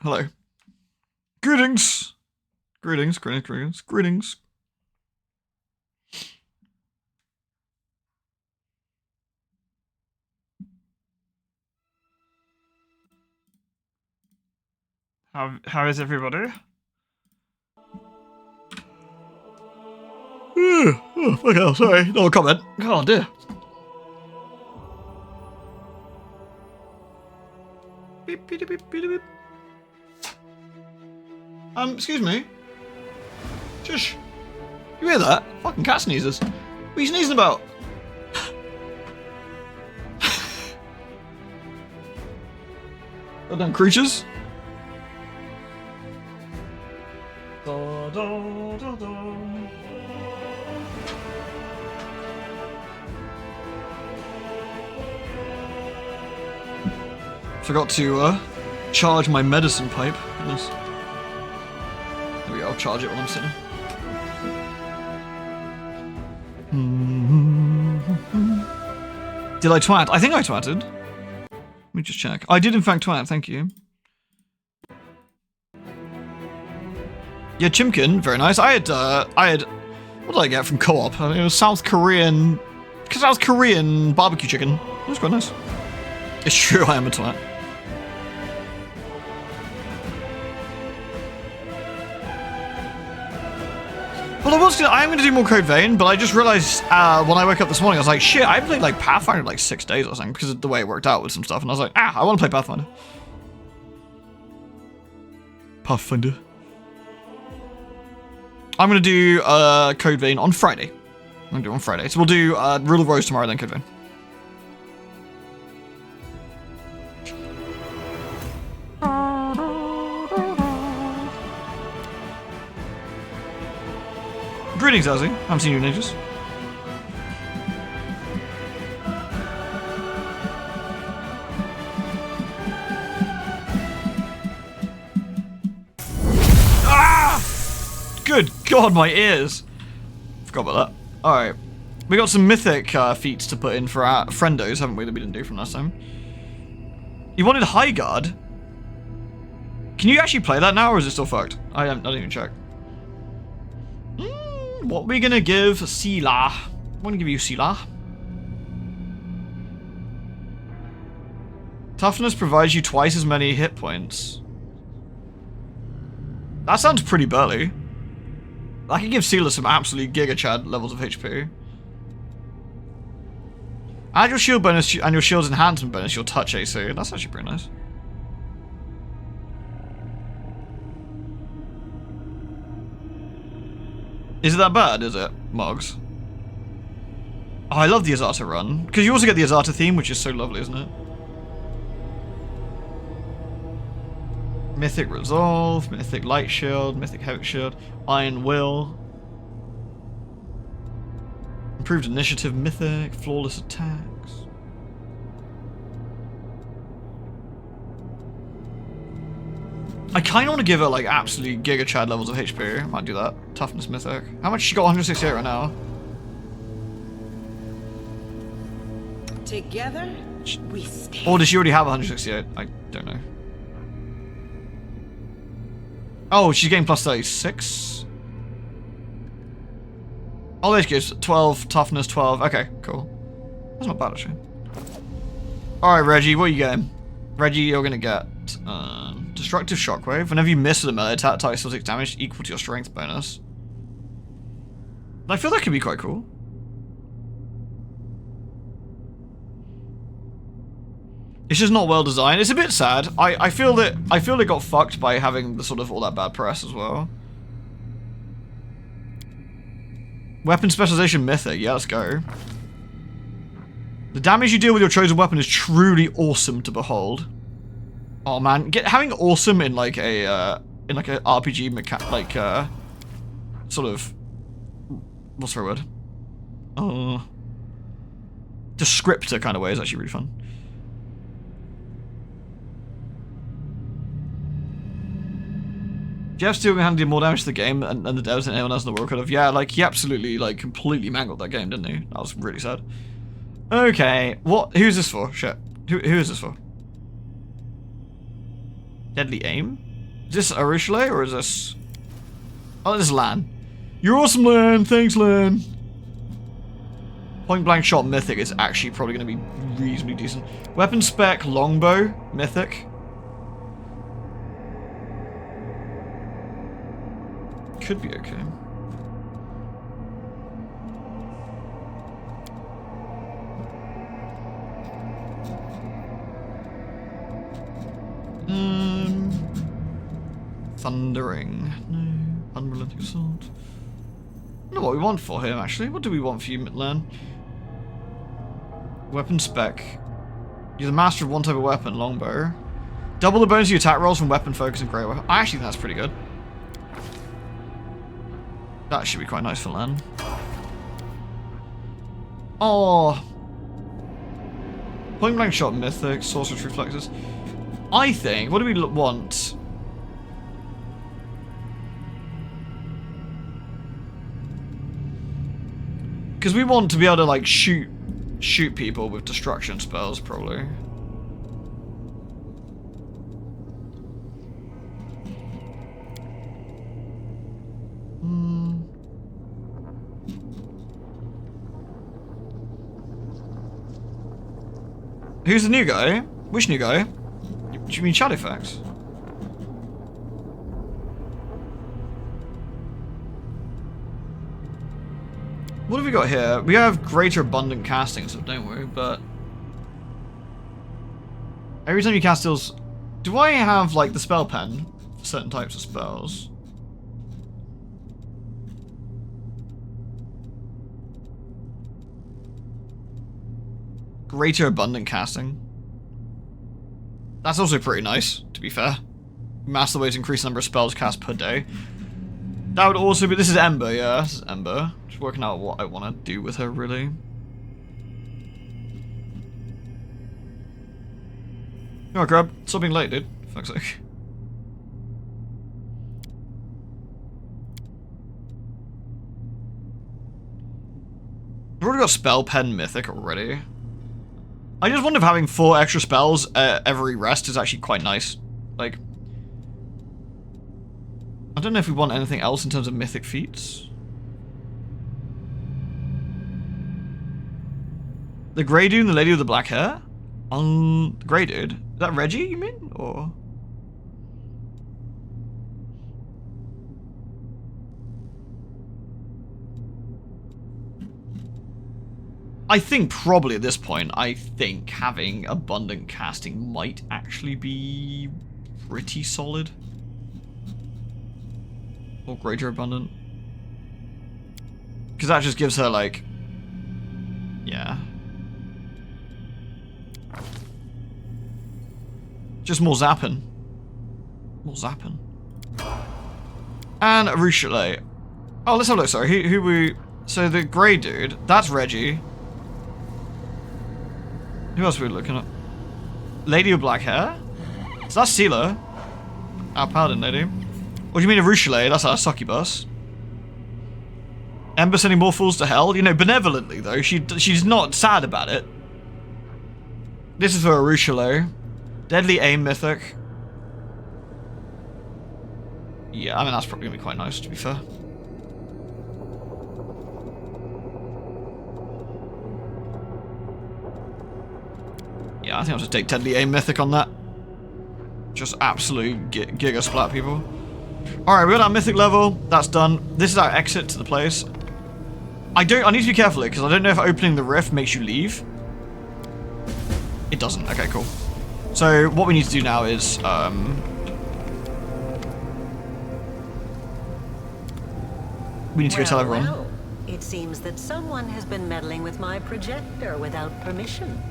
Hello. Greetings. Greetings. How is everybody? Oh, fuck hell, sorry. No comment. Oh, dear. Beep, beep, beep, beep, beep. Excuse me. Shush. You hear that? Fucking cat sneezes. What are you sneezing about? Goddamn creatures. Da, da, da, da. Forgot to charge my medicine pipe. Goodness. There we go, I'll charge it while I'm sitting. Did I twat? I think I twatted. Let me just check. I did in fact twat, thank you. Yeah, Chimkin, very nice. I had, what did I get from Co-op? I think it was South Korean barbecue chicken. It was quite nice. It's true, I am a twat. Well, I am gonna do more Code Vein, but I just realized when I woke up this morning, I was like, shit, I played like Pathfinder like 6 days or something because of the way it worked out with some stuff, and I was like, I want to play Pathfinder. Pathfinder. I'm gonna do Code Vein on Friday. I'm gonna do it on Friday, so we'll do Rule of Rose tomorrow, then Code Vein. Greetings, Ozzy. Haven't seen you in ages. Ah! Good God, my ears. Forgot about that. Alright. We got some mythic feats to put in for our friendos, haven't we, that we didn't do from last time. You wanted High Guard? Can you actually play that now, or is it still fucked? I didn't even check. What are we gonna give Sila? I'm gonna give you Sila. Toughness provides you twice as many hit points. That sounds pretty burly. I can give Sila some absolute Giga Chad levels of HP. Add your shield bonus and your shield's enhancement bonus, your touch AC. That's actually pretty nice. Is it that bad, is it, Moggs? Oh, I love the Azata run. Because you also get the Azata theme, which is so lovely, isn't it? Mythic Resolve, Mythic Light Shield, Mythic Heavy Shield, Iron Will. Improved Initiative Mythic, Flawless Attacks. I kind of want to give her like absolute Giga Chad levels of HP. I might do that. Toughness Mythic. How much she got? 168 right now. Together we stand. Or does she already have 168? I don't know. Oh, she's getting plus 36. Oh, there she goes. 12, toughness 12. Okay, cool. That's not bad actually. Alright, Reggie, what are you getting? Reggie, you're gonna get Destructive Shockwave. Whenever you miss with a melee attack, target still takes damage equal to your strength bonus. I feel that could be quite cool. It's just not well designed. It's a bit sad. I feel it got fucked by having the sort of all that bad press as well. Weapon specialization mythic. Yeah, let's go. The damage you deal with your chosen weapon is truly awesome to behold. Oh man, having awesome in like a RPG sort of, what's the word? Descriptor kind of way is actually really fun. Jeff still handed more damage to the game and the devs than anyone else in the world could have. Yeah, like he absolutely like completely mangled that game, didn't he? That was really sad. Okay, who's this for? Shit. Who is this for? Deadly Aim? Is this Arushale or is this... Oh, this is Lan. You're awesome, Lan. Thanks, Lan. Point blank shot mythic is actually probably going to be reasonably decent. Weapon spec longbow mythic. Could be okay. Thundering. No. Unrelenting assault. I don't know what we want for him, actually. What do we want for you, Lan? Weapon spec. You're the master of one type of weapon, longbow. Double the bonus of your attack rolls from weapon focus and great weapon. I actually think that's pretty good. That should be quite nice for Lan. Oh. Point blank shot mythic, sorcerer's reflexes. I think, what do we want? Because we want to be able to like shoot people with destruction spells, probably. Who's the new guy? Which new guy? Do you mean Shadowfax? What have we got here? We have greater abundant casting stuff, don't we? But every time you cast spells, do I have like the spell pen for certain types of spells? Greater abundant casting. That's also pretty nice, to be fair. Master ways increase the number of spells cast per day. That would also be... This is Ember, yeah. This is Ember. Just working out what I want to do with her, really. Oh, grab. Stop being late, dude. For fuck's sake. I've already got Spell Pen Mythic already. I just wonder if having 4 extra spells every rest is actually quite nice. Like... I don't know if we want anything else in terms of mythic feats. The grey dude and the lady with the black hair? The grey dude? Is that Reggie, you mean? Or... I think probably at this point, I think having abundant casting might actually be pretty solid. Or greater abundant. Because that just gives her like... Yeah. Just more zapping. More zapping. And Arushale. Oh, let's have a look, sorry. Who we... So the grey dude, that's Reggie. Who else are we looking at? Lady with black hair? Is that Sealer? Our paladin lady. What do you mean Arushale? That's our succubus. Ember sending more fools to hell? You know, benevolently though. She's not sad about it. This is for Arushale. Deadly Aim Mythic. Yeah, I mean that's probably gonna be quite nice to be fair. Yeah, I think I'll just take Deadly Aim Mythic on that. Just absolute giga splat people. Alright, we got our mythic level. That's done. This is our exit to the place. I need to be careful here, because I don't know if opening the rift makes you leave. It doesn't. Okay, cool. So, what we need to do now is, we need to go tell everyone. Well, it seems that someone has been meddling with my projector without permission.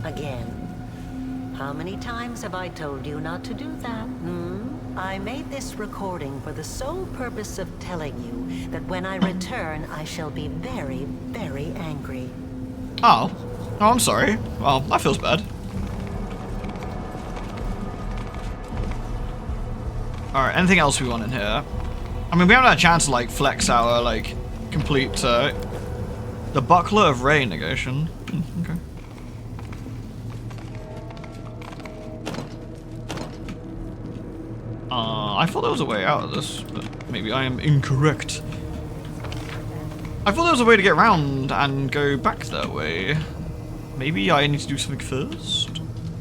Again. How many times have I told you not to do that, I made this recording for the sole purpose of telling you that when I return, I shall be very, very angry. Oh. Oh, I'm sorry. Well, that feels bad. Alright, anything else we want in here? I mean, we haven't had a chance to, like, flex our, like, complete, the Buckler of Ray negation. Okay. I thought there was a way out of this, but maybe I am incorrect. I thought there was a way to get around and go back that way. Maybe I need to do something first?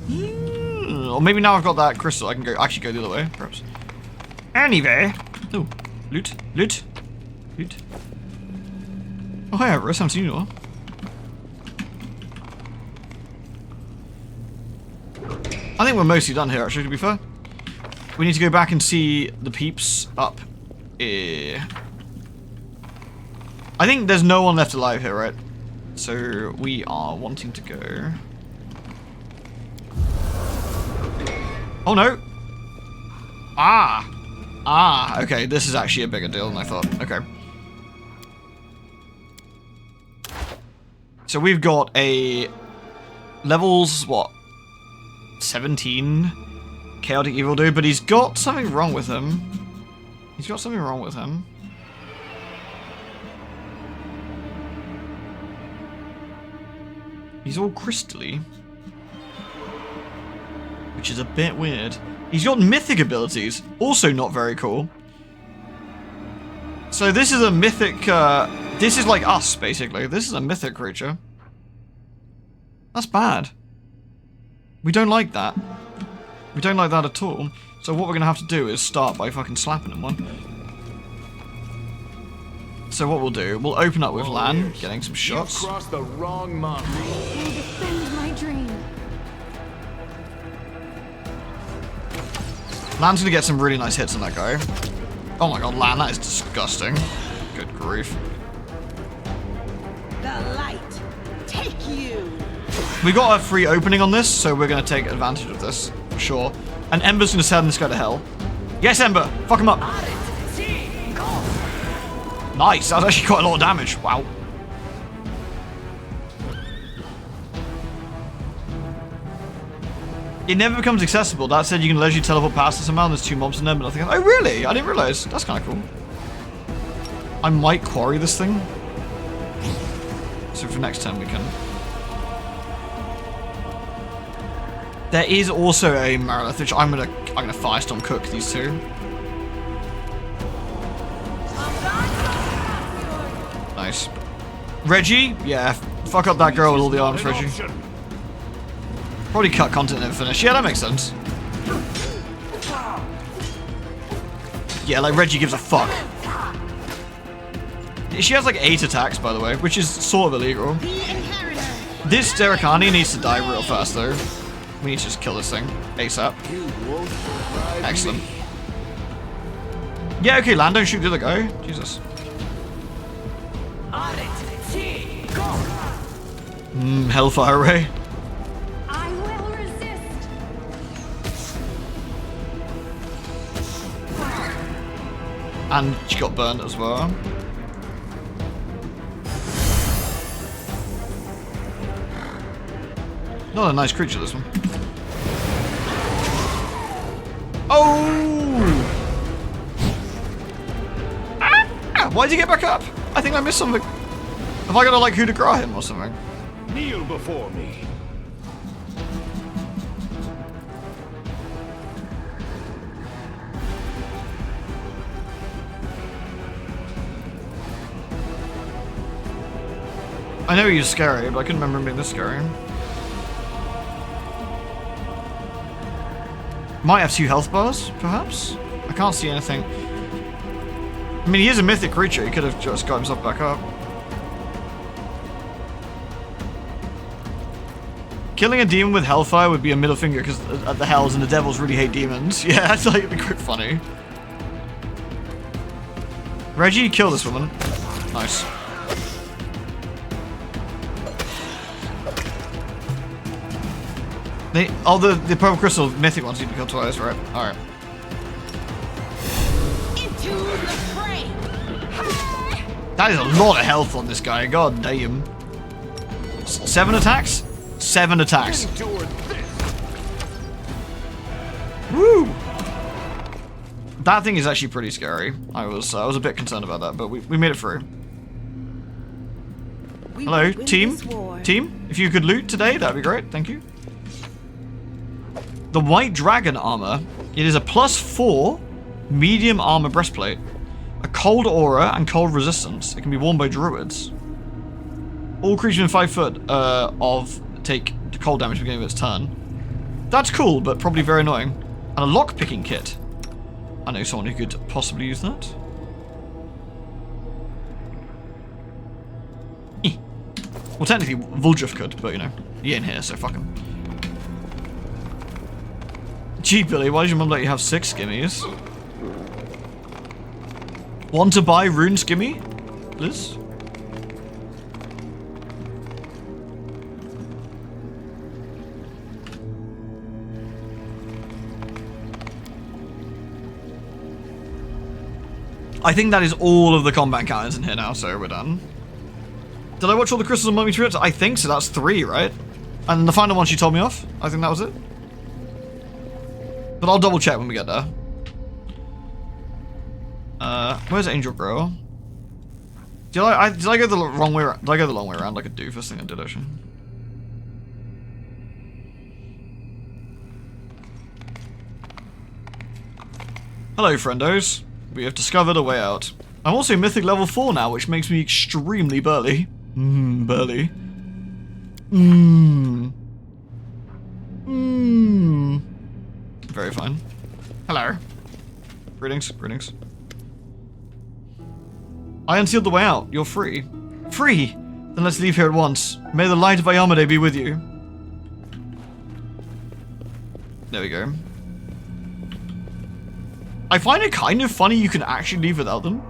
Or maybe now I've got that crystal, I can actually go the other way, perhaps. Anyway. Oh, loot, loot, loot. Oh, hi, Everest, I haven't seen you in a while. I think we're mostly done here, actually, to be fair. We need to go back and see the peeps up here. I think there's no one left alive here, right? So we are wanting to go. Oh no! Ah, okay, this is actually a bigger deal than I thought. Okay. So we've got a levels, what? 17 chaotic evil dude, but he's got something wrong with him. He's got something wrong with him. He's all crystally, which is a bit weird. He's got mythic abilities, also not very cool. So this is a mythic, this is like us, basically. This is a mythic creature. That's bad. We don't like that. We don't like that at all. So what we're going to have to do is start by fucking slapping him one. So what we'll do, we'll open up with Lan, getting some shots. You crossed the wrong mark. I will defend my dream. Lan's going to get some really nice hits on that guy. Oh my god, Lan, that is disgusting. Good grief. The light, take you. We got a free opening on this, so we're going to take advantage of this, for sure. And Ember's going to send this guy to hell. Yes, Ember! Fuck him up! Nice, that was actually quite a lot of damage. Wow. It never becomes accessible. That said, you can leisurely teleport past this amount. There's 2 mobs in there, but nothing else. Oh, really? I didn't realize. That's kind of cool. I might quarry this thing. So for next time we can... There is also a Marilith, which I'm gonna Firestorm cook these two. Nice. Reggie? Yeah, fuck up that girl with all the arms, Reggie. Probably cut content and finish. Yeah, that makes sense. Yeah, like Reggie gives a fuck. She has like 8 attacks, by the way, which is sort of illegal. This Derakani needs to die real fast, though. We need to just kill this thing ASAP. Excellent. Yeah, okay, Lan, don't shoot the other guy. Jesus. Hellfire Ray. I will resist. And she got burnt as well. Not a nice creature, this one. Oh! Ah! Why did he get back up? I think I missed something. Have I got to like coup de grace him or something? Kneel before me. I know he was scary, but I couldn't remember him being this scary. Might have 2 health bars, perhaps? I can't see anything. I mean, he is a mythic creature. He could have just got himself back up. Killing a demon with hellfire would be a middle finger because the hells and the devils really hate demons. Yeah, that's like, it'd be quite funny. Reggie, kill this woman. Nice. The purple crystal mythic ones need to kill twice, right? Alright. Into the fray. That is a lot of health on this guy, god damn. 7 attacks? 7 attacks. Woo! That thing is actually pretty scary. I was a bit concerned about that, but we made it through. Hello, team? Team? If you could loot today, that'd be great, thank you. The White Dragon armor. It is a +4 Medium armor breastplate. A cold aura and cold resistance. It can be worn by druids. All creatures in 5 foot of take cold damage at the beginning of its turn. That's cool, but probably very annoying. And a lock-picking kit. I know someone who could possibly use that. Well, technically, Wooljiff could, but you know, he ain't here, so fuck him. Gee, Billy, why did your mum let you have 6 skimmies? Want to buy rune skimmy, Liz? I think that is all of the combat encounters in here now, so we're done. Did I watch all the crystals and mummy trips? I think so, that's 3, right? And the final one she told me off? I think that was it. But I'll double check when we get there. Where's Angel Grower? Did I go the wrong way around? Did I go the long way around like a doofus thing I did actually? Hello, friendos. We have discovered a way out. I'm also mythic level 4 now, which makes me extremely burly. Burly. Very fine. Hello. Greetings, greetings. I unsealed the way out. You're free. Free? Then let's leave here at once. May the light of Ayamade be with you. There we go. I find it kind of funny you can actually leave without them.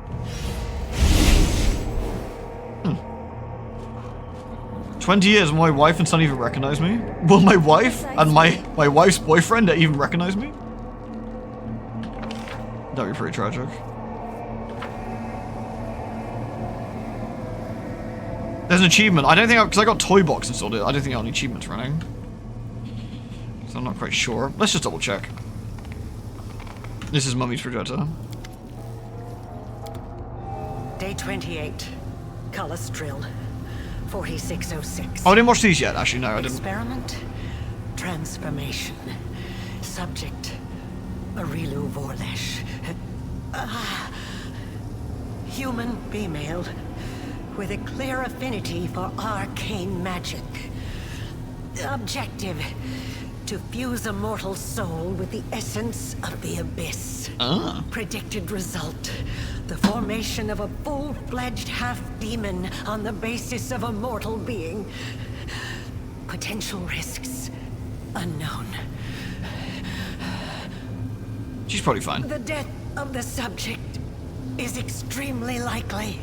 20 years and my wife and son even recognize me? Will my wife and my wife's boyfriend even recognize me? That'd be pretty tragic. There's an achievement. I don't think because I got Toy Box installed it. I don't think I have any achievements running. So I'm not quite sure. Let's just double check. This is Mummy's projector. Day 28. Cullis Drill. 4606. Oh, I didn't watch these yet, actually. No, I didn't. Experiment. Transformation. Subject. Arilu Vorlesh. Human female. With a clear affinity for arcane magic. Objective. To fuse a mortal soul with the essence of the abyss. Predicted result. The formation of a full-fledged half-demon on the basis of a mortal being. Potential risks. Unknown. She's probably fine. The death of the subject is extremely likely.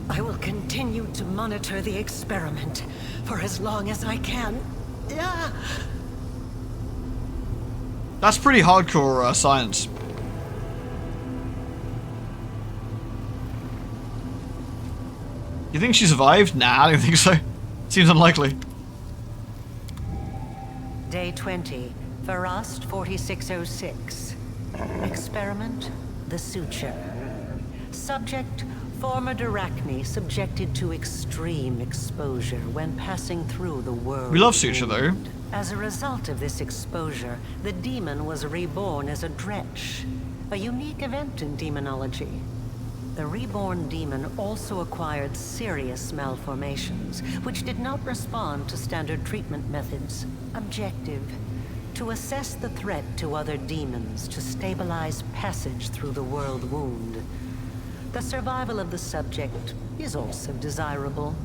I will continue to monitor the experiment for as long as I can. That's pretty hardcore science. You think she survived? Nah, I don't think so. Seems unlikely. Day 20, Farast 4606. Experiment, the suture. Subject, former Arachne subjected to extreme exposure when passing through the world. We love suture though. As a result of this exposure, the demon was reborn as a dretch, a unique event in demonology. The reborn demon also acquired serious malformations, which did not respond to standard treatment methods. Objective: to assess the threat to other demons to stabilize passage through the world wound. The survival of the subject is also desirable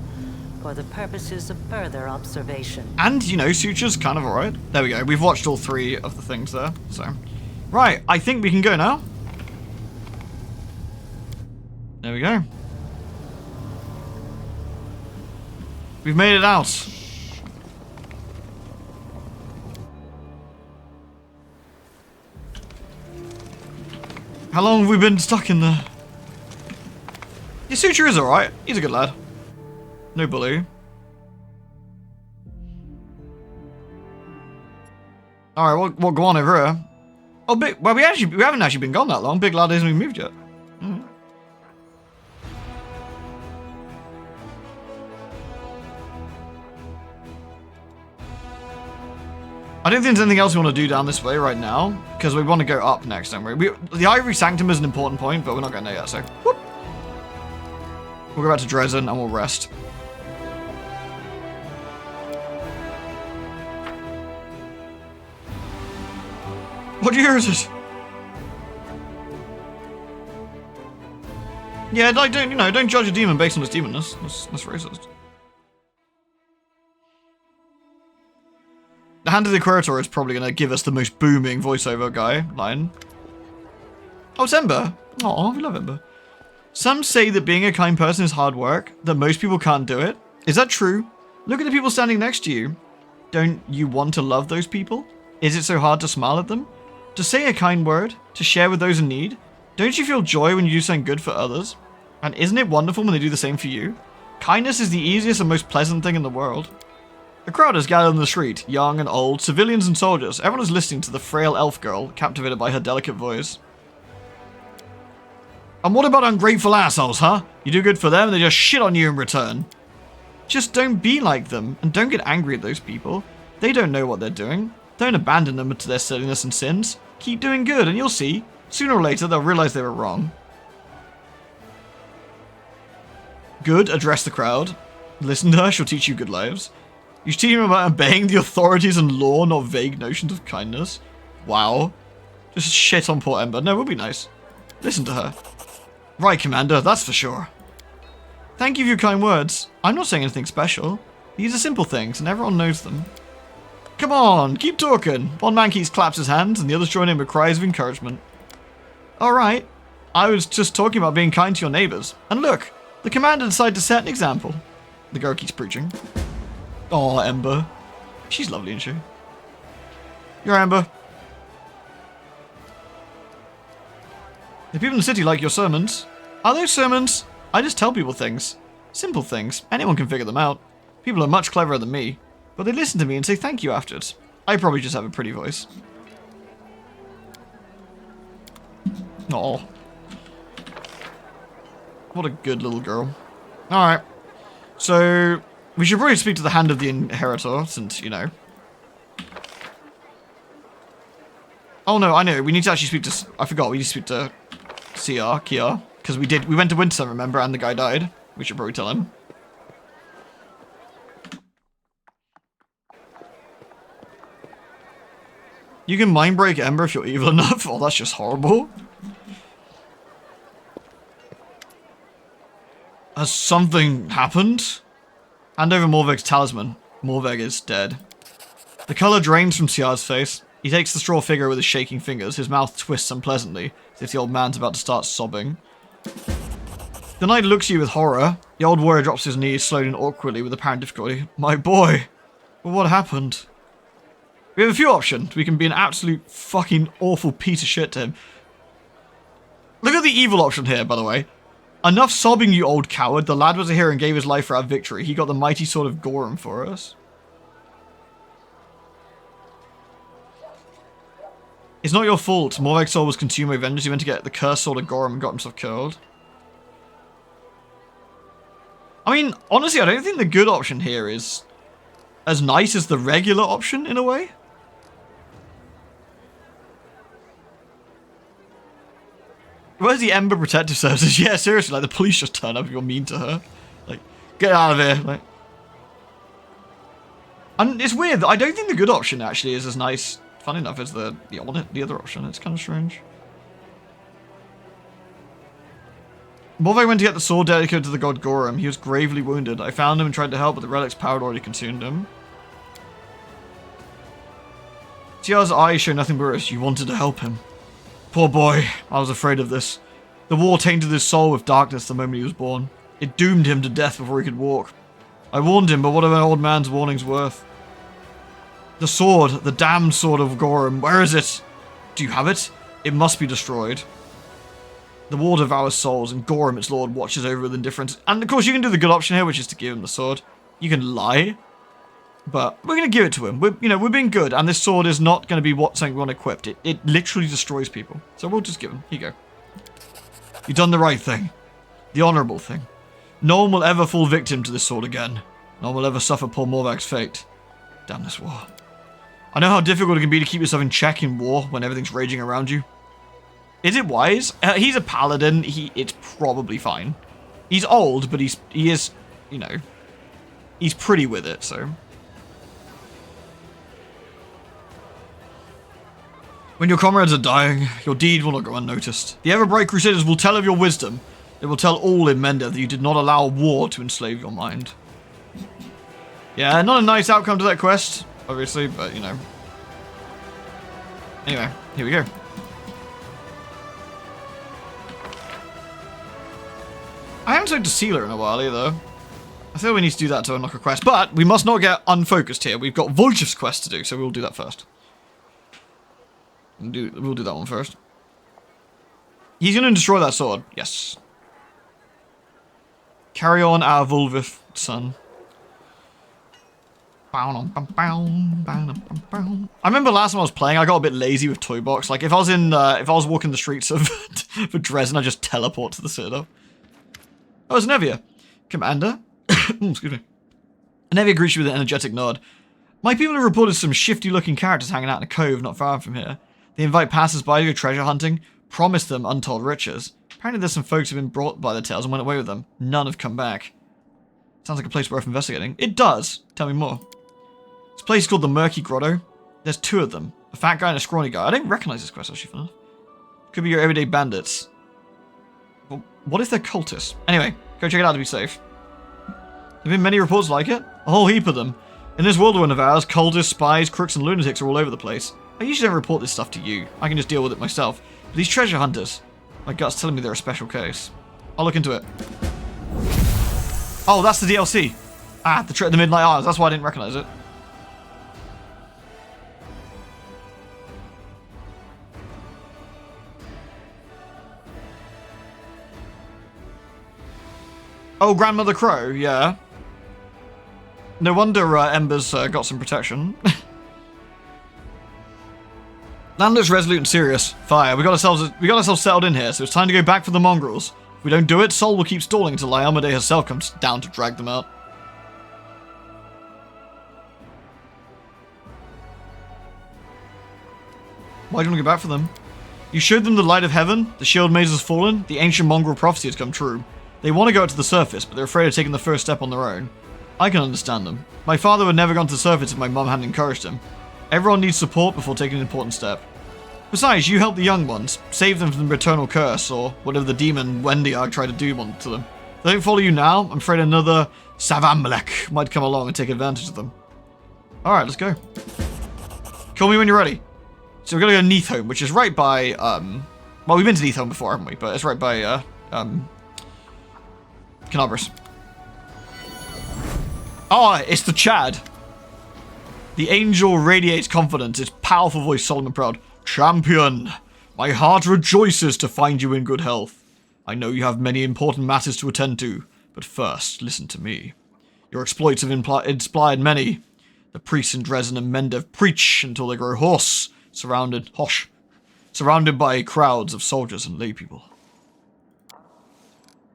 for the purposes of further observation. And, you know, suture's kind of alright. There we go. We've watched all 3 of the things there, so. Right, I think we can go now. There we go. We've made it out. How long have we been stuck in there? Your suture is alright. He's a good lad. No bully. Alright, we'll go on over here. Oh, big. Well, we haven't actually been gone that long. Big lad hasn't even moved yet. I don't think there's anything else we want to do down this way right now, because we want to go up next, don't we? The Ivory Sanctum is an important point, but we're not going there yet, so... Whoop. We'll go back to Dresden and we'll rest. What year is it? Yeah, like, don't judge a demon based on its demonness. That's racist. The Hand of the Curator is probably going to give us the most booming voiceover guy line. Oh, it's Ember. Oh, we love Ember. Some say that being a kind person is hard work, that most people can't do it. Is that true? Look at the people standing next to you. Don't you want to love those people? Is it so hard to smile at them? To say a kind word? To share with those in need? Don't you feel joy when you do something good for others? And isn't it wonderful when they do the same for you? Kindness is the easiest and most pleasant thing in the world. A crowd is gathered in the street, young and old, civilians and soldiers. Everyone is listening to the frail elf girl, captivated by her delicate voice. And what about ungrateful assholes, huh? You do good for them and they just shit on you in return. Just don't be like them, and don't get angry at those people. They don't know what they're doing. Don't abandon them to their silliness and sins. Keep doing good and you'll see. Sooner or later they'll realize they were wrong. Good, address the crowd. Listen to her, she'll teach you good lives. You should teach them about obeying the authorities and law, not vague notions of kindness. Wow. Just shit on poor Ember. No, we'll be nice. Listen to her. Right, Commander, that's for sure. Thank you for your kind words. I'm not saying anything special. These are simple things, and everyone knows them. Come on, keep talking. One man claps his hands, and the others join in with cries of encouragement. Alright. I was just talking about being kind to your neighbors. And look, the Commander decided to set an example. The girl keeps preaching. Aw, Ember. She's lovely, isn't she? You're Ember. The people in the city like your sermons. Are those sermons? I just tell people things. Simple things. Anyone can figure them out. People are much cleverer than me. But they listen to me and say thank you afterwards. I probably just have a pretty voice. Aw. What a good little girl. Alright. So... we should probably speak to the Hand of the Inheritor, since, you know. Oh no, I know. We need to actually speak to... I forgot, we need to speak to Kiar. Because we went to Wintersun, remember, and the guy died. We should probably tell him. You can mind break Ember if you're evil enough. Oh, that's just horrible. Has something happened? Hand over Morveg's talisman. Morveg is dead. The colour drains from Siar's face. He takes the straw figure with his shaking fingers. His mouth twists unpleasantly, as if the old man's about to start sobbing. The knight looks at you with horror. The old warrior drops his knees slowly and awkwardly with apparent difficulty. My boy! Well, what happened? We have a few options. We can be an absolute fucking awful piece of shit to him. Look at the evil option here, by the way. Enough sobbing, you old coward. The lad was a hero and gave his life for our victory. He got the mighty sword of Gorham for us. It's not your fault. Morveg's soul was consumed by vengeance. He went to get the cursed sword of Gorham and got himself killed. I mean, honestly, I don't think the good option here is as nice as the regular option, in a way. Where's the Ember Protective Services? Yeah, seriously, like, the police just turn up if you're mean to her. Like, get out of here. Like, and it's weird. I don't think the good option, actually, is as nice, fun enough, as the other option. It's kind of strange. Morveg went to get the sword dedicated to the god Gorham. He was gravely wounded. I found him and tried to help, but the relic's power had already consumed him. Tiar's eyes show nothing but worse. You wanted to help him. Poor boy. I was afraid of this. The war tainted his soul with darkness the moment he was born. It doomed him to death before he could walk. I warned him, but what are an old man's warnings worth? The sword, the damned sword of Gorham. Where is it? Do you have it? It must be destroyed. The war devours souls, and Gorham, its lord, watches over with indifference. And of course, you can do the good option here, which is to give him the sword. You can lie, but we're going to give it to him. We're being good, and this sword is not going to be something we want equipped. It literally destroys people. So we'll just give him. Here you go. You've done the right thing. The honourable thing. No one will ever fall victim to this sword again. No one will ever suffer poor Morveg's fate. Damn this war. I know how difficult it can be to keep yourself in check in war when everything's raging around you. Is it wise? He's a paladin. It's probably fine. He's old, but he is, you know, he's pretty with it, so. When your comrades are dying, your deed will not go unnoticed. The ever-bright Crusaders will tell of your wisdom. They will tell all in Mender that you did not allow war to enslave your mind. Yeah, not a nice outcome to that quest, obviously, but, you know. Anyway, here we go. I haven't talked to Sealer in a while either. I feel we need to do that to unlock a quest, but we must not get unfocused here. We've got Wooljiff's quest to do, so we'll do that first. We'll do that one first. He's going to destroy that sword. Yes. Carry on our Wooljiff, son. I remember last time I was playing, I got a bit lazy with Toy Box. Like, if I was walking the streets of for Dresden, I'd just teleport to the Citadel. Oh, it's Nevia. Commander. Excuse me. Nevia greets you with an energetic nod. My people have reported some shifty-looking characters hanging out in a cove not far from here. They invite passers-by to go treasure hunting, promise them untold riches. Apparently there's some folks who have been brought by the tales and went away with them. None have come back. Sounds like a place worth investigating. It does. Tell me more. This place is called the Murky Grotto. There's 2 of them. A fat guy and a scrawny guy. I don't recognize this quest, actually, enough. Could be your everyday bandits. Well, what if they're cultists? Anyway, go check it out to be safe. There have been many reports like it. A whole heap of them. In this whirlwind of ours, cultists, spies, crooks, and lunatics are all over the place. I usually don't report this stuff to you. I can just deal with it myself. But these treasure hunters, my gut's telling me they're a special case. I'll look into it. Oh, that's the DLC. Ah, the Midnight Isles. That's why I didn't recognize it. Oh, Grandmother Crow, yeah. No wonder Ember's got some protection. Land looks resolute and serious. Fire. We got ourselves settled in here, so it's time to go back for the mongrels. If we don't do it, Sol will keep stalling until Liamade herself comes down to drag them out. Why do you want to go back for them? You showed them the light of heaven, the shield maze has fallen, the ancient mongrel prophecy has come true. They want to go out to the surface, but they're afraid of taking the first step on their own. I can understand them. My father would never gone to the surface if my mum hadn't encouraged him. Everyone needs support before taking an important step. Besides, you help the young ones, save them from the eternal curse, or whatever the demon Wendiarg tried to do to them. If they don't follow you now, I'm afraid another Savamlek might come along and take advantage of them. Alright, let's go. Call me when you're ready. So we're gonna go to Neathholm, which is right by, well, we've been to Neathholm before, haven't we? But it's right by, Canabras. Oh, it's the Chad. The angel radiates confidence, its powerful voice solemn and proud. Champion, my heart rejoices to find you in good health. I know you have many important matters to attend to, but first, listen to me. Your exploits have inspired many. The priests in Dresden and Mendev preach until they grow hoarse, surrounded by crowds of soldiers and laypeople.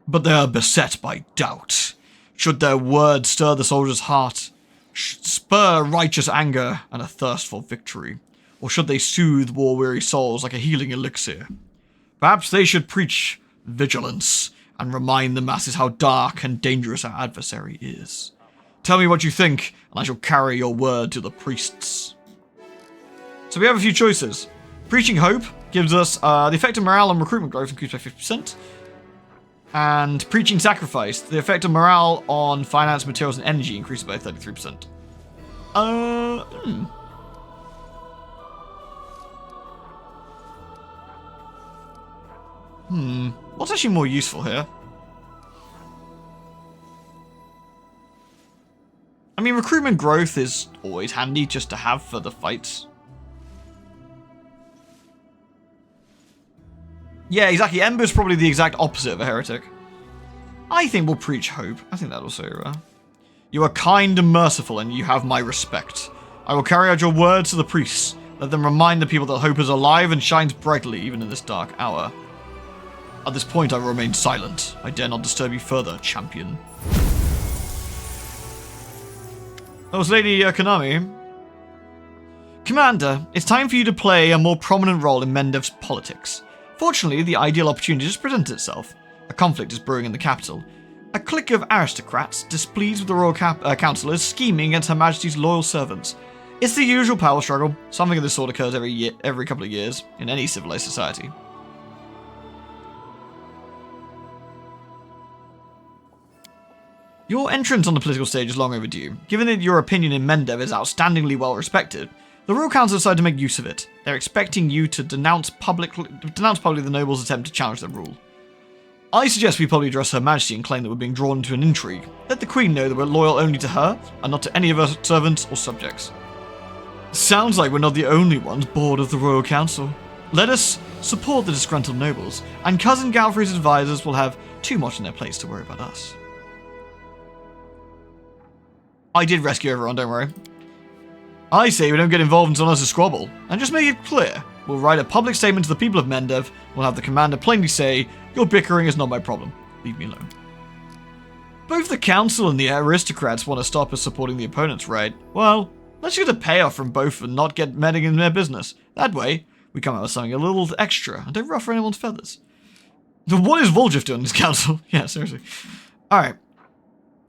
But they are beset by doubt. Should their words stir the soldier's heart, spur righteous anger and a thirst for victory, or should they soothe war-weary souls like a healing elixir? Perhaps they should preach vigilance and remind the masses how dark and dangerous our adversary is. Tell me what you think, and I shall carry your word to the priests. So we have a few choices. Preaching Hope gives us the effect of morale and recruitment growth increased by 50%. And Preaching Sacrifice, the effect of morale on finance, materials, and energy increases by 33%. What's actually more useful here? I mean, recruitment growth is always handy just to have for the fights. Yeah, exactly. Ember's probably the exact opposite of a heretic. I think we'll preach hope. I think that also... You are kind and merciful, and you have my respect. I will carry out your words to the priests. Let them remind the people that hope is alive and shines brightly even in this dark hour. At this point, I will remain silent. I dare not disturb you further, champion. That was Lady Konami. Commander, it's time for you to play a more prominent role in Mendev's politics. Fortunately, the ideal opportunity just presents itself. A conflict is brewing in the capital. A clique of aristocrats, displeased with the royal councillors, scheming against Her Majesty's loyal servants. It's the usual power struggle. Something of this sort occurs every couple of years in any civilized society. Your entrance on the political stage is long overdue. Given that your opinion in Mendev is outstandingly well respected, the Royal Council decided to make use of it. They're expecting you to denounce publicly the nobles' attempt to challenge their rule. I suggest we probably address Her Majesty and claim that we're being drawn into an intrigue. Let the Queen know that we're loyal only to her, and not to any of her servants or subjects. Sounds like we're not the only ones bored of the Royal Council. Let us support the disgruntled nobles, and Cousin Galfrey's advisors will have too much on their plates to worry about us. I did rescue everyone, don't worry. I say we don't get involved in someone else's squabble, and just make it clear. We'll write a public statement to the people of Mendev. We'll have the commander plainly say, your bickering is not my problem. Leave me alone. Both the council and the aristocrats want to stop us supporting the opponents, right? Well, let's get a payoff from both and not get meddling in their business. That way, we come out with something a little extra and don't ruffle anyone's feathers. What is Wooljiff doing in this council? Yeah, seriously. Alright.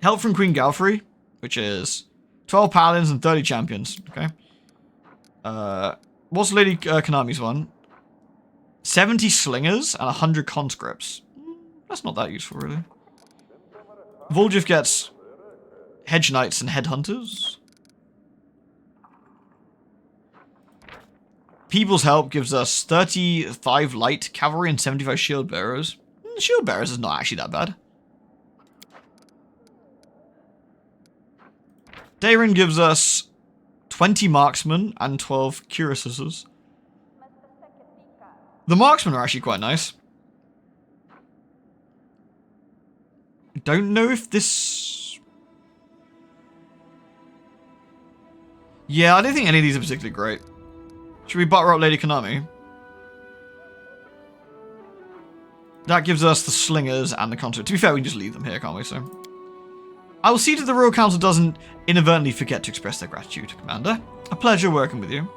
Help from Queen Galfrey, which is 12 paladins and 30 champions. Okay. What's Lady Konami's one? 70 slingers and 100 conscripts. That's not that useful, really. Wooljiff gets hedge knights and headhunters. People's Help gives us 35 light cavalry and 75 shield bearers. Shield bearers is not actually that bad. Dayrin gives us 20 marksmen and 12 cuirasses. The marksmen are actually quite nice. Don't know if this... Yeah, I don't think any of these are particularly great. Should we butter up Lady Konami? That gives us the slingers and the conscript. To be fair, we can just leave them here, can't we? So, I will see that the Royal Council doesn't inadvertently forget to express their gratitude, Commander. A pleasure working with you.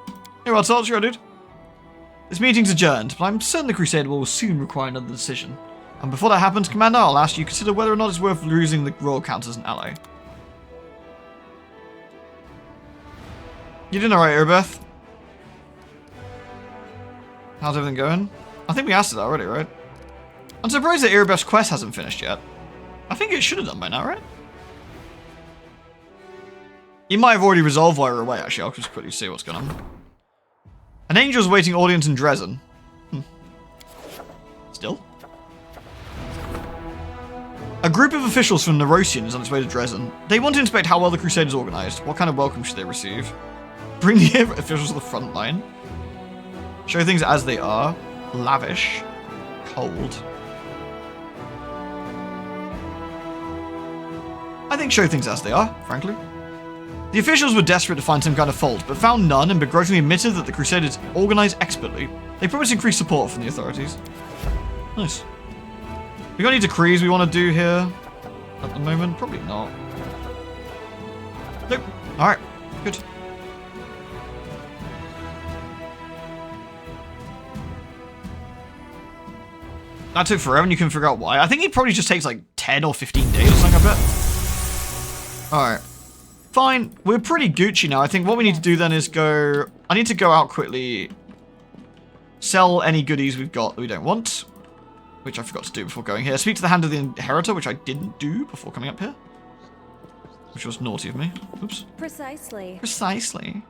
Here, what's all sure, dude? This meeting's adjourned, but I'm certain the Crusade will soon require another decision. And before that happens, Commander, I'll ask you to consider whether or not it's worth losing the Royal Council as an ally. You doing alright, Erebeth? How's everything going? I think we asked it already, right? I'm surprised that Erebeth's quest hasn't finished yet. I think it should have done by now, right? You might have already resolved while you're away, actually. I'll just quickly see what's going on. An angel's waiting audience in Dresden. Still? A group of officials from Nerosian is on its way to Dresden. They want to inspect how well the crusade is organized. What kind of welcome should they receive? Bring the officials to the front line. Show things as they are. Lavish. Cold. I think show things as they are, frankly. The officials were desperate to find some kind of fault, but found none and begrudgingly admitted that the crusade is organized expertly. They promised increased support from the authorities. Nice. We got any decrees we want to do here at the moment? Probably not. Nope. Alright. Good. That took forever and you couldn't figure out why. I think it probably just takes like 10 or 15 days or something, I bet. Alright. Fine. We're pretty Gucci now. I think what we need to do then is go... I need to go out quickly. Sell any goodies we've got that we don't want. Which I forgot to do before going here. Speak to the Hand of the Inheritor, which I didn't do before coming up here. Which was naughty of me. Oops. Precisely. Precisely.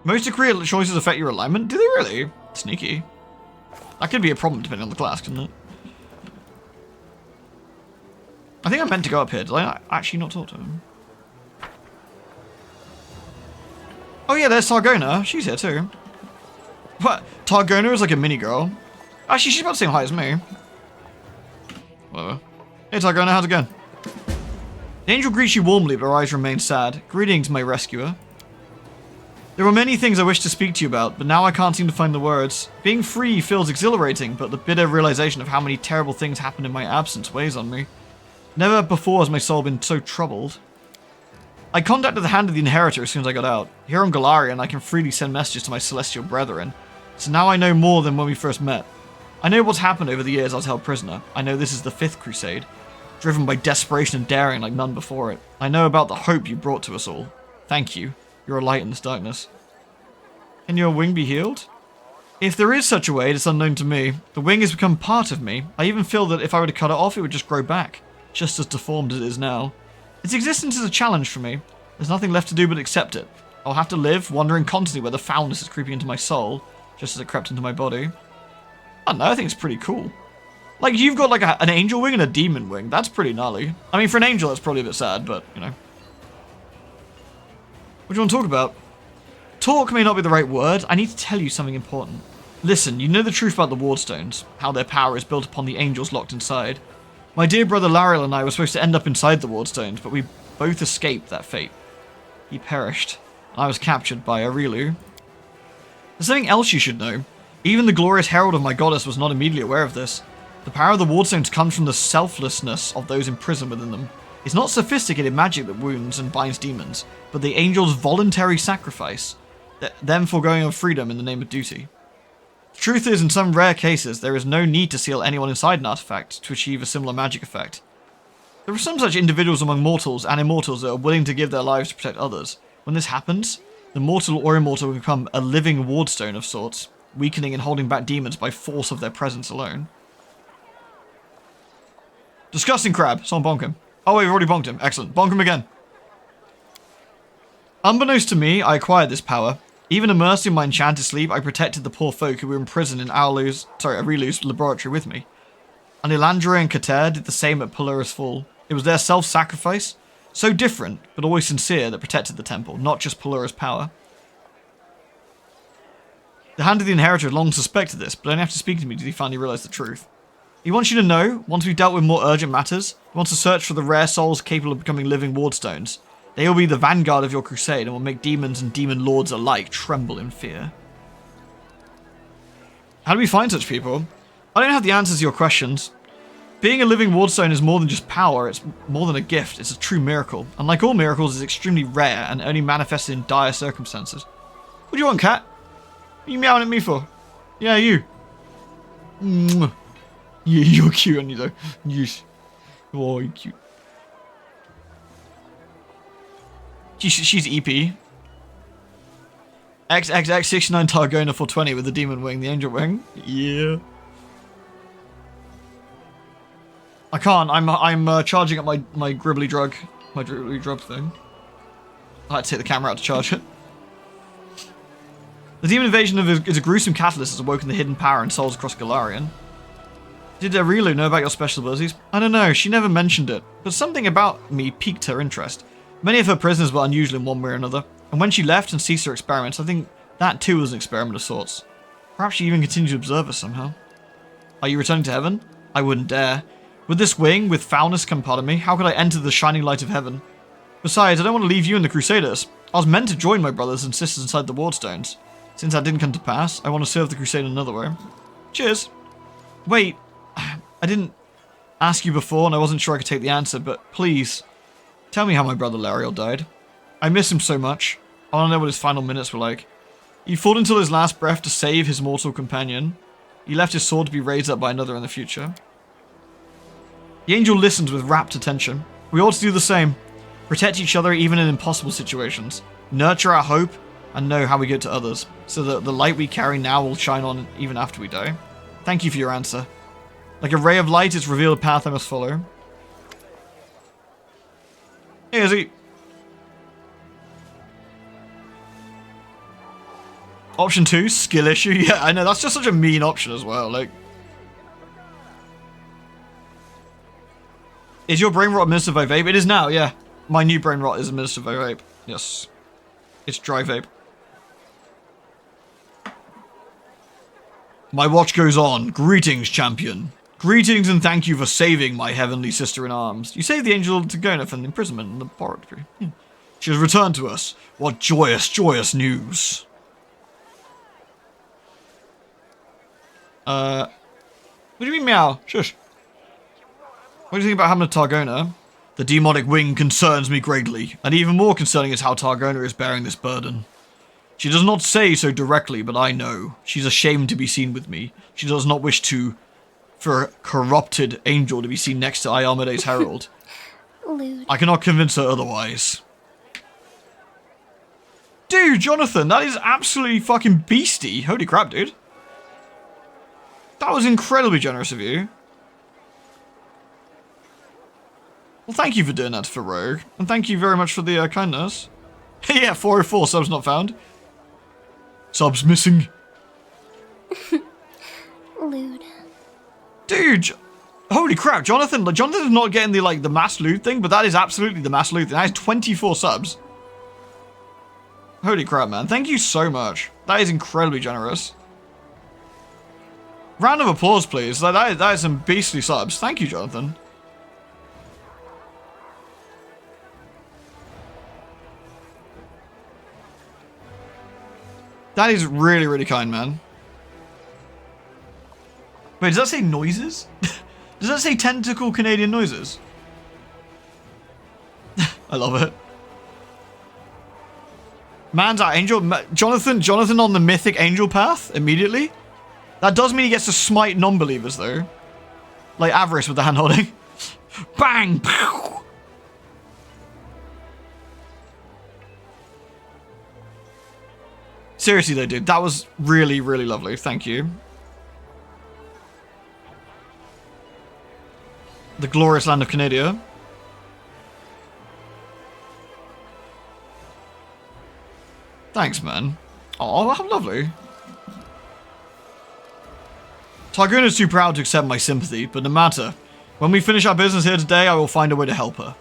Most decree choices affect your alignment? Do they really? Sneaky. That could be a problem depending on the class, couldn't it? I think I meant to go up here. Did I actually not talk to him? Oh yeah, there's Targona. She's here too. What? Targona is like a mini girl. Actually, she's about the same height as me. Whatever. Hey Targona, how's it going? The angel greets you warmly, but her eyes remain sad. Greetings, my rescuer. There are many things I wish to speak to you about, but now I can't seem to find the words. Being free feels exhilarating, but the bitter realization of how many terrible things happened in my absence weighs on me. Never before has my soul been so troubled. I contacted the Hand of the Inheritor as soon as I got out. Here on Galarian, I can freely send messages to my celestial brethren. So now I know more than when we first met. I know what's happened over the years I was held prisoner. I know this is the 5th Crusade, driven by desperation and daring like none before it. I know about the hope you brought to us all. Thank you. You're a light in this darkness. Can your wing be healed? If there is such a way, it is unknown to me. The wing has become part of me. I even feel that if I were to cut it off, it would just grow back, just as deformed as it is now. Its existence is a challenge for me. There's nothing left to do but accept it. I'll have to live, wondering constantly whether foulness is creeping into my soul, just as it crept into my body. I don't know, I think it's pretty cool. Like, you've got like an angel wing and a demon wing. That's pretty gnarly. I mean, for an angel, that's probably a bit sad, but, you know. What do you want to talk about? Talk may not be the right word. I need to tell you something important. Listen, you know the truth about the Wardstones, how their power is built upon the angels locked inside. My dear brother Lariel and I were supposed to end up inside the Wardstones, but we both escaped that fate. He perished, and I was captured by Arilu. There's something else you should know. Even the glorious herald of my goddess was not immediately aware of this. The power of the Wardstones comes from the selflessness of those imprisoned within them. It's not sophisticated magic that wounds and binds demons, but the angels' voluntary sacrifice, them foregoing of freedom in the name of duty. The truth is, in some rare cases, there is no need to seal anyone inside an artifact to achieve a similar magic effect. There are some such individuals among mortals and immortals that are willing to give their lives to protect others. When this happens, the mortal or immortal will become a living wardstone of sorts, weakening and holding back demons by force of their presence alone. Disgusting crab. Someone bonk him. Oh wait, we've already bonked him. Excellent. Bonk him again. Unbeknownst to me, I acquired this power. Even immersed in my enchanted sleep, I protected the poor folk who were imprisoned in Arilu's laboratory with me. And Elandra and Kater did the same at Pelura's fall. It was their self-sacrifice, so different, but always sincere, that protected the temple, not just Pelura's power. The Hand of the Inheritor had long suspected this, but only after speaking to me did he finally realize the truth. He wants you to know, once we've dealt with more urgent matters, he wants to search for the rare souls capable of becoming living wardstones. They will be the vanguard of your crusade and will make demons and demon lords alike tremble in fear. How do we find such people? I don't have the answers to your questions. Being a living wardstone is more than just power, it's more than a gift, it's a true miracle. And like all miracles, it's extremely rare and only manifested in dire circumstances. What do you want, cat? What are you meowing at me for? Yeah, you. Mwah. Yeah, you're cute, aren't you, though? Yes. Oh, you're cute. She's EP. XXX69 Targona 420 with the demon wing, the angel wing. Yeah. I can't. I'm charging up my gribbly drug thing. I had to take the camera out to charge it. The demon invasion is a gruesome catalyst that's awoken the hidden power in souls across Galarian. Did Arilu know about your special abilities? I don't know. She never mentioned it, but something about me piqued her interest. Many of her prisoners were unusual in one way or another, and when she left and ceased her experiments, I think that too was an experiment of sorts. Perhaps she even continued to observe us somehow. Are you returning to heaven? I wouldn't dare. With this wing, with foulness come part of me, how could I enter the shining light of heaven? Besides, I don't want to leave you and the Crusaders. I was meant to join my brothers and sisters inside the Wardstones. Since that didn't come to pass, I want to serve the Crusade in another way. Cheers. Wait, I didn't ask you before and I wasn't sure I could take the answer, but please, tell me how my brother Lariel died. I miss him so much. I want to know what his final minutes were like. He fought until his last breath to save his mortal companion. He left his sword to be raised up by another in the future. The angel listened with rapt attention. We ought to do the same. Protect each other even in impossible situations. Nurture our hope and know how we give to others, so that the light we carry now will shine on even after we die. Thank you for your answer. Like a ray of light, it's revealed a path I must follow. Hey, Izzy. Option 2, skill issue. Yeah, I know, that's just such a mean option as well. Like, is your brain rot administered by vape? It is now, yeah. My new brain rot is administered by vape. Yes. It's dry vape. My watch goes on. Greetings, champion. Greetings and thank you for saving my heavenly sister-in-arms. You saved the angel Targona from imprisonment in the laboratory. Yeah. She has returned to us. What joyous, joyous news. What do you mean meow? Shush. What do you think about having a Targona? The demonic wing concerns me greatly, and even more concerning is how Targona is bearing this burden. She does not say so directly, but I know. She's ashamed to be seen with me. She does not wish for a corrupted angel to be seen next to Iomede's herald. Lewd. I cannot convince her otherwise. Dude, Jonathan, that is absolutely fucking beastie. Holy crap, dude. That was incredibly generous of you. Well, thank you for doing that for Rogue. And thank you very much for the kindness. Yeah, 404 subs not found. Subs missing. Lewd. Dude, holy crap, Jonathan. Jonathan's not getting the mass loot thing, but that is absolutely the mass loot thing. That is 24 subs. Holy crap, man. Thank you so much. That is incredibly generous. Round of applause, please. That is some beastly subs. Thank you, Jonathan. That is really, really kind, man. Wait, does that say noises? Does that say tentacle Canadian noises? I love it. Man's our angel. Jonathan on the mythic angel path immediately. That does mean he gets to smite non-believers, though. Like Avarice with the hand-holding. Bang! Pow! Seriously, though, dude. That was really, really lovely. Thank you. The glorious land of Canada. Thanks, man. Oh, how lovely. Targuna is too proud to accept my sympathy, but no matter. When we finish our business here today, I will find a way to help her.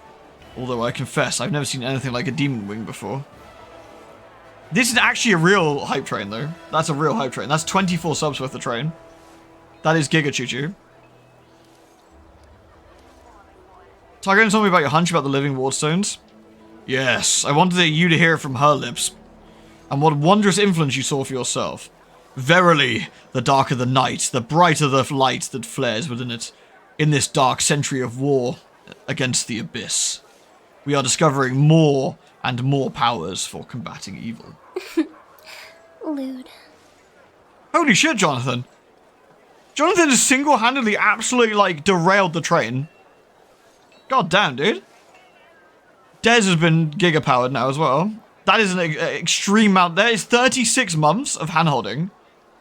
Although I confess, I've never seen anything like a demon wing before. This is actually a real hype train, though. That's a real hype train. That's 24 subs worth of train. That is Giga Choo Choo. Targuna told me about your hunch about the living wardstones. Yes, I wanted you to hear it from her lips. And what wondrous influence you saw for yourself. Verily, the darker the night, the brighter the light that flares within it. In this dark century of war against the abyss, we are discovering more and more powers for combating evil. Lewd. Holy shit, Jonathan. Jonathan has single-handedly absolutely, derailed the train. God damn, dude. Dez has been giga-powered now as well. That is an extreme amount. There is 36 months of hand-holding.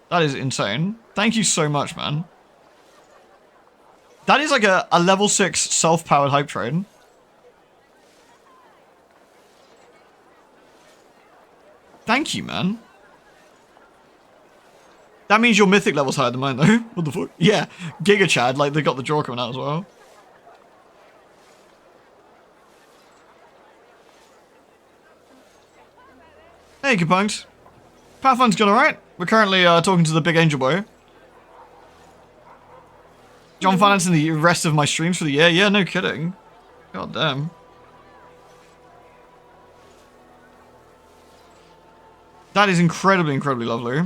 That is insane. Thank you so much, man. That is like a level 6 self-powered hype train. Thank you, man. That means your mythic level's higher than mine, though. What the fuck? Yeah, Giga Chad, they got the draw coming out as well. Hey, good punks. Pathfinder's going alright. We're currently talking to the big angel boy. John financing the rest of my streams for the year. Yeah, no kidding. God damn. That is incredibly, incredibly lovely.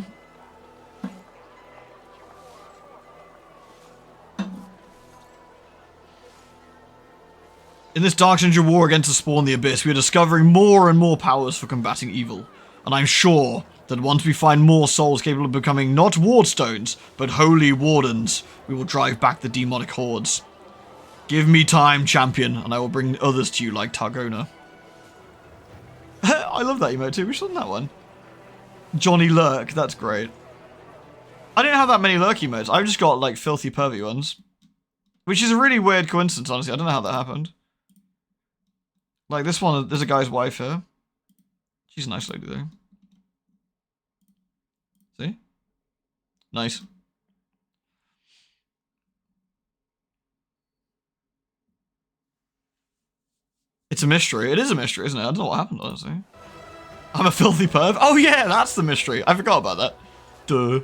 In this dark century war against the spawn the abyss, we are discovering more and more powers for combating evil. And I'm sure that once we find more souls capable of becoming not wardstones, but holy wardens, we will drive back the demonic hordes. Give me time, champion, and I will bring others to you like Targona. I love that emote too. We should have done that one. Johnny Lurk, that's great. I didn't have that many Lurk emotes. I've just got filthy pervy ones. Which is a really weird coincidence, honestly. I don't know how that happened. This one, there's a guy's wife here. She's a nice lady, though. See? Nice. It's a mystery. It is a mystery, isn't it? I don't know what happened, honestly. I'm a filthy perv. Oh, yeah, that's the mystery. I forgot about that. Duh.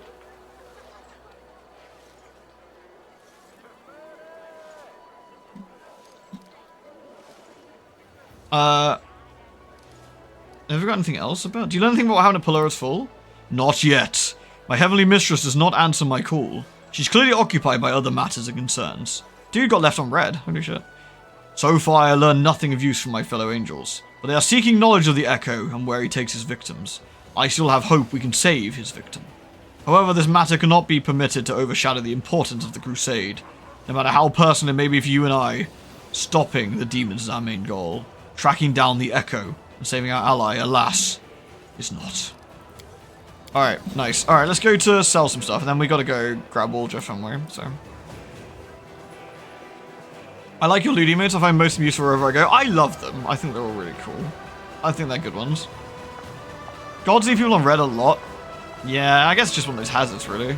Have we got anything else about? Do you know anything about how Napoleon is full? Not yet. My heavenly mistress does not answer my call. She's clearly occupied by other matters and concerns. Dude got left on red. Holy shit. So far, I learned nothing of use from my fellow angels, but they are seeking knowledge of the Echo and where he takes his victims. I still have hope we can save his victim. However, this matter cannot be permitted to overshadow the importance of the crusade. No matter how personal it may be for you and I, stopping the demons is our main goal. Tracking down the Echo and saving our ally, alas, is not. Alright, nice. Alright, let's go to sell some stuff, and then we gotta go grab Wooljiff somewhere, so. I like your loot emotes. I find most of them useful wherever I go. I love them. I think they're all really cool. I think they're good ones. Gods leave people on red a lot. Yeah, I guess it's just one of those hazards, really.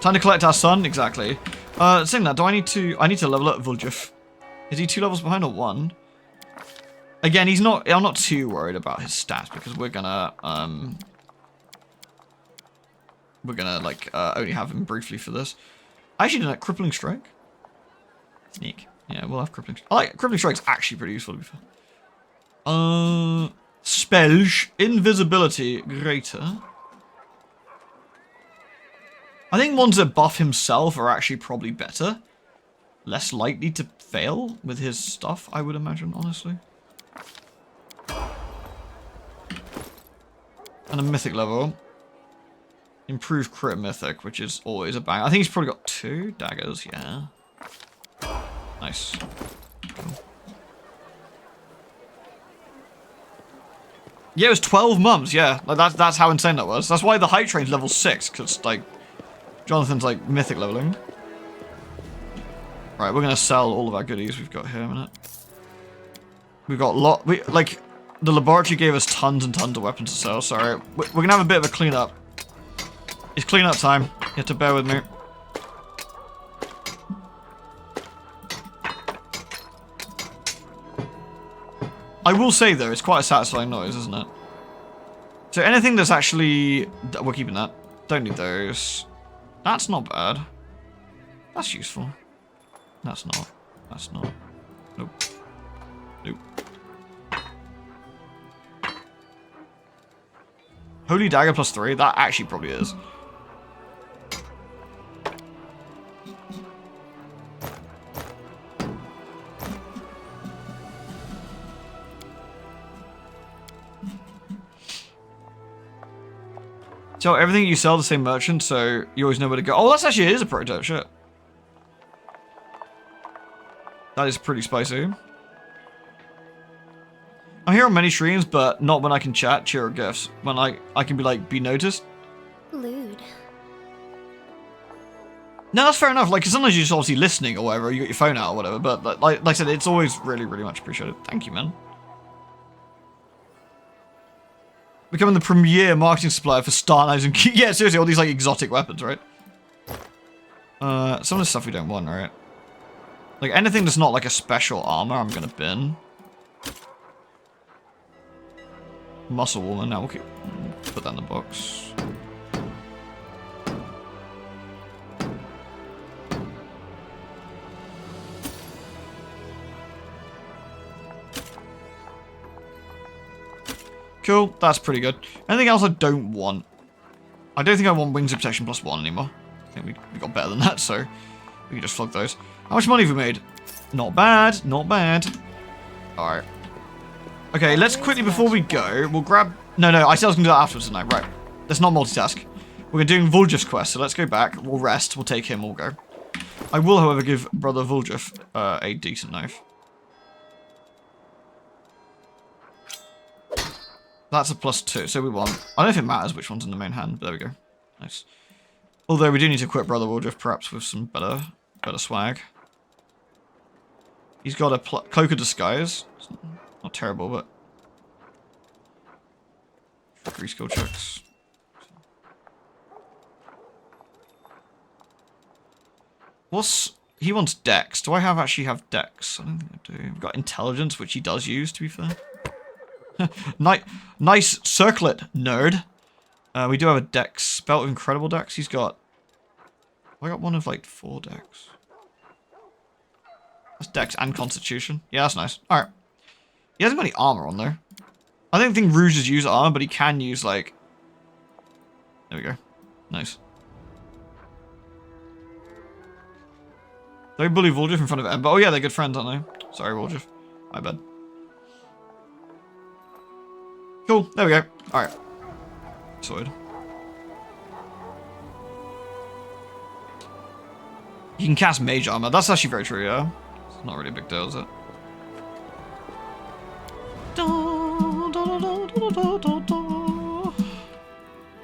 Time to collect our son? Exactly. Saying that, I need to level up Wooljiff. Is he 2 levels behind or 1? Again, I'm not too worried about his stats because we're gonna like only have him briefly for this. I actually did a crippling strike. Sneak. Yeah, we'll have crippling. I like crippling strike's actually pretty useful to be fair. Spells invisibility greater. I think ones that buff himself are actually probably better. Less likely to fail with his stuff, I would imagine, honestly. And a mythic level. Improved crit mythic, which is always a bang. I think he's probably got 2 daggers, yeah. Nice. Cool. Yeah, it was 12 mums, yeah. Like that's how insane that was. That's why the hype train's level 6, because, like, Jonathan's, like, mythic leveling. Right, we're gonna sell all of our goodies we've got here in a minute. We've got like, the laboratory gave us tons and tons of weapons to sell, sorry. We're gonna have a bit of a cleanup. It's cleanup time. You have to bear with me. I will say, though, it's quite a satisfying noise, isn't it? So anything that's actually... We're keeping that. Don't need those. That's not bad. That's useful. That's not. That's not. Nope. Nope. Holy Dagger +3? That actually probably is. So everything you sell the same merchant, so you always know where to go. Oh, that's actually, it is a prototype, shit. That is pretty spicy. I'm here on many streams, but not when I can chat, cheer, or gifts. When I can be like, be noticed. Lewd. No, that's fair enough. Like, sometimes you're just obviously listening or whatever, you got your phone out or whatever, but like I said, it's always really, really much appreciated. Thank you, man. Becoming the premier marketing supplier for Star Knives and yeah, seriously, all these like exotic weapons, right? Some of the stuff we don't want, right? Like anything that's not like a special armor, I'm gonna bin. Muscle woman, now we'll put that in the box. Cool, that's pretty good. Anything else I don't want? I don't think I want wings of protection +1 anymore. I think we got better than that, so we can just flog those. How much money have we made? Not bad, not bad. Alright. Okay, let's quickly, before we go, we'll grab... No, I said I was going to do that afterwards tonight. Right. Let's not multitask. We're doing Wooljiff's quest, so let's go back. We'll rest. We'll take him. We'll go. I will, however, give Brother Wooljiff a decent knife. That's a +2, so we want... I don't know if it matters which one's in the main hand, but there we go. Nice. Although we do need to equip Brother Wooljiff, perhaps with some better swag. He's got a Cloak of Disguise. It's not terrible, but... 3 skill checks. He wants Dex. Do I actually have Dex? I don't think I do. We've got Intelligence, which he does use, to be fair. Nice circlet, nerd. We do have a Dex. Belt of Incredible Dex. He's got... I got one of like 4 Dex. That's Dex and Constitution. Yeah, that's nice. Alright. He hasn't got any armor on there. I don't think Rouges use armor, but he can use like... There we go. Nice. Do I bully Wooljiff in front of Ember? Oh yeah, they're good friends, aren't they? Sorry, Wooljiff. My bad. Cool. There we go. Alright. Sorted. You can cast Mage Armor. That's actually very true, yeah? It's not really a big deal, is it?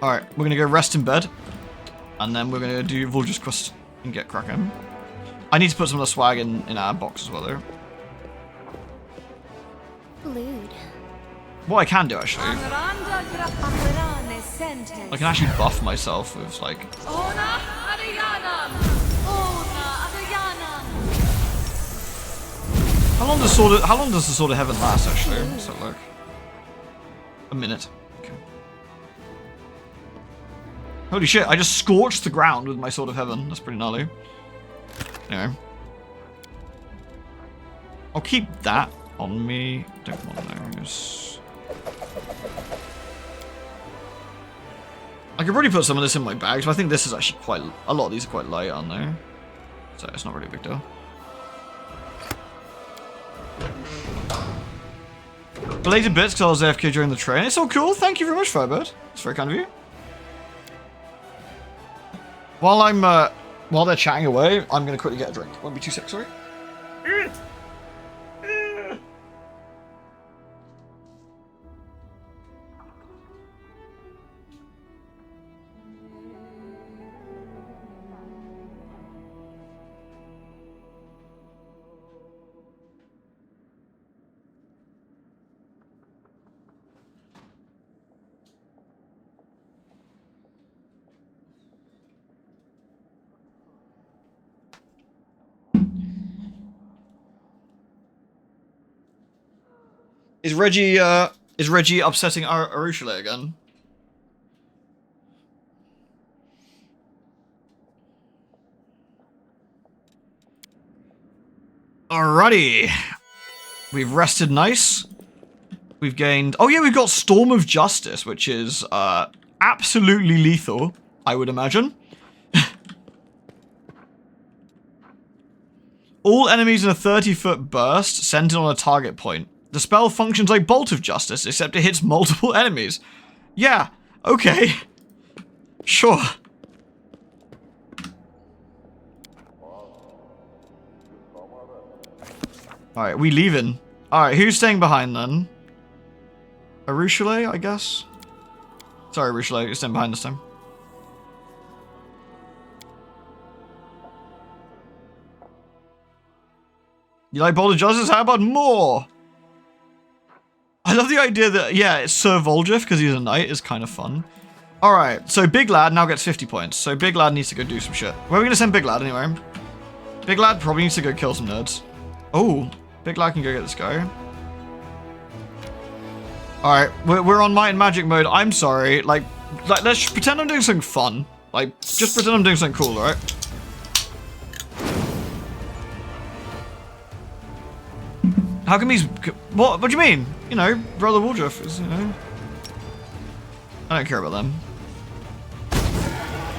Alright, we're gonna go rest in bed. And then we're gonna do Wooljiff's quest and get cracking. I need to put some of the swag in our box as well, though. Lewd. What I can do, actually, I can actually buff myself with, like... How long does the Sword of Heaven last, actually? Let's have a look. A minute. Okay. Holy shit, I just scorched the ground with my Sword of Heaven. That's pretty gnarly. Anyway. I'll keep that on me. Don't want those. I could probably put some of this in my bags, but I think this is actually quite... A lot of these are quite light, aren't they? So it's not really a big deal. Belated bits because I was AFK during the train. It's all cool. Thank you very much, Firebird. It's very kind of you. While they're chatting away, I'm going to quickly get a drink. Won't be too sick, sorry. Is Reggie upsetting Arushale again? Alrighty. We've rested nice. We've gained... Oh yeah, we've got Storm of Justice, which is absolutely lethal, I would imagine. All enemies in a 30-foot burst centered on a target point. The spell functions like Bolt of Justice, except it hits multiple enemies. Yeah, okay. Sure. Alright, we leaving. Alright, who's staying behind then? Arushale, I guess? Sorry, Arushale, you're staying behind this time. You like Bolt of Justice? How about more? I love the idea that, yeah, it's Sir Wooljiff because he's a knight is kind of fun. Alright, so Big Lad now gets 50 points. So Big Lad needs to go do some shit. Where are we going to send Big Lad anyway? Big Lad probably needs to go kill some nerds. Oh, Big Lad can go get this guy. Alright, we're on Might and Magic mode. I'm sorry. Like, let's pretend I'm doing something fun. Like, just pretend I'm doing something cool, alright? How come he's... What do you mean? You know, Brother Wooljiff is, you know... I don't care about them.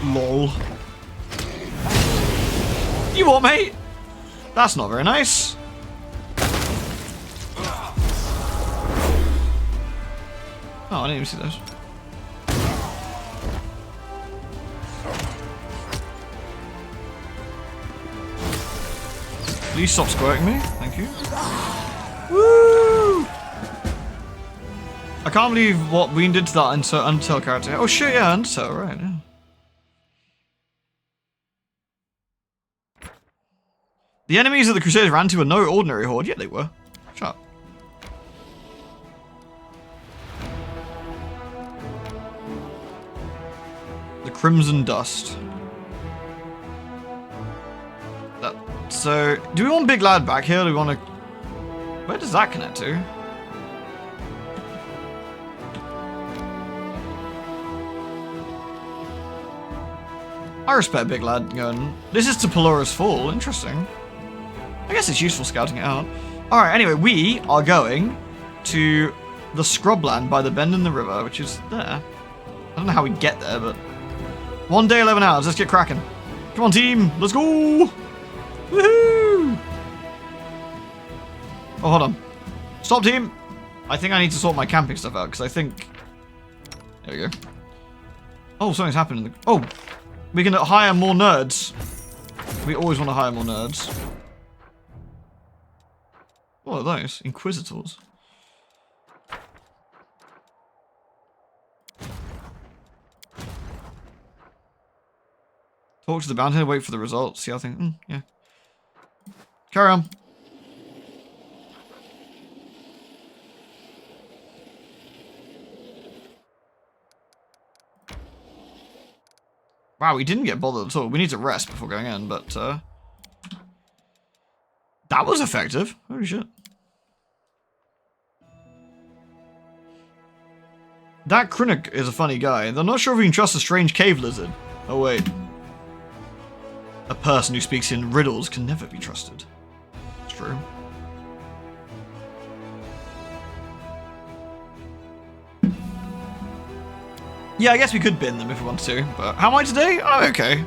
LOL. You what, mate? That's not very nice. Oh, I didn't even see those. Please stop squirting me. Thank you. Woo! I can't believe what we did to that Undertale character. Oh shit, yeah, Undertale, right, yeah. The enemies that the Crusaders ran to were no ordinary horde. Yeah, they were. Shut up. The Crimson Dust. So, do we want Big Lad back here? Do we want to... Where does that connect to? I respect Big Lad going... This is to Pelora's Fall. Interesting. I guess it's useful scouting it out. Alright, anyway, we are going to the Scrubland by the bend in the river, which is there. I don't know how we get there, but... 1 day, 11 hours. Let's get cracking. Come on, team. Let's go! Woohoo! Oh, hold on. Stop, team! I think I need to sort my camping stuff out, because I think... There we go. Oh, something's happened in the... Oh! We can hire more nerds. We always want to hire more nerds. What are those? Inquisitors. Talk to the bounty, wait for the results, see how things... yeah. Carry on. Wow, we didn't get bothered at all. We need to rest before going in, but that was effective. Holy shit. That Krennic is a funny guy. I'm not sure if we can trust a strange cave lizard. Oh wait. A person who speaks in riddles can never be trusted. It's true. Yeah, I guess we could bin them if we wanted to, but how am I today? I'm okay.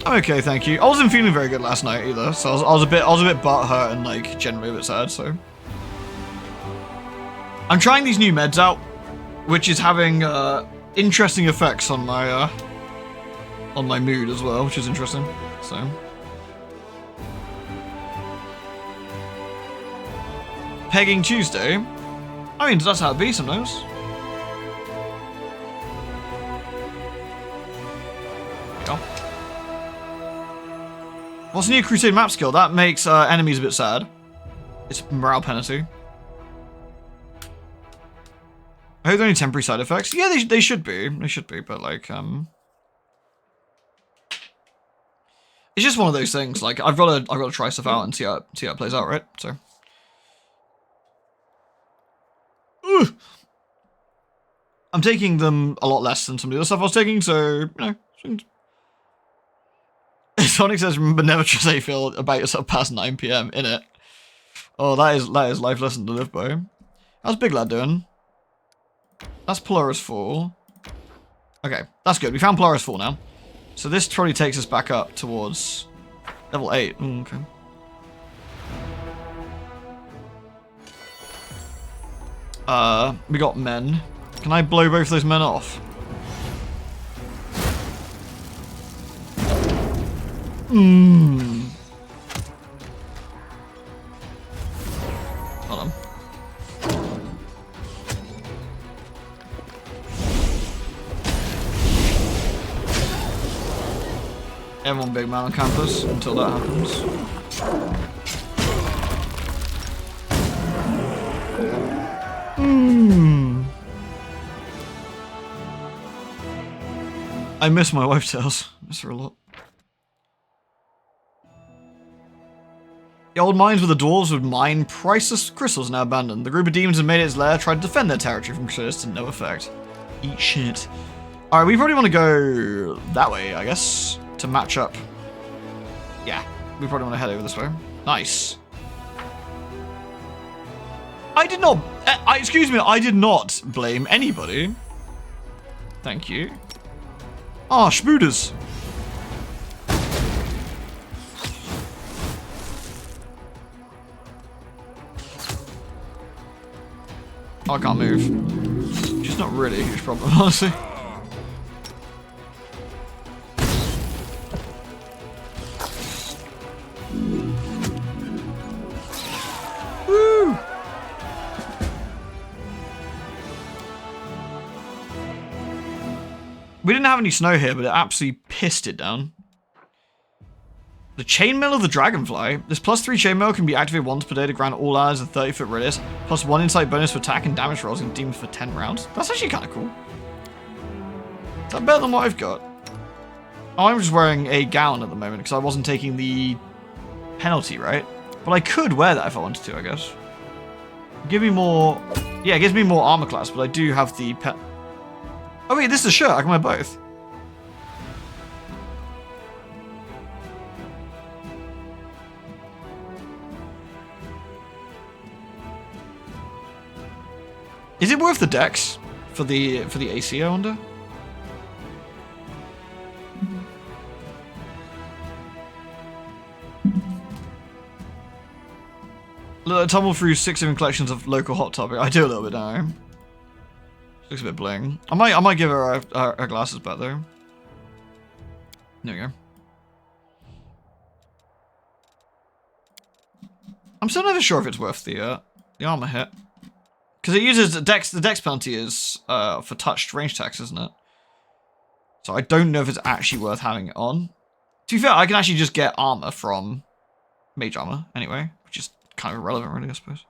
I'm okay, thank you. I wasn't feeling very good last night either, so I was a bit butthurt and like generally a bit sad. So I'm trying these new meds out, which is having interesting effects on my mood as well, which is interesting. So Pegging Tuesday. I mean, that's how it be sometimes. What's the new Crusade map skill? That makes enemies a bit sad. It's morale penalty. I hope there are any temporary side effects. Yeah, they should be. They should be, but like, it's just one of those things. Like, I've got to try stuff out and see how it plays out, right? So. Ugh. I'm taking them a lot less than some of the other stuff I was taking, so you know. Sonic says, remember never trust how you feel about yourself past 9 PM, innit? Oh, that is life lesson to live by. How's Big Lad doing? That's Polaris 4. Okay, that's good. We found Polaris 4 now. So this probably takes us back up towards level 8. Okay. We got men. Can I blow both those men off? Hold on. Everyone big man on campus until that happens. I miss my wife Tails. Miss her a lot. The old mines where the dwarves would mine priceless crystals are now abandoned. The group of demons that made its lair tried to defend their territory from crusaders to no effect. Eat shit. Alright, we probably want to go that way, I guess, to match up. Yeah, we probably want to head over this way. Nice. I did not... excuse me, I did not blame anybody. Thank you. Ah, Schmooders. Oh, I can't move. Which is not really a huge problem, honestly. Woo! We didn't have any snow here, but it absolutely pissed it down. The Chainmail of the Dragonfly. This +3 chainmail can be activated once per day to grant all allies a 30-foot radius, plus 1 insight bonus for attack and damage rolls and demons for 10 rounds. That's actually kind of cool. Is that better than what I've got? Oh, I'm just wearing a gown at the moment because I wasn't taking the penalty, right? But I could wear that if I wanted to, I guess. Give me more... Yeah, it gives me more armor class, but I do have the... Oh wait, this is a shirt. I can wear both. Is it worth the dex for the AC, I wonder? Tumble through 6 different collections of local Hot Topic. I do a little bit now. Looks a bit bling. I might give her her glasses back though. There we go. I'm still never sure if it's worth the armor hit. Because it uses the dex penalty is for touched range attacks, isn't it? So I don't know if it's actually worth having it on. To be fair, I can actually just get armor from mage armor anyway, which is kind of irrelevant really, I suppose.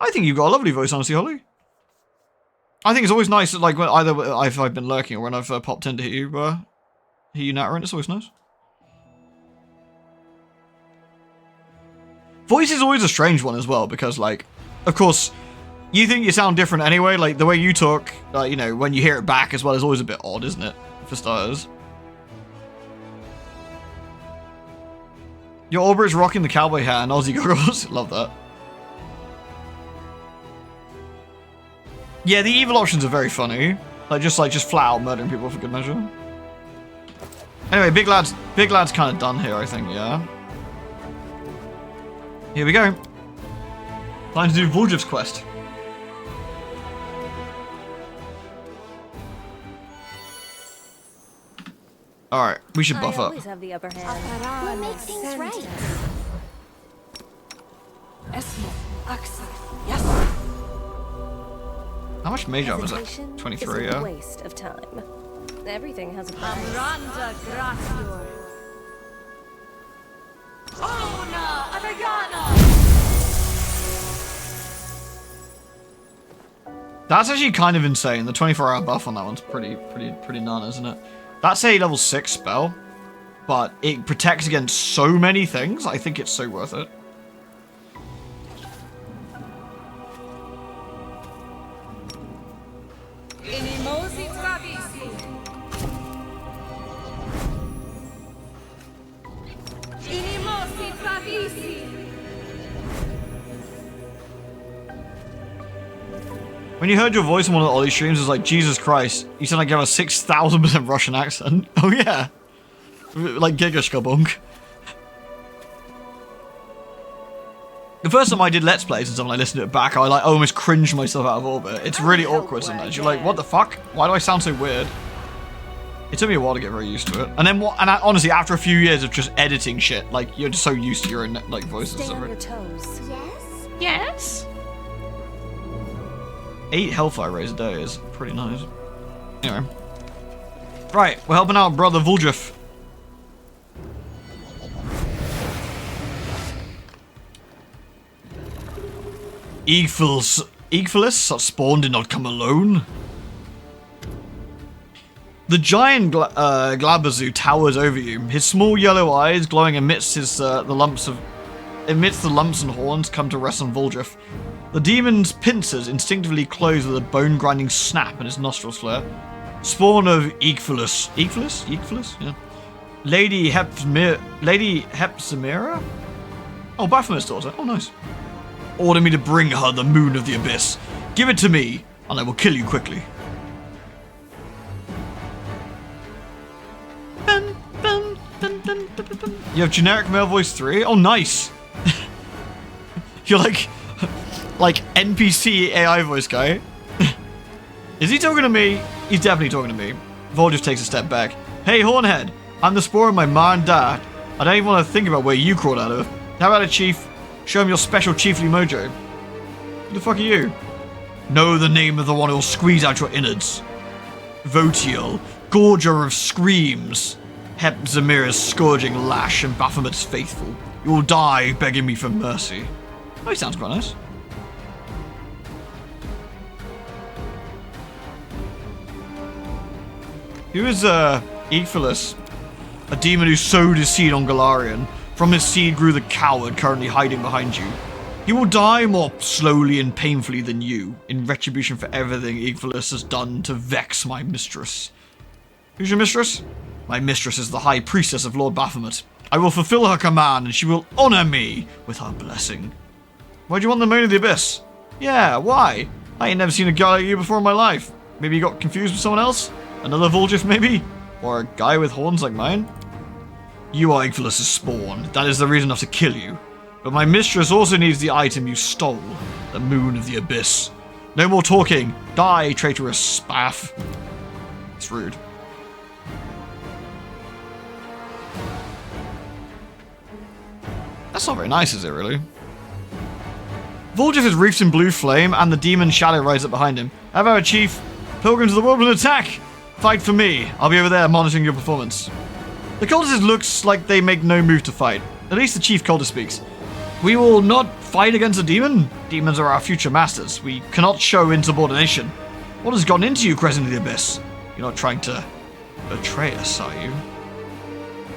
I think you've got a lovely voice, honestly, Holly. I think it's always nice, like, when either if I've been lurking or when I've popped in to hear you nattering, it's always nice. Voice is always a strange one as well, because, like, of course, you think you sound different anyway, like, the way you talk, you know, when you hear it back as well is always a bit odd, isn't it? For starters. Your Aubrey's rocking the cowboy hat and Aussie goggles. Love that. Yeah, the evil options are very funny. Just flat out murdering people for good measure. Anyway, big lad's kind of done here, I think, yeah. Here we go. Time to do Wooljiff's quest. Alright, we should buff up. always have the upper hand. We'll make things right. How much mage armor is it? Hesitation 23, is a yeah. waste of time. Everything has a price. Amranda Gratior. Ona Adayana. That's actually kind of insane. The 24-hour buff on that one's pretty none, isn't it? That's a level 6 spell, but it protects against so many things. I think it's so worth it. Inimosi Travisi. Inimosi Travisi. When you heard your voice on one of the Ollie streams, it was like, Jesus Christ, you sound like you have a 6,000% Russian accent. Oh yeah. Like Gigashkabunk. The first time I did Let's Plays and stuff, and I listened to it back, I like almost cringed myself out of orbit. It's really awkward sometimes. You're like, what the fuck? Why do I sound so weird? It took me a while to get very used to it. And then honestly, after a few years of just editing shit, like, you're just so used to your own, like, voice and Stay stuff. on your toes. Yes? Yes. 8 Hellfire Rays a day is pretty nice. Anyway. Right, we're helping out Brother Wooljiff. Eagfulus spawn did not come alone. The giant Glabazoo towers over you, his small yellow eyes glowing amidst the lumps and horns come to rest on Wooljiff. The demon's pincers instinctively close with a bone-grinding snap and his nostrils flare. Spawn of Eagfulus. Eagfulus? Yeah. Lady Hepzimera? Oh, Baphomet's daughter. Oh, nice. Order me to bring her the moon of the abyss. Give it to me, and I will kill you quickly. You have generic male voice 3? Oh, nice. You're like NPC AI voice guy. Is he talking to me? He's definitely talking to me. Vol just takes a step back. Hey, Hornhead. I'm the spore of my ma and dad. I don't even want to think about where you crawled out of. How about it, Chief? Show him your special chiefly mojo. Who the fuck are you? Know the name of the one who'll squeeze out your innards. Votiel, gorger of screams. Hepzimira's scourging lash and Baphomet's faithful. You will die begging me for mercy. Oh, he sounds quite nice. Who is Eagfulus? A demon who sowed his seed on Galarian. From his seed grew the coward currently hiding behind you. He will die more slowly and painfully than you, in retribution for everything Eagfulus has done to vex my mistress. Who's your mistress? My mistress is the High Priestess of Lord Baphomet. I will fulfill her command, and she will honor me with her blessing. Why'd you want the moon of the abyss? Yeah, why? I ain't never seen a guy like you before in my life. Maybe you got confused with someone else? Another Wooljiff, maybe? Or a guy with horns like mine? You are Igvalus's spawn. That is the reason enough to kill you. But my mistress also needs the item you stole. The Moon of the Abyss. No more talking. Die, traitorous spaff. It's rude. That's not very nice, is it, really? Wooljiff is wreathed in blue flame, and the demon shadow rises up behind him. How about Chief? Pilgrims of the world will attack! Fight for me. I'll be over there monitoring your performance. The cultist looks like they make no move to fight. At least the Chief cultist speaks. We will not fight against a demon. Demons are our future masters. We cannot show insubordination. What has gotten into you, Crescent of the Abyss? You're not trying to betray us, are you?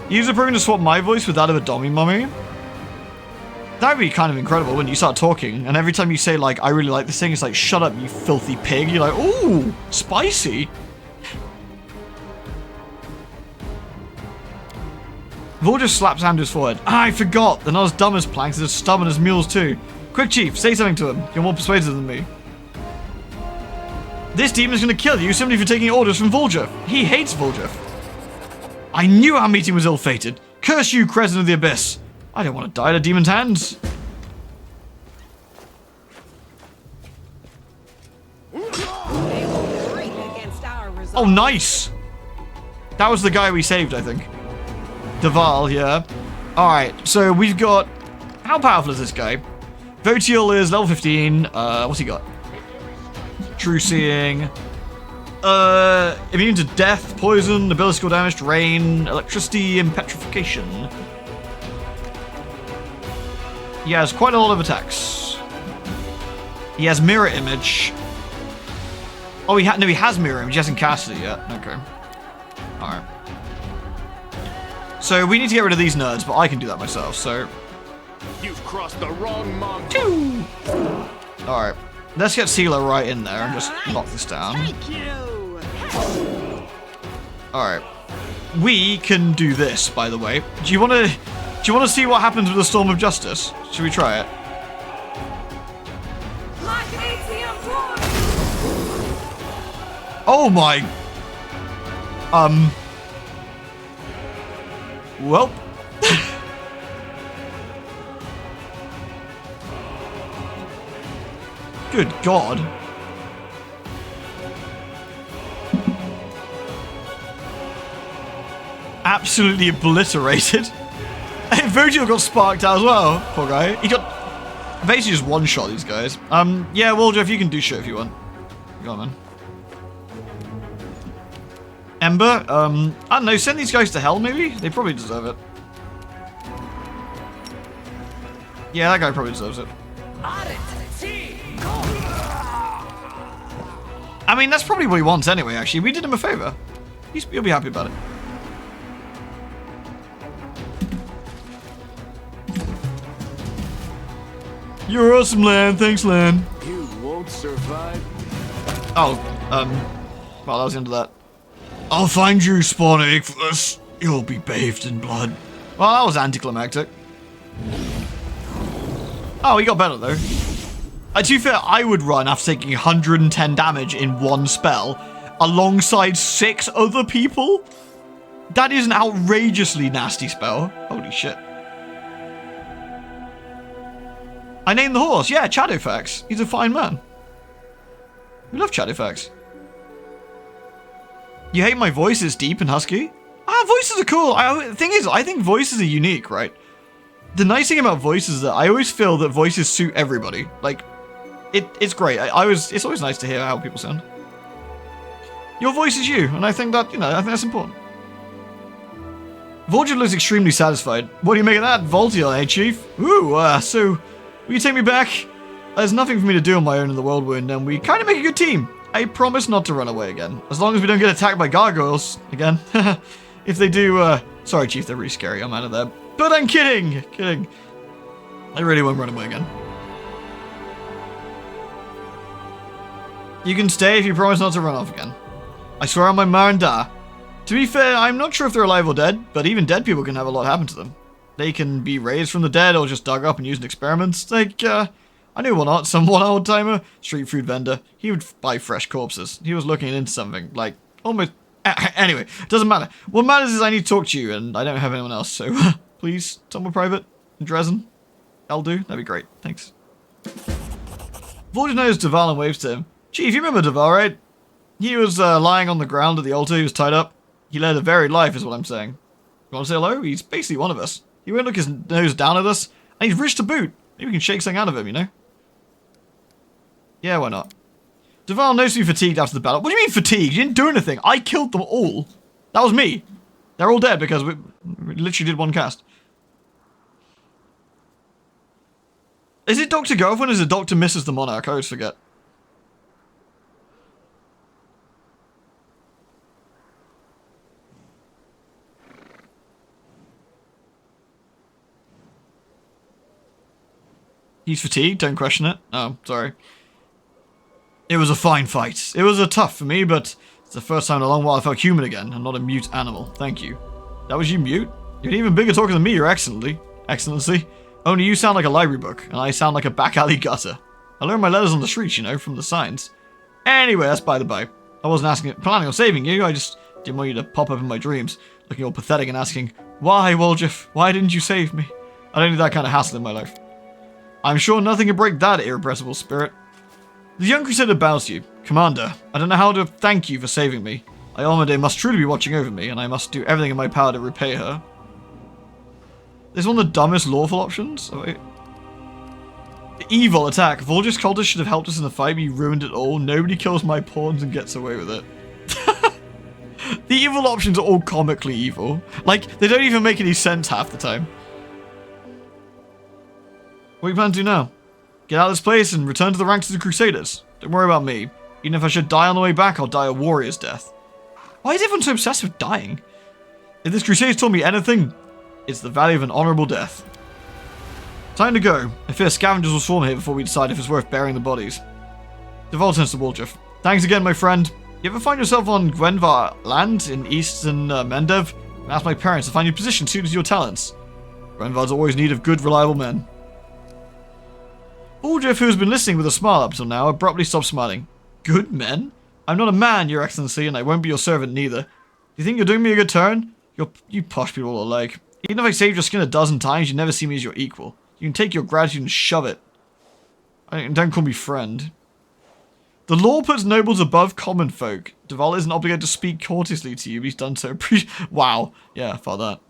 Use a program to swap my voice with that of a dummy mummy? That would be kind of incredible when you start talking, and every time you say, like, I really like this thing, it's like, shut up, you filthy pig. You're like, ooh, spicy. Vol just slaps hand to his forehead. Ah, I forgot. They're not as dumb as planks, they're as stubborn as mules too. Quick, Chief, say something to him. You're more persuasive than me. This demon's gonna kill you simply for taking orders from Wooljiff. He hates Wooljiff. I knew our meeting was ill-fated. Curse you, Crescent of the Abyss. I don't want to die at a demon's hands. Oh, nice. That was the guy we saved, I think. Duval, yeah. Alright, so we've got... How powerful is this guy? Votiel is level 15. What's he got? True Seeing. Immune to death, poison, ability to score damage to rain, electricity, and petrification. He has quite a lot of attacks. He has mirror image. Oh, he has mirror image. He hasn't casted it yet. Okay. Alright. So we need to get rid of these nerds, but I can do that myself, so... You've crossed the wrong mongrel. Alright. Let's get Sealer right in there and just knock this down. Alright. We can do this, by the way. Do you want to see what happens with the Storm of Justice? Should we try it? Oh my... Well... Good God. Absolutely obliterated. Virgil got sparked out as well. Poor guy. He got basically just one-shot these guys. Yeah, Wooljiff, you can do shit if you want. Go on, man. Ember, I don't know, send these guys to hell, maybe? They probably deserve it. Yeah, that guy probably deserves it. I mean, that's probably what he wants anyway, actually. We did him a favor. He'll be happy about it. You're awesome, Lan. Thanks, Lan. You won't survive. Oh, well, that was the end of that. I'll find you, Spawn Igvalus. You'll be bathed in blood. Well, that was anticlimactic. Oh, he got better, though. To be fair, I would run after taking 110 damage in one spell alongside 6 other people. That is an outrageously nasty spell. Holy shit. I named the horse. Yeah, Shadowfax. He's a fine man. We love Shadowfax. You hate my voice? It's deep and husky? Ah, voices are cool. The thing is, I think voices are unique, right? The nice thing about voices is that I always feel that voices suit everybody. Like, it's great. It's always nice to hear how people sound. Your voice is you, and I think that, I think that's important. Wooljiff looks extremely satisfied. What do you make of that, Voltiel, eh, Chief? Ooh, so, will you take me back? There's nothing for me to do on my own in the Whirlwind, and we kind of make a good team. I promise not to run away again. As long as we don't get attacked by gargoyles again. If they do, sorry, Chief, they're really scary. I'm out of there. But I'm kidding! Kidding. I really won't run away again. You can stay if you promise not to run off again. I swear on my Maranda. To be fair, I'm not sure if they're alive or dead, but even dead people can have a lot happen to them. They can be raised from the dead or just dug up and used in experiments. Like, I knew one old-timer, street food vendor. He would buy fresh corpses. He was looking into something, like, almost Anyway, doesn't matter. What matters is I need to talk to you, and I don't have anyone else, so please, somewhere private in Dresden. I'll do. That'd be great. Thanks. Wooljiff knows Duval and waves to him. Chief, you remember Duval, right? He was lying on the ground at the altar. He was tied up. He led a varied life, is what I'm saying. You want to say hello? He's basically one of us. He won't look his nose down at us, and he's rich to boot. Maybe we can shake something out of him, you know? Yeah, why not? Duval knows to be fatigued after the battle. What do you mean fatigued? You didn't do anything. I killed them all. That was me. They're all dead because we literally did one cast. Is it Dr. Govin or is it Dr. Mrs. the Monarch? I always forget. He's fatigued, don't question it. Oh, sorry. It was a fine fight. It was a tough for me, but it's the first time in a long while I felt human again, and not a mute animal. Thank you. That was you, mute? You're an even bigger talker than me, Your Excellency. Only you sound like a library book, and I sound like a back alley gutter. I learned my letters on the streets, you know, from the signs. Anyway, that's by the by. I wasn't planning on saving you, I just didn't want you to pop up in my dreams, looking all pathetic and asking, "Why, Wooljiff? Why didn't you save me?" I don't need that kind of hassle in my life. I'm sure nothing can break that irrepressible spirit. The young crusader bows to you. Commander, I don't know how to thank you for saving me. Iolmade must truly be watching over me, and I must do everything in my power to repay her. This is one of the dumbest lawful options? Oh, wait. The evil attack. Wooljiff's cultists should have helped us in the fight, but you ruined it all. Nobody kills my pawns and gets away with it. The evil options are all comically evil. Like, they don't even make any sense half the time. What do you plan to do now? Get out of this place and return to the ranks of the Crusaders. Don't worry about me. Even if I should die on the way back, I'll die a warrior's death. Why is everyone so obsessed with dying? If this Crusade's taught me anything, it's the value of an honourable death. Time to go. I fear scavengers will swarm here before we decide if it's worth burying the bodies. Duval turns to Wooljiff. Thanks again, my friend. You ever find yourself on Gwenvar land in Eastern Mendev? Ask my parents to find you a position suited to your talents. Gwenvar's always in need of good, reliable men. Wooljiff, who has been listening with a smile up till now, abruptly stopped smiling. Good men? I'm not a man, Your Excellency, and I won't be your servant neither. Do you think you're doing me a good turn? You posh people are like. Even if I saved your skin a dozen times, you never see me as your equal. You can take your gratitude and shove it. Don't call me friend. The law puts nobles above common folk. Duval isn't obligated to speak courteously to you, but he's done so. Wow. Yeah, fuck that.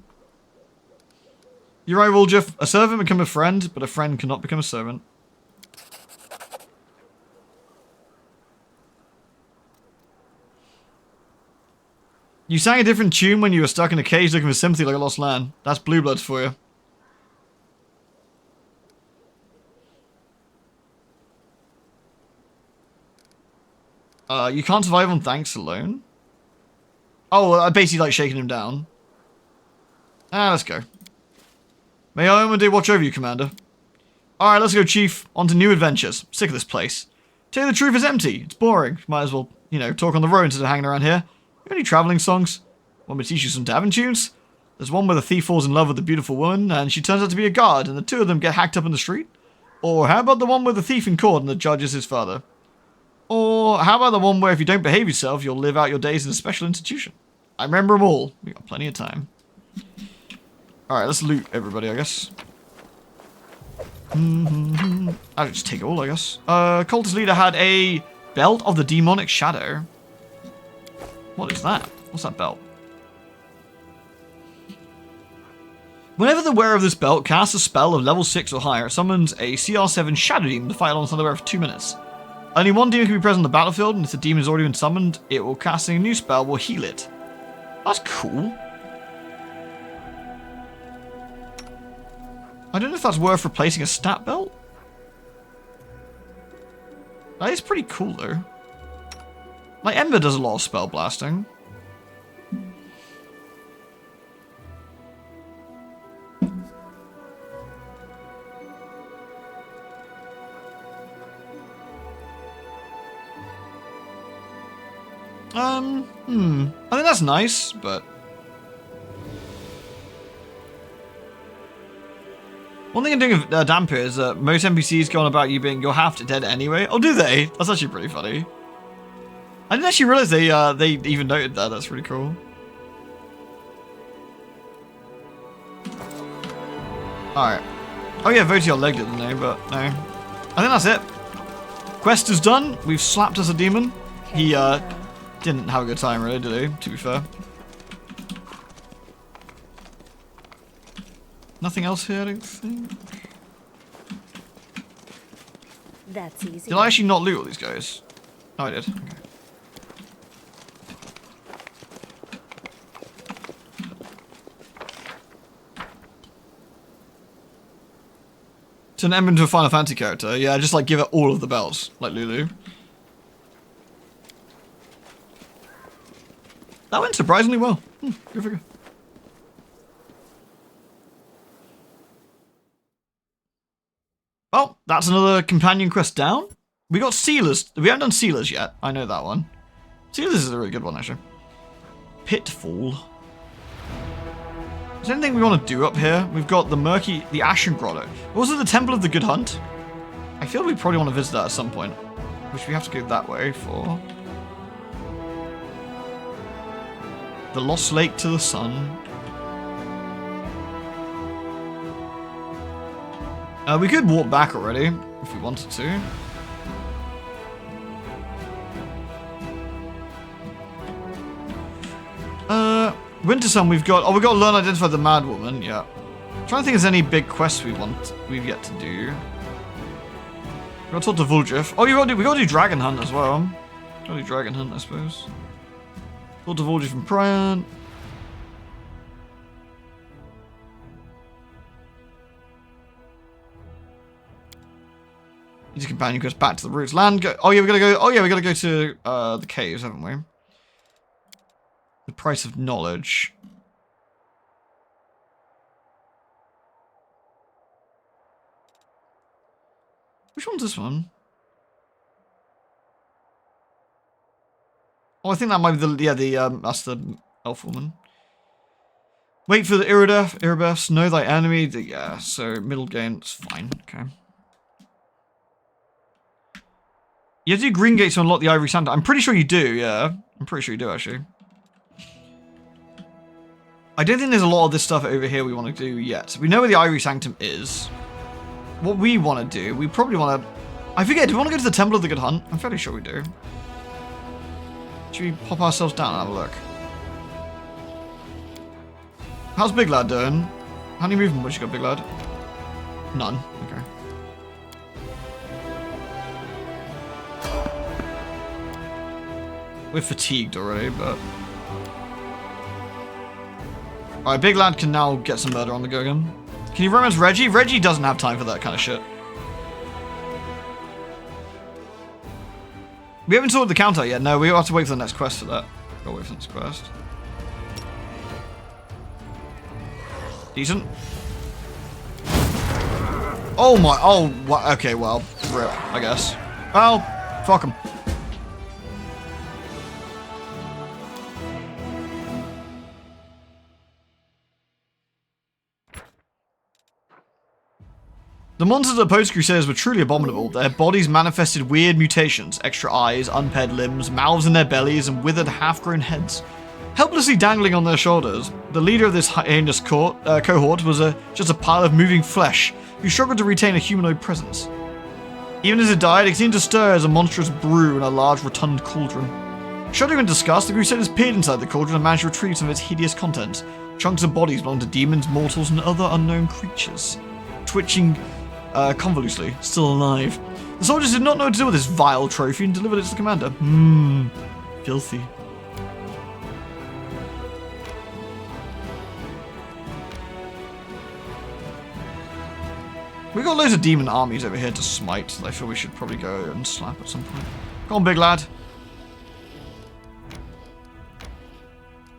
You're right, Wooljiff. A servant become a friend, but a friend cannot become a servant. You sang a different tune when you were stuck in a cage looking for sympathy like a lost lamb. That's Blue Bloods for you. You can't survive on thanks alone? Oh, I basically like shaking him down. Let's go. May Iolmade watch over you, Commander. Alright, let's go, Chief. On to new adventures. Sick of this place. Tell you the truth, it's empty. It's boring. Might as well, you know, talk on the road instead of hanging around here. Any travelling songs? Want me to teach you some tavern tunes? There's one where the thief falls in love with a beautiful woman, and she turns out to be a guard, and the two of them get hacked up in the street? Or how about the one with the thief in court and the judge is his father? Or how about the one where if you don't behave yourself, you'll live out your days in a special institution? I remember them all. We got plenty of time. Alright, let's loot everybody, I guess. I'll just take it all, I guess. Cultist leader had a belt of the demonic shadow. What is that? What's that belt? Whenever the wearer of this belt casts a spell of level 6 or higher, it summons a CR7 Shadow Demon to fight alongside the wearer for 2 minutes. Only one demon can be present on the battlefield, and if the demon has already been summoned, it will casting a new spell will heal it. That's cool. I don't know if that's worth replacing a stat belt. That is pretty cool though. Like Ember does a lot of spell blasting. I think that's nice, but one thing I'm doing with Damp here is that most NPCs go on about you being you're half dead anyway. Oh, do they? That's actually pretty funny. I didn't actually realize they even noted that. That's really cool. Alright. Oh yeah, Votiel legged it, didn't they? But no. I think that's it. Quest is done. We've slapped us a demon. He didn't have a good time really, did he? To be fair. Nothing else here, I don't think. That's easy. Did I actually not loot all these guys? Oh, I did. Okay. Turn Ember into a Final Fantasy character. Yeah, just like give it all of the belts, like Lulu. That went surprisingly well. Go figure. Oh, that's another companion quest down. We got Sealers. We haven't done Sealers yet. I know that one. Sealers is a really good one, actually. Pitfall. Is there anything we want to do up here? We've got the Ashen Grotto. Also the Temple of the Good Hunt. I feel we probably want to visit that at some point. Which we have to go that way for. The Lost Lake to the Sun. We could walk back already, if we wanted to. Winter Sun, we've got to learn to identify the Mad Woman, yeah. I'm trying to think if there's any big quests we've yet to do. We've got to talk to Wooljiff. Oh, we got to do Dragon Hunt as well. Got to do Dragon Hunt, I suppose. Talk to Wooljiff and Priant. Need a companion quest back to the roots. Oh yeah, we gotta go to the caves, haven't we? The price of knowledge. Which one's this one? Oh, I think that might be that's the elf woman. Wait for the Iridefs, know thy enemy. Yeah, so middle game, it's fine. Okay. You have to do green gates to unlock the Ivory Sanctum. I'm pretty sure you do, yeah. I'm pretty sure you do, actually. I don't think there's a lot of this stuff over here we want to do yet. We know where the Ivory Sanctum is. What we want to do, we probably want to... I forget, do we want to go to the Temple of the Good Hunt? I'm fairly sure we do. Should we pop ourselves down and have a look? How's Big Lad doing? How many movement points you got, Big Lad? None. Okay. We're fatigued already, but... Alright, Big Lad can now get some murder on the go again. Can you romance Reggie? Reggie doesn't have time for that kind of shit. We haven't sorted the count out yet. No, we have to wait for the next quest for that. Gotta wait for the next quest. Decent. Oh my... Oh, okay, well. Rip, I guess. Well, fuck him. The monsters that opposed Crusaders were truly abominable. Their bodies manifested weird mutations, extra eyes, unpaired limbs, mouths in their bellies, and withered half-grown heads. Helplessly dangling on their shoulders, the leader of this heinous cohort was just a pile of moving flesh, who struggled to retain a humanoid presence. Even as it died, it continued to stir as a monstrous brew in a large rotund cauldron. Shuddering in disgust, the Crusaders peered inside the cauldron and managed to retrieve some of its hideous contents. Chunks of bodies belonged to demons, mortals, and other unknown creatures. Twitching convolutely, still alive. The soldiers did not know what to do with this vile trophy and delivered it to the commander. Filthy. We got loads of demon armies over here to smite, so I feel we should probably go and slap at some point. Go on, big lad.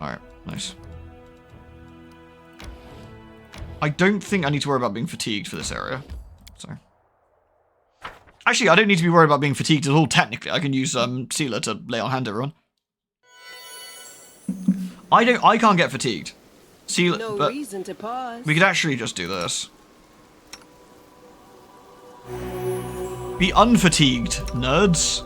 Alright, nice. I don't think I need to worry about being fatigued for this area. So, actually, I don't need to be worried about being fatigued at all, technically. I can use Sealer to lay on hand to everyone. I can't get fatigued. Sealer, no but reason to pause. we could actually just do this. Be unfatigued, nerds.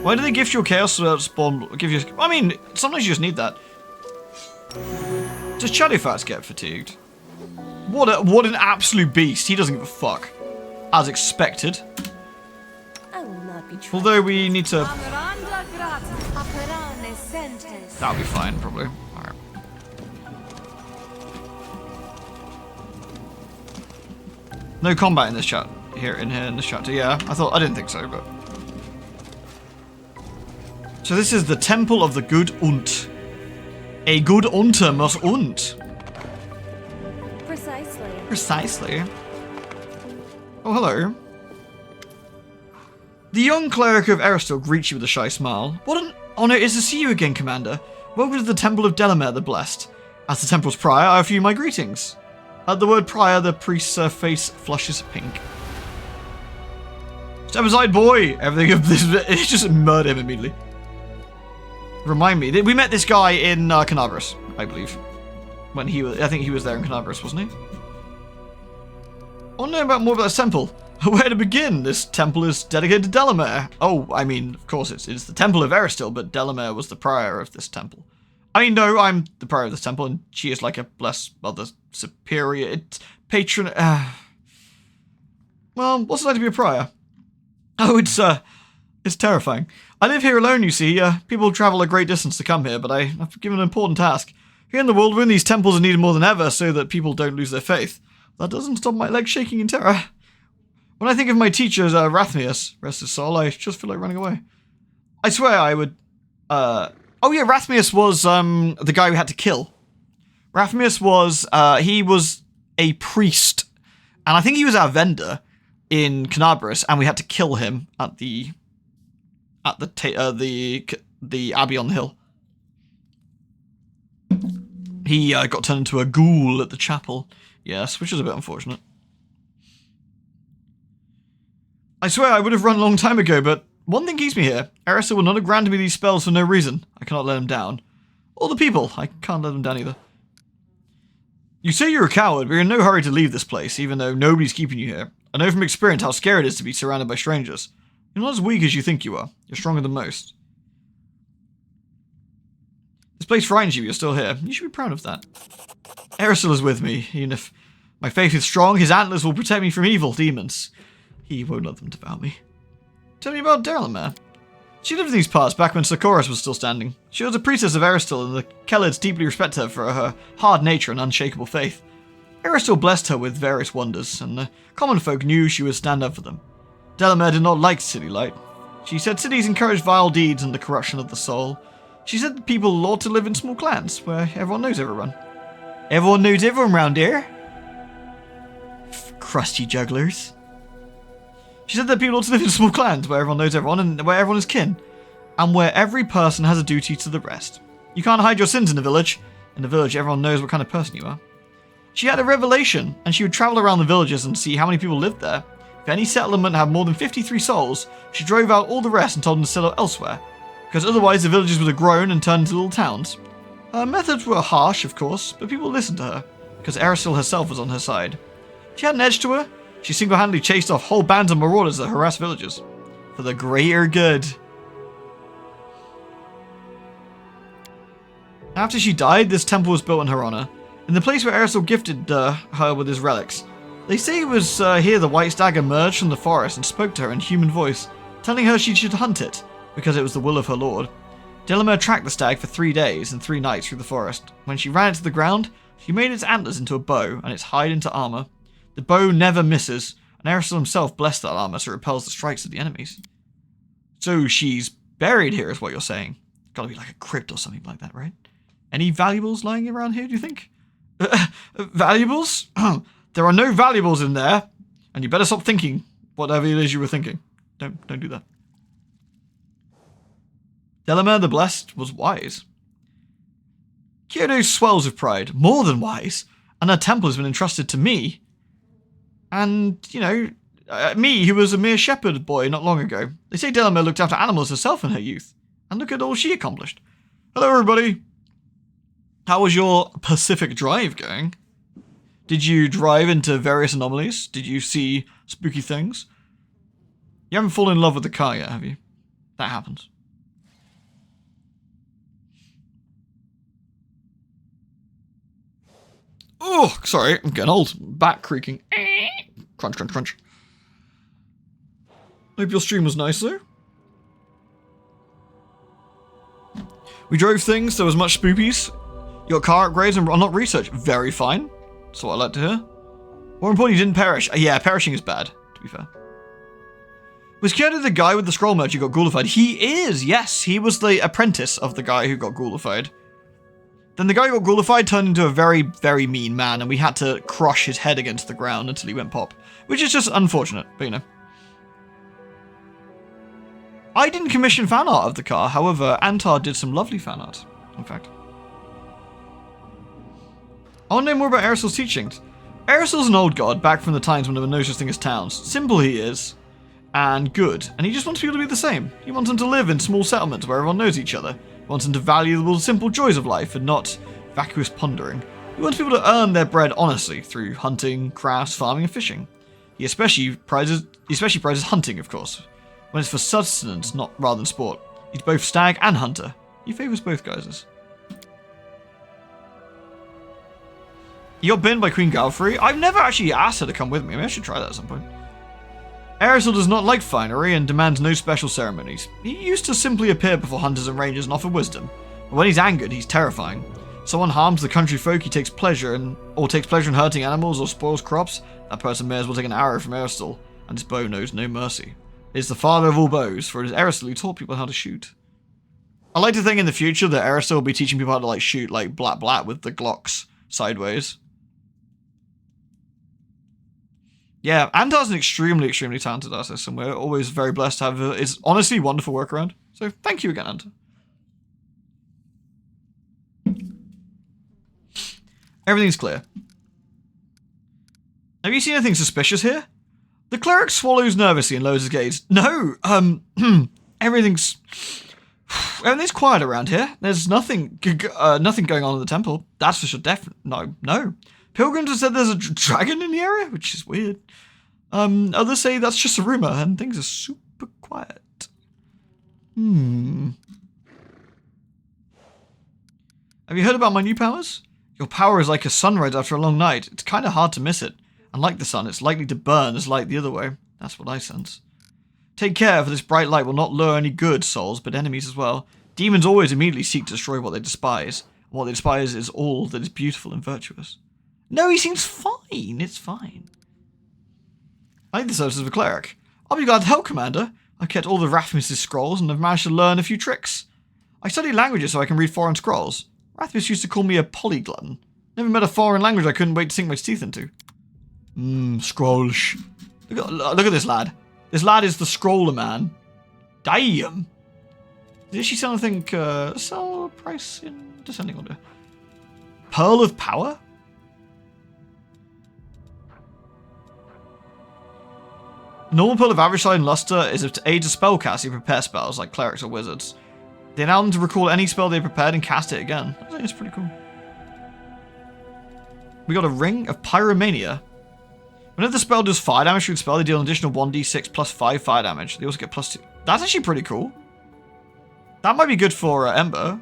Why do they gift you a chaos spawn? Give you? I mean, sometimes you just need that. Does Shadowfats get fatigued? What an absolute beast! He doesn't give a fuck, as expected. I will not be tried. Although we need to. Amaranda grata, aperane sentes. That'll be fine, probably. All right. No combat in this chat. Here in this chapter. Yeah, I didn't think so, but. So this is the Temple of the Good Unt. A good Unter must Unt. Precisely. Precisely. Oh, hello. The young cleric of Aristil greets you with a shy smile. What an honor it is to see you again, Commander. Welcome to the Temple of Delamere the Blessed. As the temple's prior, I offer you my greetings. At the word prior, the priest's face flushes pink. Step aside, boy! Everything of this, it just murder him immediately. Remind me, we met this guy in Canabras, I believe. When he was, I think he was there in Canabras, wasn't he? I want to know more about this temple. Where to begin? This temple is dedicated to Delamere. Oh, I mean, of course, it's the Temple of Aristil, but Delamere was the prior of this temple. I mean, no, I'm the prior of this temple, and she is like a blessed mother superior. It's patron. Well, what's it like to be a prior? Oh, it's terrifying. I live here alone, you see. People travel a great distance to come here, but I've been given an important task. Here in the world, when these temples are needed more than ever so that people don't lose their faith. That doesn't stop my legs shaking in terror. When I think of my teacher, Rathmius, rest his soul, I just feel like running away. I swear I would... Oh yeah, Rathmius was the guy we had to kill. Rathmius was... he was a priest. And I think he was our vendor in Canabras, and we had to kill him at the abbey on the hill. He got turned into a ghoul at the chapel. Yes, which is a bit unfortunate. I swear I would have run a long time ago, but one thing keeps me here. Aristil will not have granted me these spells for no reason. I cannot let him down. Or the people. I can't let them down either. You say you're a coward, but you're in no hurry to leave this place, even though nobody's keeping you here. I know from experience how scary it is to be surrounded by strangers. You're not as weak as you think you are. You're stronger than most. This place frightens you, you're still here. You should be proud of that. Aristil is with me. Even if my faith is strong, his antlers will protect me from evil demons. He won't let them devour me. Tell me about Delamere. She lived in these parts back when Socorus was still standing. She was a priestess of Aristil, and the Kellids deeply respect her for her hard nature and unshakable faith. Aristil blessed her with various wonders, and the common folk knew she would stand up for them. Delamere did not like city light. She said cities encourage vile deeds and the corruption of the soul. She said that people ought to live in small clans, where everyone knows everyone. Everyone knows everyone round here. Crusty jugglers. She said that people ought to live in small clans, where everyone knows everyone, and where everyone is kin. And where every person has a duty to the rest. You can't hide your sins in the village. In the village, everyone knows what kind of person you are. She had a revelation, and she would travel around the villages and see how many people lived there. If any settlement had more than 53 souls, she drove out all the rest and told them to settle elsewhere, because otherwise the villages would have grown and turned into little towns. Her methods were harsh, of course, but people listened to her, because Aristil herself was on her side. She had an edge to her. She single-handedly chased off whole bands of marauders that harassed villages. For the greater good. After she died, this temple was built in her honor, in the place where Aristil gifted her with his relics. They say it was here the white stag emerged from the forest and spoke to her in human voice, telling her she should hunt it, because it was the will of her lord. Delamere tracked the stag for 3 days and 3 nights through the forest. When she ran it to the ground, she made its antlers into a bow and its hide into armor. The bow never misses, and Aristil himself blessed that armor so it repels the strikes of the enemies. So she's buried here is what you're saying. Gotta be like a crypt or something like that, right? Any valuables lying around here, do you think? Valuables? There are no valuables in there, and you better stop thinking whatever it is you were thinking. Don't do that. Delamere the Blessed was wise. Kyoto swells with pride, more than wise, and her temple has been entrusted to me. And, you know, me, who was a mere shepherd boy not long ago. They say Delamere looked after animals herself in her youth, and look at all she accomplished. Hello, everybody. How was your Pacific drive going? Did you drive into various anomalies? Did you see spooky things? You haven't fallen in love with the car yet, have you? That happens. Oh, sorry, I'm getting old. Back creaking. Crunch, crunch, crunch. Hope your stream was nice, though. We drove things, there was much spoopies. You got car upgrades and unlocked research. Very fine. That's what I like to hear. More important, you didn't perish. Yeah, perishing is bad, to be fair. Was Keanu the guy with the scroll merch who got ghoulified? He is, yes. He was the apprentice of the guy who got ghoulified. Then the guy who got ghoulified turned into a very, very mean man, and we had to crush his head against the ground until he went pop. Which is just unfortunate, but you know. I didn't commission fan art of the car, however, Antar did some lovely fan art, in fact. I want to know more about Aristole's teachings. Aristotle's an old god, back from the times when there were no such thing as towns. Simple he is, and good, and he just wants people to be the same. He wants them to live in small settlements where everyone knows each other. He wants them to value the simple joys of life and not vacuous pondering. He wants people to earn their bread honestly through hunting, crafts, farming, and fishing. He especially prizes hunting, of course, when it's for sustenance, not rather than sport. He's both stag and hunter. He favours both guises. You got bitten by Queen Galfrey? I've never actually asked her to come with me. Maybe I should try that at some point. Aristotle does not like finery and demands no special ceremonies. He used to simply appear before hunters and rangers and offer wisdom. But when he's angered, he's terrifying. Someone harms the country folk he takes pleasure in hurting animals or spoils crops, that person may as well take an arrow from Aristotle, and his bow knows no mercy. It is the father of all bows, for it is Aristotle who taught people how to shoot. I like to think in the future that Aristotle will be teaching people how to shoot blat with the Glocks sideways. Yeah, Antar's an extremely, extremely talented artist, and we're always very blessed to have his honestly wonderful work around. So thank you again, Antar. Everything's clear. Have you seen anything suspicious here? The cleric swallows nervously and lowers his gaze. No, everything's quiet around here. There's nothing going on in the temple. That's for sure. No. Pilgrims have said there's a dragon in the area, which is weird. Others say that's just a rumor, and things are super quiet. Have you heard about my new powers? Your power is like a sunrise after a long night. It's kind of hard to miss it. Unlike the sun, it's likely to burn as light the other way. That's what I sense. Take care, for this bright light will not lure any good souls, but enemies as well. Demons always immediately seek to destroy what they despise. And what they despise is all that is beautiful and virtuous. No, he seems fine. It's fine. I need the services of a cleric. I'll be glad to help, Commander. I've kept all the Rathmis's scrolls and have managed to learn a few tricks. I study languages so I can read foreign scrolls. Rathmis used to call me a polyglutton. Never met a foreign language I couldn't wait to sink my teeth into. Scrolls. Look at this lad. This lad is the scroller man. Damn. Did she sell anything, sell price in descending order? Pearl of Power? Normal Pearl of average size and luster is to aid a spellcaster who prepare spells like clerics or wizards. They allow them to recall any spell they prepared and cast it again. I think it's pretty cool. We got a Ring of Pyromania. Whenever the spell does fire damage through the spell, they deal an additional 1d6 plus 5 fire damage. They also get plus 2. That's actually pretty cool. That might be good for Ember.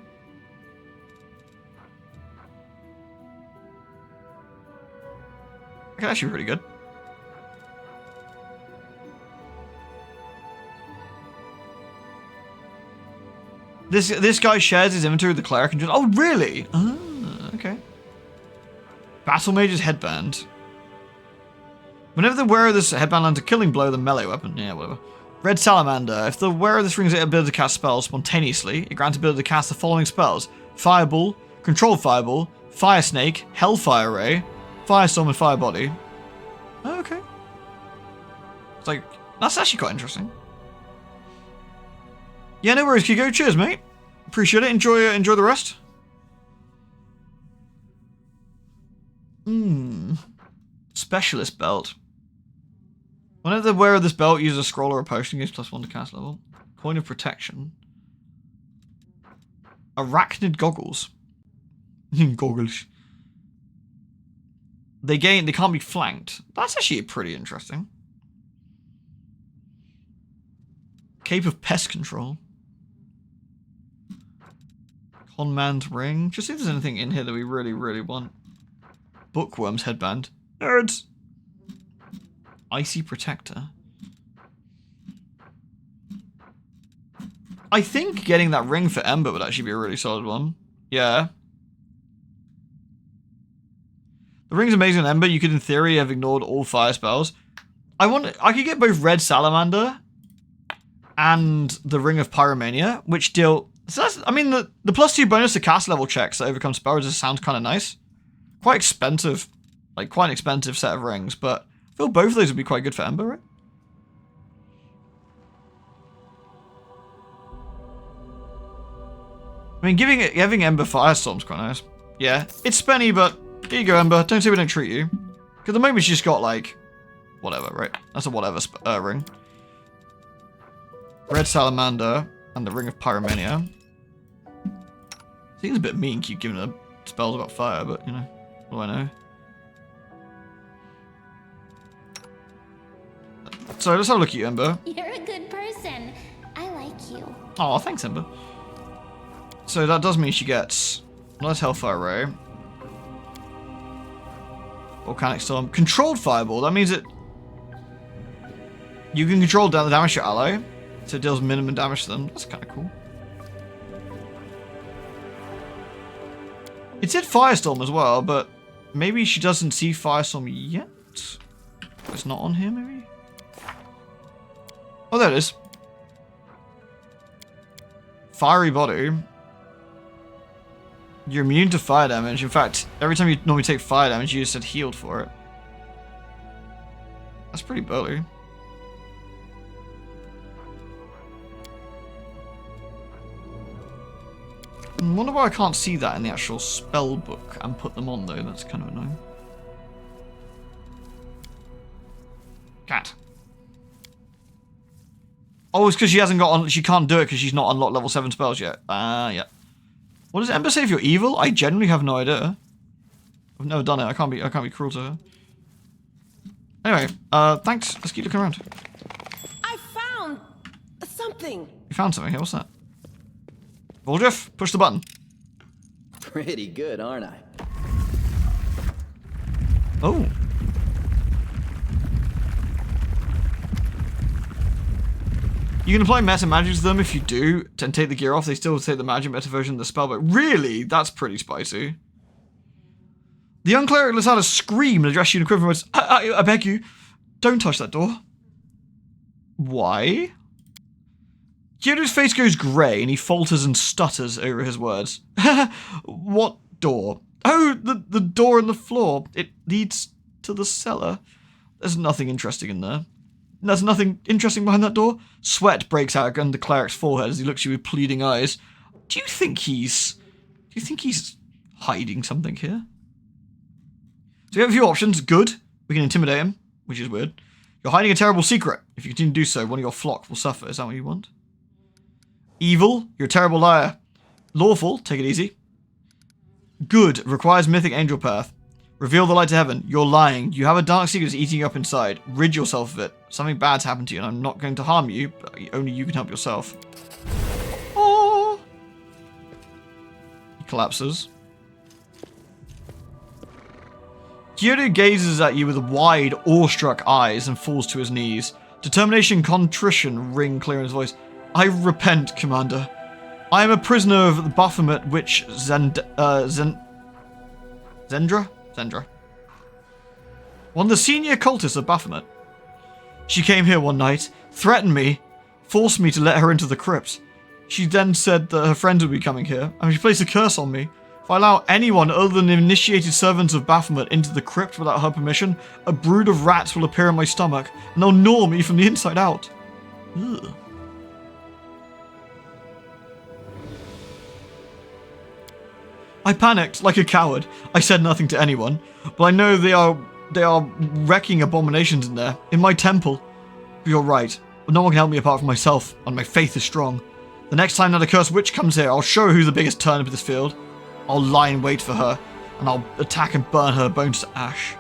Okay, actually pretty good. This guy shares his inventory with the cleric and just... Oh, really? Ah, okay. Battle Mage's Headband. Whenever the wearer of this headband lands a killing blow with a melee weapon, yeah, whatever. Red Salamander. If the wearer of this ring has the ability to cast spells spontaneously, it grants the ability to cast the following spells. Fireball, Controlled Fireball, Fire Snake, Hellfire Ray, Firestorm, and Fire Body. Oh, okay. It's like, that's actually quite interesting. Yeah, no worries, Kiko. Cheers, mate. Appreciate it. Enjoy the rest. Specialist belt. Whenever the wearer of this belt uses a scroll or a potion, gives +1 to cast level. Coin of protection. Arachnid goggles. Goggles. They can't be flanked. That's actually pretty interesting. Cape of Pest Control. Conman's Ring. Just see if there's anything in here that we really, really want. Bookworm's Headband. Nerds! Icy Protector. I think getting that ring for Ember would actually be a really solid one. Yeah. The ring's amazing on Ember. You could, in theory, have ignored all fire spells. I could get both Red Salamander and the Ring of Pyromania, which deal... So that's, I mean, the +2 bonus to cast level checks that overcome spell resist sounds kind of nice. Quite expensive. Like, quite an expensive set of rings, but I feel both of those would be quite good for Ember, right? I mean, giving Ember Firestorm's quite nice. Yeah, it's spenny, but here you go, Ember. Don't say we don't treat you. Because at the moment she's just got, like, whatever, right? That's a whatever ring. Red Salamander and the Ring of Pyromania. Seems a bit mean, keep giving her spells about fire, but, you know, what do I know? So, let's have a look at you, Ember. You're a good person. I like you. Oh, thanks, Ember. So that does mean she gets nice Hellfire Ray, Volcanic Storm, Controlled Fireball. That means that you can control down the damage to your ally, so it deals minimum damage to them. That's kind of cool. It said Firestorm as well, but maybe she doesn't see Firestorm yet. It's not on here, maybe. Oh, there it is. Fiery Body. You're immune to fire damage. In fact, every time you normally take fire damage, you just said healed for it. That's pretty burly. I wonder why I can't see that in the actual spell book and put them on, though. That's kind of annoying. Cat. Oh, it's because she hasn't got on. She can't do it because she's not unlocked level 7 spells yet. Yeah. What does Ember say if you're evil? I genuinely have no idea. I've never done it. I can't be cruel to her. Anyway, thanks. Let's keep looking around. I found something. You found something here. What's that? Wooljiff, push the button. Pretty good, aren't I? Oh. You can apply meta magic to them if you do, and take the gear off. They still take the magic meta version of the spell, but really, that's pretty spicy. The young cleric lets out a scream and addresses you in a quivering voice. I beg you, don't touch that door. Why? Kyoto's face goes grey and he falters and stutters over his words. What door? Oh, the door in the floor. It leads to the cellar. There's nothing interesting in there. There's nothing interesting behind that door. Sweat breaks out under the cleric's forehead as he looks at you with pleading eyes. Do you think he's hiding something here? So we have a few options. Good. We can intimidate him, which is weird. You're hiding a terrible secret. If you continue to do so, one of your flock will suffer. Is that what you want? Evil. You're a terrible liar. Lawful. Take it easy. Good. Requires mythic angel path. Reveal the light to heaven. You're lying. You have a dark secret that's eating you up inside. Rid yourself of it. Something bad's happened to you, and I'm not going to harm you, but only you can help yourself. Oh! He collapses. Kyoto gazes at you with wide, awestruck eyes and falls to his knees. Determination and contrition ring clear in his voice. I repent, Commander. I am a prisoner of the Baphomet witch Zendra? Zendra. One of the senior cultists of Baphomet. She came here one night, threatened me, forced me to let her into the crypt. She then said that her friends would be coming here, and she placed a curse on me. If I allow anyone other than the initiated servants of Baphomet into the crypt without her permission, a brood of rats will appear in my stomach, and they'll gnaw me from the inside out. Ugh. I panicked, like a coward. I said nothing to anyone, but I know they are wrecking abominations in there, in my temple. You're right, but no one can help me apart from myself, and my faith is strong. The next time that accursed witch comes here, I'll show her who's the biggest turnip in this field. I'll lie in wait for her, and I'll attack and burn her bones to ash.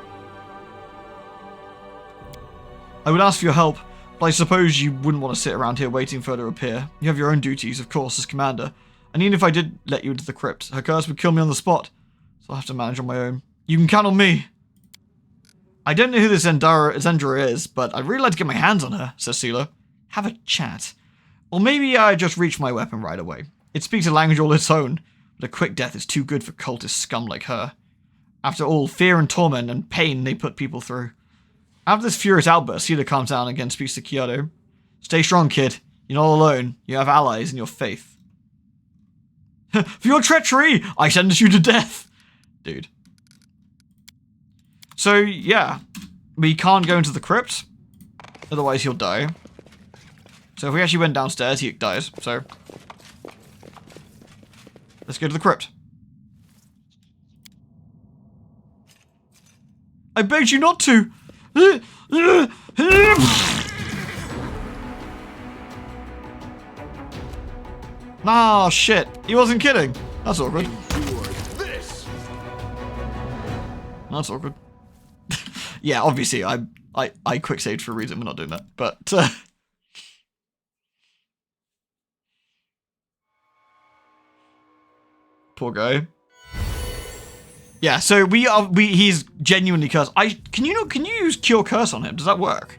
I would ask for your help, But I suppose you wouldn't want to sit around here waiting for her to appear. You have your own duties, of course, as commander. And even if I did let you into the crypt, her curse would kill me on the spot. So I'll have to manage on my own. You can count on me. I don't know who this Zendra is, but I'd really like to get my hands on her, says CeeLo. Have a chat. Or maybe I just reach my weapon right away. It speaks a language all its own, but a quick death is too good for cultist scum like her. After all, fear and torment and pain they put people through. After this furious outburst, CeeLo calms down and again speaks to Kyoto. Stay strong, kid. You're not alone. You have allies in your faith. For your treachery, I sentence you to death. Dude. So, yeah. We can't go into the crypt. Otherwise, he'll die. So if we actually went downstairs, he dies. So, let's go to the crypt. I begged you not to. Ah, shit. He wasn't kidding. That's awkward. This. That's awkward. Yeah, obviously, I quick saved for a reason. We're not doing that. But, poor guy. Yeah, so he's genuinely cursed. Can you use Cure Curse on him? Does that work?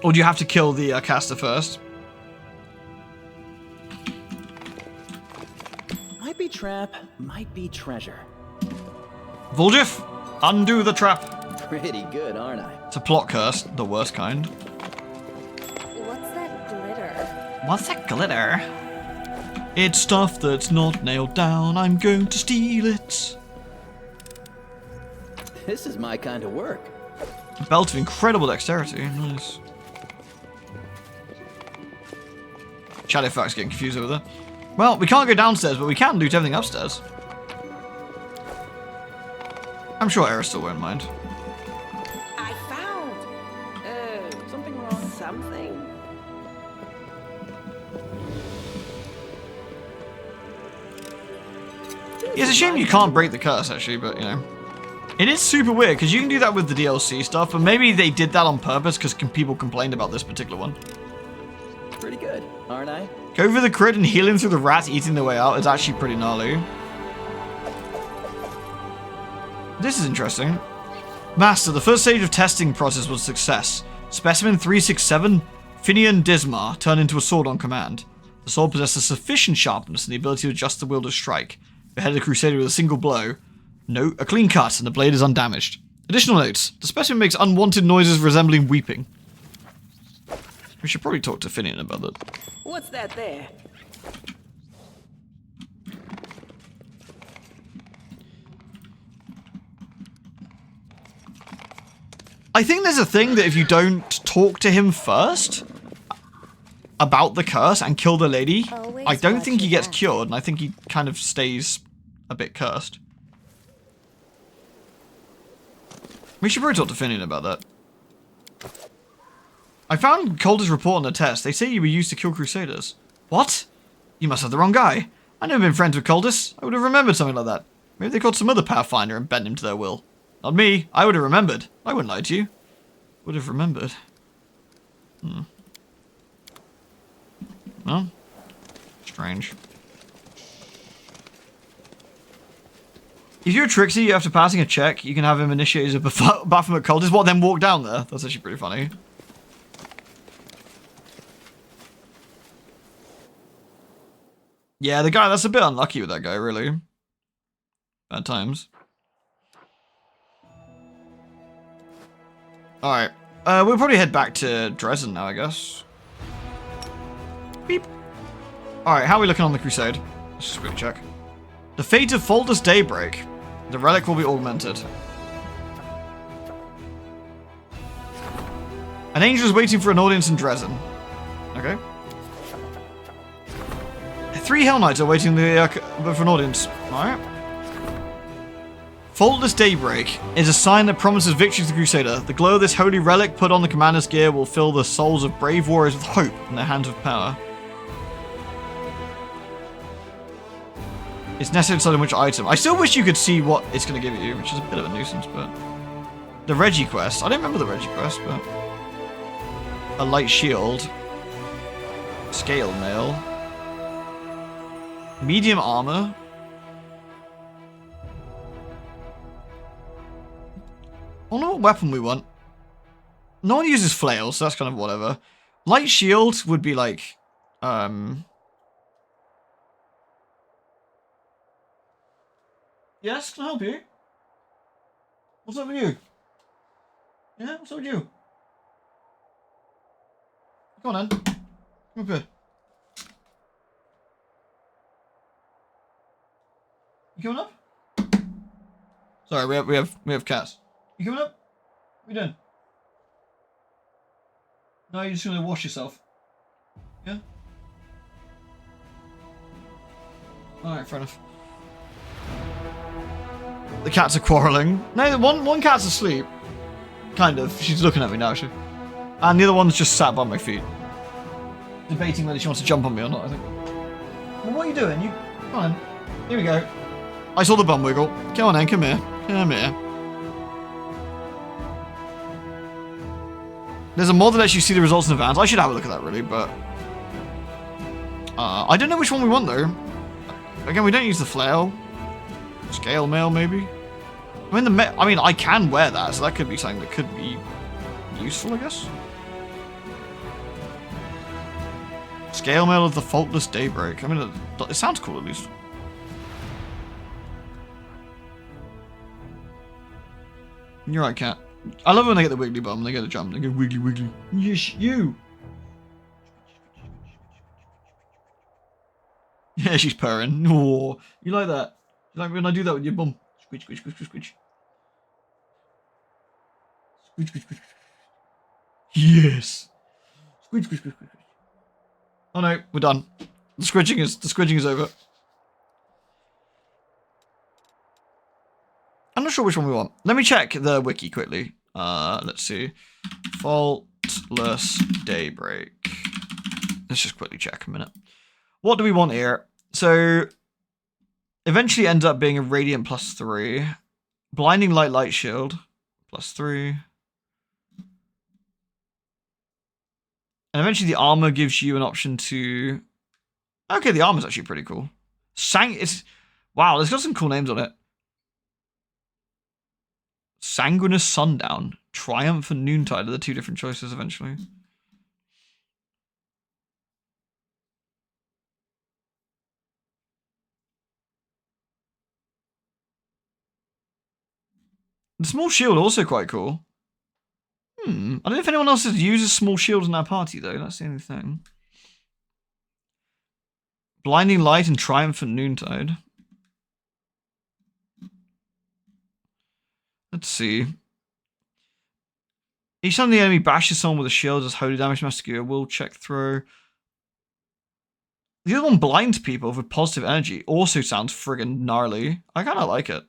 Or do you have to kill the caster first? Might be trap, might be treasure. Wooljiff, undo the trap. Pretty good, aren't I? It's a plot curse, the worst kind. What's that glitter? What's that glitter? It's stuff that's not nailed down. I'm going to steal it. This is my kind of work. A belt of incredible dexterity. Nice. Shadowfax's getting confused over there. Well, we can't go downstairs, but we can do everything upstairs. I'm sure Eris still won't mind. I found. Something wrong. Something. It's a shame you can't break the curse, actually, but, you know. It is super weird, because you can do that with the DLC stuff, but maybe they did that on purpose, because people complained about this particular one. Pretty good, aren't I? Go for the crit and healing through the rats eating their way out is actually pretty gnarly. This is interesting. Master, the first stage of testing process was a success. Specimen 367, Finian Dismar, turned into a sword on command. The sword possesses sufficient sharpness and the ability to adjust the wield to strike. Beheaded the Crusader with a single blow. Note, a clean cut, and the blade is undamaged. Additional notes, the specimen makes unwanted noises resembling weeping. We should probably talk to Finian about that. What's that there? I think there's a thing that if you don't talk to him first about the curse and kill the lady, Always I don't watch think he your gets back. cured, and I think he kind of stays a bit cursed. We should probably talk to Finian about that. I found Calder's report on the test. They say you were used to kill Crusaders. What? You must have the wrong guy. I've never been friends with Coldus. I would have remembered something like that. Maybe they caught some other Pathfinder and bent him to their will. Not me. I would have remembered. I wouldn't lie to you. Would have remembered. Well, strange. If you're a Trixie after passing a check, you can have him initiate a Baphomet Cultist. What, then walk down there? That's actually pretty funny. Yeah, the guy, that's a bit unlucky with that guy, really. Bad times. Alright. We'll probably head back to Dresden now, I guess. Beep. Alright, how are we looking on the Crusade? Let's just quick check. The fate of Foldus Daybreak. The relic will be augmented. An angel is waiting for an audience in Dresden. Okay. 3 Hell Knights are waiting for an audience. Alright. Faultless Daybreak is a sign that promises victory to the Crusader. The glow of this holy relic put on the commander's gear will fill the souls of brave warriors with hope in their hands of power. It's necessary to decide on which item. I still wish you could see what it's going to give you, which is a bit of a nuisance, but... The Reggie quest. I don't remember the Reggie quest, but... A light shield. Scale mail. Medium armor. I don't know what weapon we want. No one uses flails, so that's kind of whatever. Light shield would be like... Yes, can I help you? What's up with you? Yeah, what's up with you? Come on then. Come up here. You coming up? Sorry, we have cats. You coming up? What are you doing? No, you're just gonna wash yourself. Yeah? Alright, fair enough. The cats are quarrelling. No, one cat's asleep. Kind of. She's looking at me now, actually. And the other one's just sat by my feet. Debating whether she wants to jump on me or not, I think. Well, what are you doing? Come on. Here we go. I saw the bum wiggle. Come on then, come here. Come here. There's a mod that lets you see the results in advance. I should have a look at that, really, but... I don't know which one we want, though. Again, we don't use the flail. Scale mail, maybe? I mean, I can wear that, so that could be something that could be useful, I guess. Scale mail of the faultless daybreak. I mean, it sounds cool, at least. You're right, cat. I love when they get the wiggly bum. They get a jump. They go wiggly, wiggly. Yes, you. Yeah, she's purring. Oh, you like that? You like when I do that with your bum? Squidge, squidge, squidge, squidge, squidge. Squidge, squidge, squidge. Yes. Squidge, squidge, squidge, squidge. Oh no, we're done. The squidging is over. I'm not sure which one we want. Let me check the wiki quickly. Let's see. Faultless daybreak. Let's just quickly check a minute. What do we want here? So, eventually ends up being a radiant +3. Blinding light shield +3. And eventually the armor gives you an option to... Okay, the armor's actually pretty cool. Wow, it's got some cool names on it. Sanguinous Sundown, Triumph and Noontide are the two different choices eventually. The small shield also quite cool. I don't know if anyone else uses small shields in our party though, that's the only thing. Blinding Light and Triumphant Noontide. Let's see. Each time the enemy bashes someone with a shield as holy damage master will check through. The other one blinds people with positive energy also sounds friggin' gnarly. I kinda like it.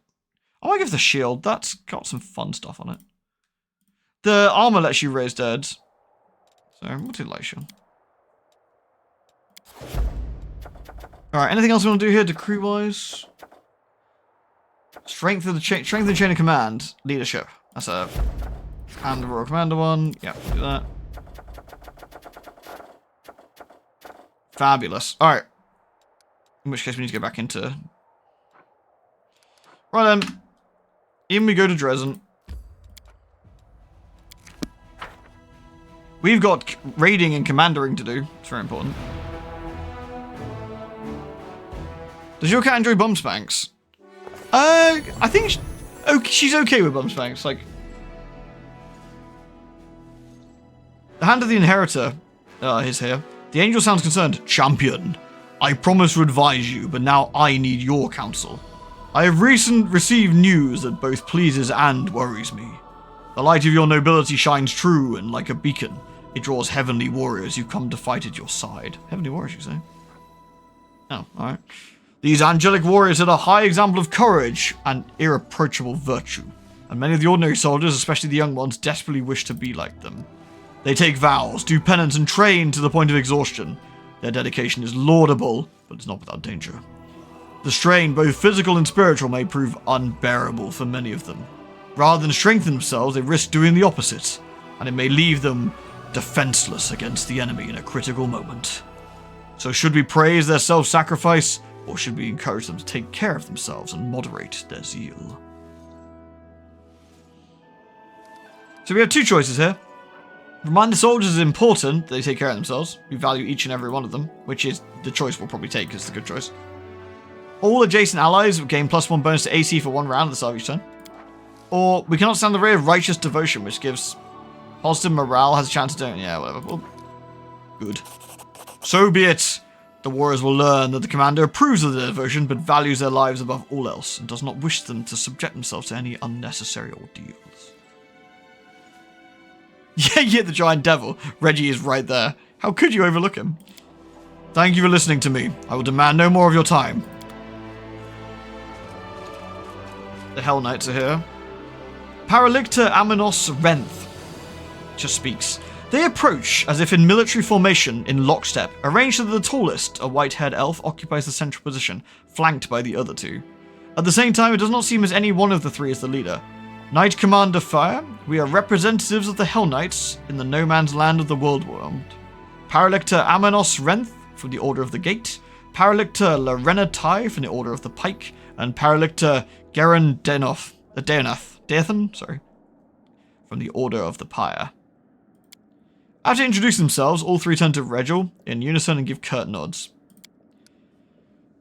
I might give the shield, that's got some fun stuff on it. The armor lets you raise dead. So we'll do light shield. Alright, anything else we want to do here decree wise? Strength of the chain of command. Leadership. That's a and the Royal Commander one. Yeah, we'll do that. Fabulous. Alright. In which case we need to go back into... Right then. In we go to Dresden. We've got raiding and commandering to do. It's very important. Does your cat enjoy bum spanks? I think she's okay with bum spanks. Like, the Hand of the Inheritor is here. The angel sounds concerned. Champion, I promise to advise you, but now I need your counsel. I have received news that both pleases and worries me. The light of your nobility shines true, and like a beacon, it draws heavenly warriors who come to fight at your side. Heavenly warriors, you say? Oh, alright. These angelic warriors are a high example of courage and irreproachable virtue, and many of the ordinary soldiers, especially the young ones, desperately wish to be like them. They take vows, do penance, and train to the point of exhaustion. Their dedication is laudable, but it's not without danger. The strain, both physical and spiritual, may prove unbearable for many of them. Rather than strengthen themselves, they risk doing the opposite, and it may leave them defenseless against the enemy in a critical moment. So should we praise their self-sacrifice, or should we encourage them to take care of themselves and moderate their zeal? So we have two choices here. Remind the soldiers it's important that they take care of themselves. We value each and every one of them, which is the choice we'll probably take, is the good choice. All adjacent allies gain +1 bonus to AC for 1 round at the start of each turn. Or we cannot stand the ray of righteous devotion, which gives positive morale, has a chance to do it. Yeah, whatever. Well, good. So be it. The warriors will learn that the commander approves of their devotion, but values their lives above all else, and does not wish them to subject themselves to any unnecessary ordeals. Yeah, the giant devil. Reggie is right there. How could you overlook him? Thank you for listening to me. I will demand no more of your time. The Hell Knights are here. Paralicta Aminos Renth just speaks. They approach as if in military formation in lockstep, arranged so that the tallest, a white-haired elf, occupies the central position, flanked by the other two. At the same time, it does not seem as any one of the three is the leader. Knight Commander Fire, we are representatives of the Hell Knights in the no man's land of the World World. Paralicta Aminos Renth from the Order of the Gate, Paralicta Lorena Tai from the Order of the Pike, and Paralicta Garen Deonath, from the Order of the Pyre. After introducing themselves, all three turn to Regil in unison and give curt nods.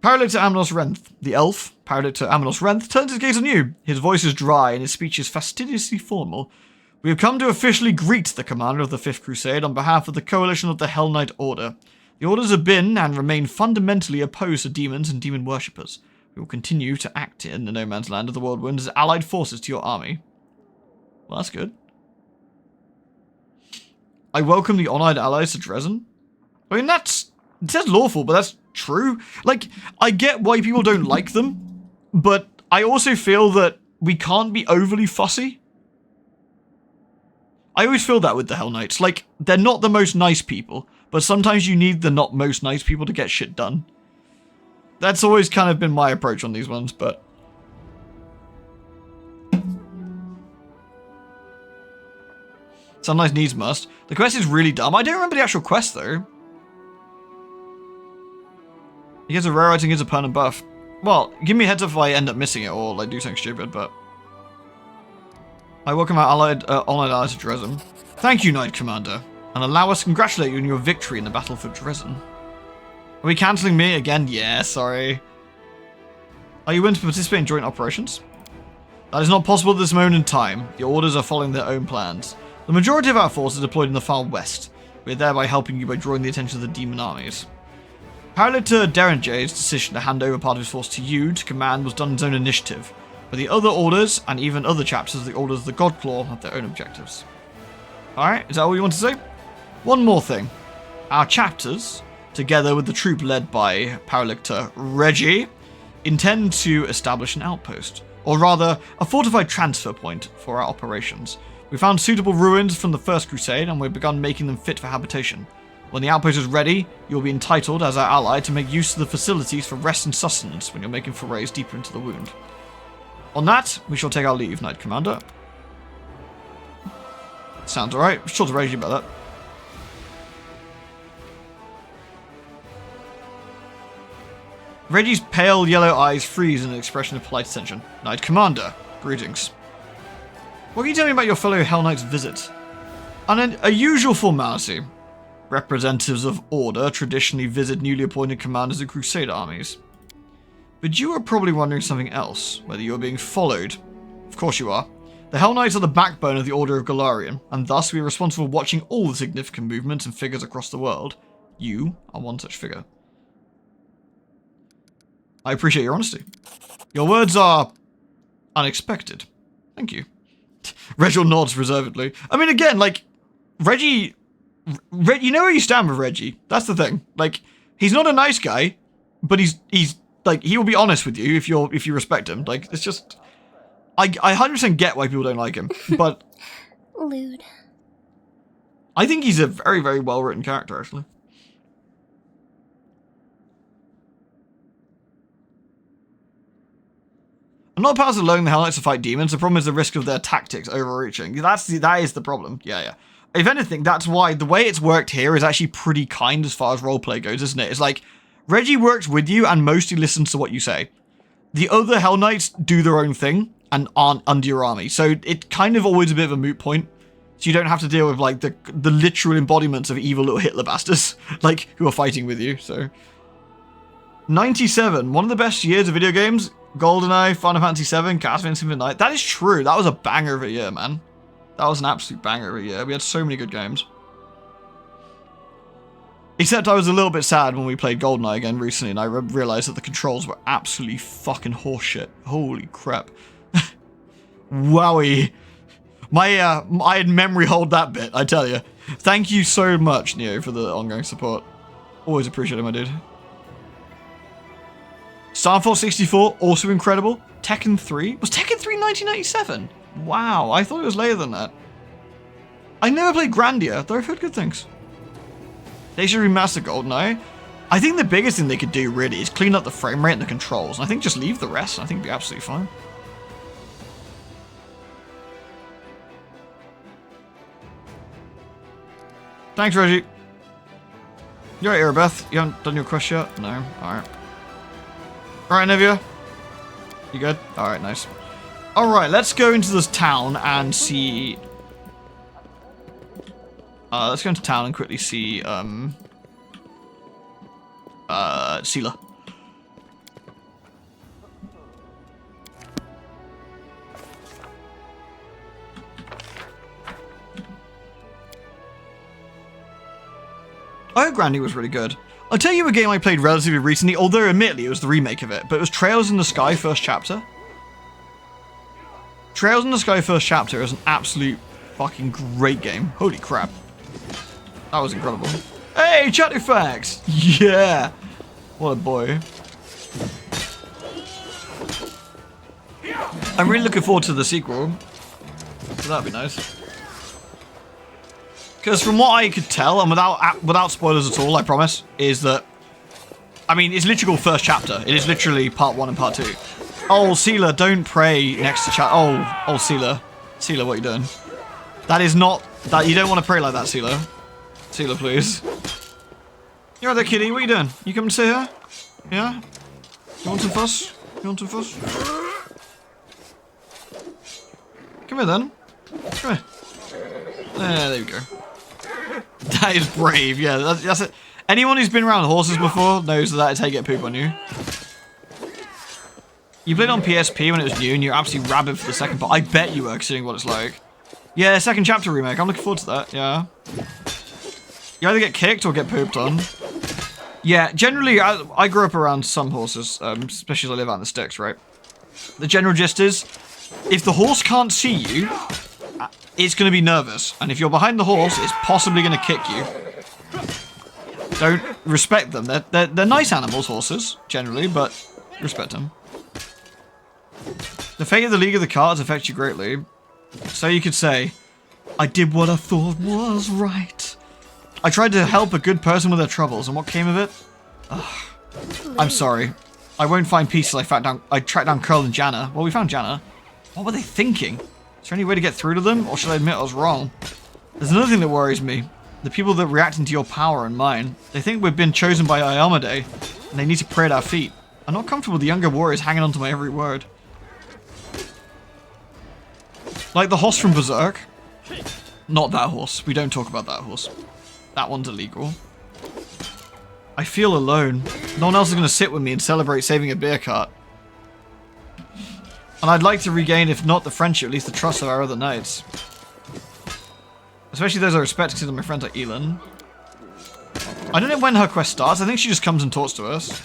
Paralicta Aminos Renth, the elf, Paralicta Aminos Renth, turns his gaze on you. His voice is dry and his speech is fastidiously formal. We have come to officially greet the commander of the Fifth Crusade on behalf of the coalition of the Hell Knight Order. The orders have been and remain fundamentally opposed to demons and demon worshippers. We will continue to act in the no man's land of the world winds as allied forces to your army. Well, that's good. I welcome the honored allies to Dresden. I mean, it says lawful, but that's true. Like, I get why people don't like them, but I also feel that we can't be overly fussy. I always feel that with the Hell Knights. Like, they're not the most nice people, but sometimes you need the not most nice people to get shit done. That's always kind of been my approach on these ones, but... Sometimes needs must. The quest is really dumb. I don't remember the actual quest, though. He gets a rare item, gets a permanent buff. Well, give me a heads up if I end up missing it or like do something stupid, but... I welcome our honored allies to Dresden. Thank you, Knight Commander, and allow us to congratulate you on your victory in the battle for Dresden. Are we cancelling me again? Yeah, sorry. Are you willing to participate in joint operations? That is not possible at this moment in time. The orders are following their own plans. The majority of our forces are deployed in the far west. We are thereby helping you by drawing the attention of the demon armies. Parallel to Derringer's decision to hand over part of his force to you to command was done on his own initiative, but the other orders, and even other chapters of the Orders of the Godclaw, have their own objectives. Alright, is that all you want to say? One more thing. Our chapters, together with the troop led by Paralicta Reggie, intend to establish an outpost, or rather, a fortified transfer point for our operations. We found suitable ruins from the First Crusade, and we've begun making them fit for habitation. When the outpost is ready, you'll be entitled, as our ally, to make use of the facilities for rest and sustenance when you're making forays deeper into the wound. On that, we shall take our leave, Knight Commander. Sounds alright. Sure to raise you about that. Reggie's pale yellow eyes freeze in an expression of polite attention. Knight Commander, greetings. What can you tell me about your fellow Hell Knight's visit? A usual formality. Representatives of Order traditionally visit newly appointed commanders of Crusade armies. But you are probably wondering something else, whether you are being followed. Of course you are. The Hell Knights are the backbone of the Order of Galarian, and thus we are responsible for watching all the significant movements and figures across the world. You are one such figure. I appreciate your honesty. Your words are unexpected. Thank you. Regil nods reservedly. I mean, again, like, Reggie, you know where you stand with Reggie. That's the thing. Like, he's not a nice guy, but he's like, he will be honest with you if you respect him. Like, it's just, I 100% get why people don't like him, but Lewd. I think he's a very, very well written character, actually. I'm not opposed to allowing the Hell Knights to fight demons. The problem is the risk of their tactics overreaching. That is the problem. Yeah. If anything, that's why the way it's worked here is actually pretty kind as far as roleplay goes, isn't it? It's like, Reggie works with you and mostly listens to what you say. The other Hell Knights do their own thing and aren't under your army. So it's kind of always a bit of a moot point. So you don't have to deal with like the literal embodiments of evil little Hitler bastards, like, who are fighting with you, so. 97, one of the best years of video games. GoldenEye, Final Fantasy VII, Castlevania Symphony of the Night. That is true. That was a banger of a year, man. That was an absolute banger of a year. We had so many good games. Except I was a little bit sad when we played GoldenEye again recently, and I realized that the controls were absolutely fucking horseshit. Holy crap. Wowie. I had memory hold that bit, I tell you. Thank you so much, Neo, for the ongoing support. Always appreciate it, my dude. Starfall 64, also incredible. Tekken 3. Was Tekken 3 1997? Wow, I thought it was later than that. I never played Grandia, though I've heard good things. They should remaster GoldenEye. I think the biggest thing they could do, really, is clean up the frame rate and the controls. And I think just leave the rest. I think it'd be absolutely fine. Thanks, Reggie. You're right, Erebeth. You haven't done your quest yet? No? Alright. Alright, Nevia. You good? Alright, nice. Alright, let's go into this town and see... let's go into town and quickly see, Seela. I heard Grandy was really good. I'll tell you a game I played relatively recently, although admittedly it was the remake of it, but it was Trails in the Sky First Chapter. Trails in the Sky First Chapter is an absolute fucking great game. Holy crap. That was incredible. Hey, Chatterfax! Yeah! What a boy. I'm really looking forward to the sequel. So that'd be nice. Because from what I could tell, and without spoilers at all, I promise, is that... I mean, it's literally first chapter. It is literally part 1 and part 2. Oh, Seela, don't pray next to chat. Oh, Seela. Seela, what are you doing? That is not... that. You don't want to pray like that, Seela. Seela, please. You're right there, kitty. What are you doing? You come and sit here? Yeah? You want some fuss? You want some fuss? Come here, then. Come here. There we go. That is brave, yeah, that's it. Anyone who's been around horses before knows that is how you get poop on you. You played on PSP when it was new and you're absolutely rabid for the second part. I bet you were, considering what it's like. Yeah, second chapter remake. I'm looking forward to that, yeah. You either get kicked or get pooped on. Yeah, generally, I grew up around some horses, especially as I live out in the sticks, right? The general gist is, if the horse can't see you, it's going to be nervous. And if you're behind the horse, it's possibly going to kick you. Don't respect them. They're nice animals, horses, generally, but respect them. The fate of the League of the Cards affects you greatly. So you could say, I did what I thought was right. I tried to help a good person with their troubles, and what came of it? Ugh. I'm sorry. I won't find peace till I tracked down Curl and Janna. Well, we found Janna. What were they thinking? Is there any way to get through to them, or should I admit I was wrong? There's another thing that worries me. The people that react into your power and mine. They think we've been chosen by Ayamade, and they need to pray at our feet. I'm not comfortable with the younger warriors hanging on to my every word. Like the horse from Berserk. Not that horse. We don't talk about that horse. That one's illegal. I feel alone. No one else is going to sit with me and celebrate saving a beer cart. And I'd like to regain, if not the friendship, at least the trust of our other knights. Especially those I respect, because they're my friends like Elin. I don't know when her quest starts. I think she just comes and talks to us.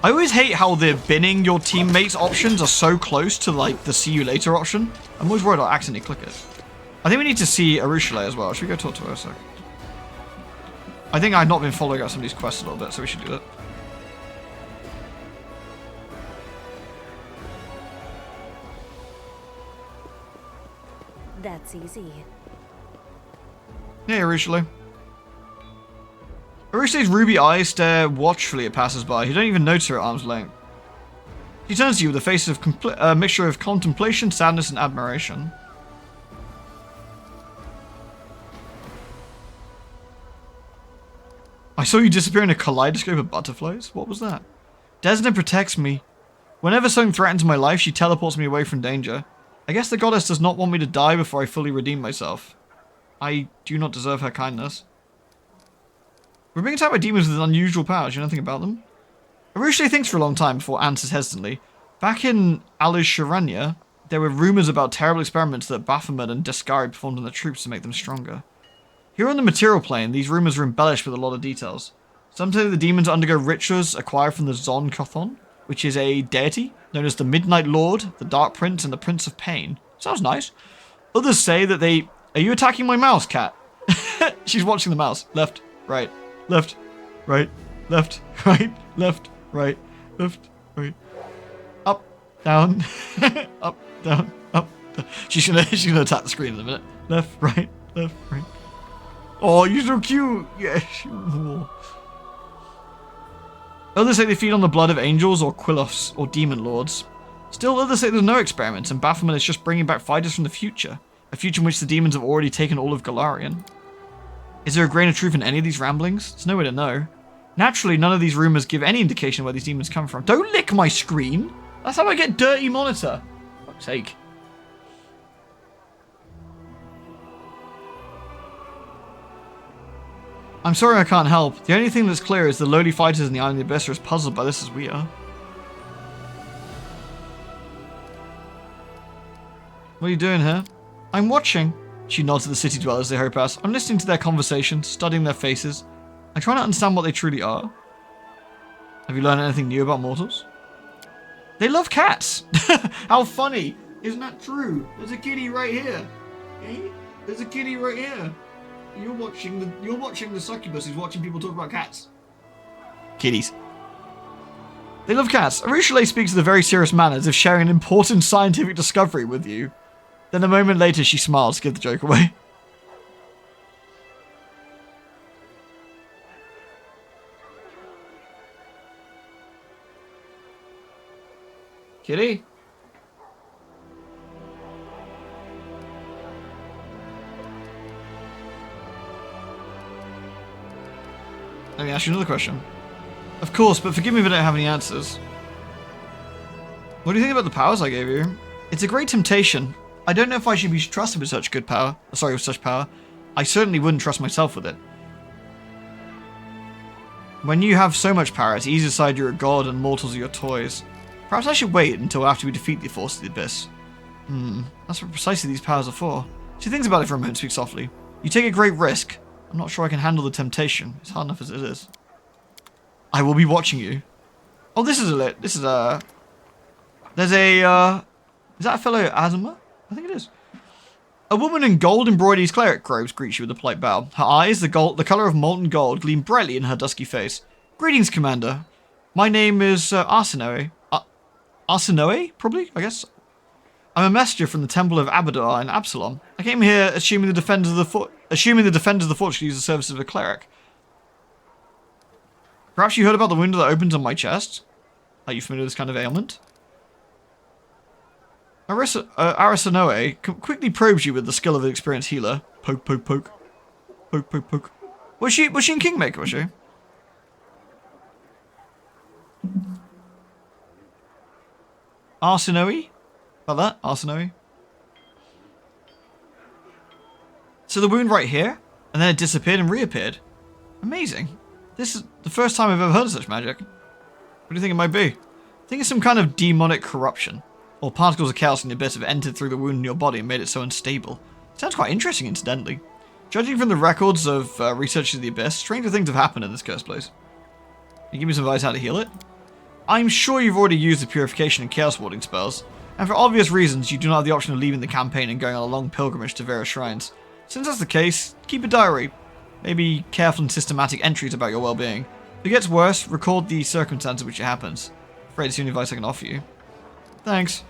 I always hate how the binning your teammates options are so close to, like, the see you later option. I'm always worried I'll accidentally click it. I think we need to see Arushale as well. Should we go talk to her a sec? I think I've not been following up some of these quests a little bit, so we should do that. That's easy. Yeah, Arushale. Arishte's ruby eyes stare watchfully at passers-by who don't even notice her at arm's length. She turns to you with a face of a mixture of contemplation, sadness, and admiration. I saw you disappear in a kaleidoscope of butterflies. What was that? Desna protects me. Whenever something threatens my life, she teleports me away from danger. I guess the goddess does not want me to die before I fully redeem myself. I do not deserve her kindness. We're being attacked by demons with unusual powers. You know anything about them? Arishte thinks for a long time before answers hesitantly. Back in Alisharanya, there were rumors about terrible experiments that Baphomet and Deskari performed on the troops to make them stronger. Here on the material plane, these rumors are embellished with a lot of details. Some say the demons undergo rituals acquired from the Zon Kothon, which is a deity known as the Midnight Lord, the Dark Prince, and the Prince of Pain. Sounds nice. Others say that they... Are you attacking my mouse, cat? She's watching the mouse. Left, right, left, right, left, right, left, right, left, right. Up, down, up, down, up. Down. She's gonna attack the screen in a minute. Left, right, left, right. Oh, you're so cute. Yes. Others say they feed on the blood of angels or Quilloths or demon lords. Still, others say there's no experiments and Baphomet is just bringing back fighters from the future. A future in which the demons have already taken all of Galarian. Is there a grain of truth in any of these ramblings? There's no way to know. Naturally, none of these rumors give any indication where these demons come from. Don't lick my screen! That's how I get dirty monitor. For fuck's sake. I'm sorry I can't help. The only thing that's clear is the lowly fighters in the Island of the Abyss are as puzzled by this as we are. What are you doing here? I'm watching. She nods at the city dwellers as they hurry past. I'm listening to their conversations, studying their faces. I try to understand what they truly are. Have you learned anything new about mortals? They love cats! How funny! Isn't that true? There's a kitty right here. Eh? There's a kitty right here. You're watching the succubus who's watching people talk about cats. Kitties. They love cats. Arushale speaks in a very serious manner as if sharing an important scientific discovery with you. Then a moment later she smiles to give the joke away. Kitty? Let me ask you another question. Of course, but forgive me if I don't have any answers. What do you think about the powers I gave you? It's a great temptation. I don't know if I should be trusted with such good power. Sorry, with such power. I certainly wouldn't trust myself with it. When you have so much power, it's easy to decide you're a god and mortals are your toys. Perhaps I should wait until after we defeat the force of the Abyss. That's what precisely these powers are for. She thinks about it for a moment and speaks softly. You take a great risk. I'm not sure I can handle the temptation. It's hard enough as it is. I will be watching you. Oh, this is a... There's a... Is that a fellow Azuma? I think it is. A woman in gold embroidered cleric robes greets you with a polite bow. Her eyes, the color of molten gold, gleam brightly in her dusky face. Greetings, Commander. My name is Arsinoe. Arsinoe, probably, I guess. I'm a messenger from the Temple of Abadar in Absalom. I came here assuming the defenders of the fortress use the services of a cleric. Perhaps you heard about the window that opens on my chest? Are you familiar with this kind of ailment? Arsinoe quickly probes you with the skill of an experienced healer. Poke, poke, poke. Poke, poke, poke. Was she in Kingmaker, was she? Arsinoe? About that? Arsinoe? So the wound right here, and then it disappeared and reappeared. Amazing. This is the first time I've ever heard of such magic. What do you think it might be? I think it's some kind of demonic corruption. Or particles of chaos in the abyss have entered through the wound in your body and made it so unstable. Sounds quite interesting, incidentally. Judging from the records of research of the abyss, stranger things have happened in this cursed place. Can you give me some advice how to heal it? I'm sure you've already used the purification and chaos warding spells, and for obvious reasons you do not have the option of leaving the campaign and going on a long pilgrimage to various shrines. Since that's the case, keep a diary. Maybe careful and systematic entries about your well-being. If it gets worse, record the circumstances in which it happens. I'm afraid it's the only advice I can offer you. Thanks.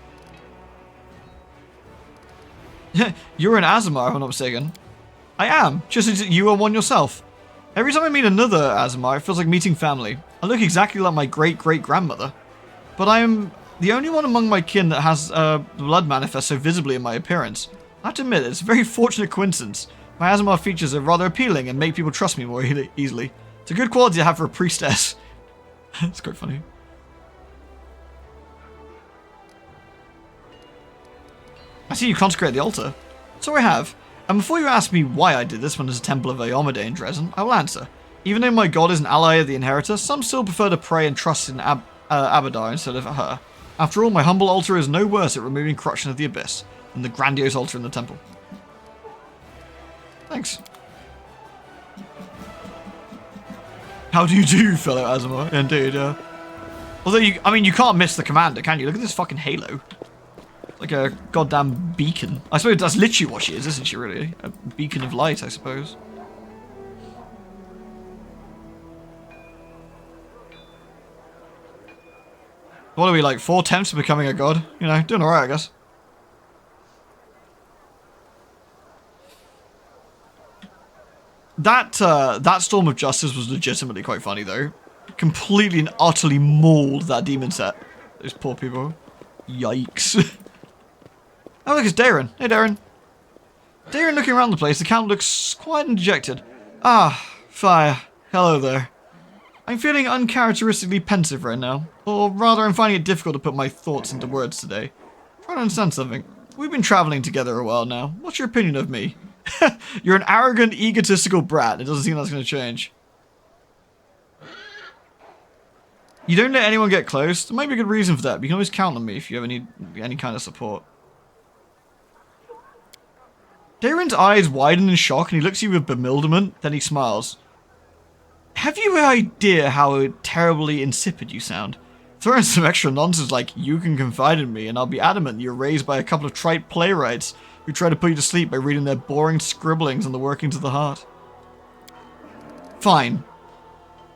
You're an Azuma, if I'm not mistaken. I am, just as you are one yourself. Every time I meet another Azamar, it feels like meeting family. I look exactly like my great-great-grandmother. But I am the only one among my kin that has the blood manifest so visibly in my appearance. I have to admit, it's a very fortunate coincidence. My Azamar features are rather appealing and make people trust me more easily. It's a good quality to have for a priestess. It's quite funny. I see you consecrate the altar. So I have. And before you ask me why I did this when there's a temple of Iomade in Dresden, I will answer. Even though my god is an ally of the Inheritor, some still prefer to pray and trust in Abadar instead of her. After all, my humble altar is no worse at removing corruption of the Abyss than the grandiose altar in the temple. Thanks. How do you do, fellow Azamar? Indeed, although you can't miss the commander, can you? Look at this fucking halo. Like a goddamn beacon. I suppose that's literally what she is, isn't she, really? A beacon of light, I suppose. What are we, like 4 attempts of becoming a god? You know, doing alright, I guess. That Storm of Justice was legitimately quite funny, though. Completely and utterly mauled that demon set. Those poor people. Yikes. Oh, look, it's Darren. Hey, Darren. Darren looking around the place, the Count looks quite dejected. Ah, fire. Hello there. I'm feeling uncharacteristically pensive right now. Or rather, I'm finding it difficult to put my thoughts into words today. Try to understand something. We've been traveling together a while now. What's your opinion of me? You're an arrogant, egotistical brat. It doesn't seem that's going to change. You don't let anyone get close. There might be a good reason for that, but you can always count on me if you ever need any kind of support. Darren's eyes widen in shock and he looks at you with bewilderment, then he smiles. Have you any idea how terribly insipid you sound? Throw in some extra nonsense like, you can confide in me and I'll be adamant you're raised by a couple of trite playwrights who try to put you to sleep by reading their boring scribblings on the workings of the heart. Fine.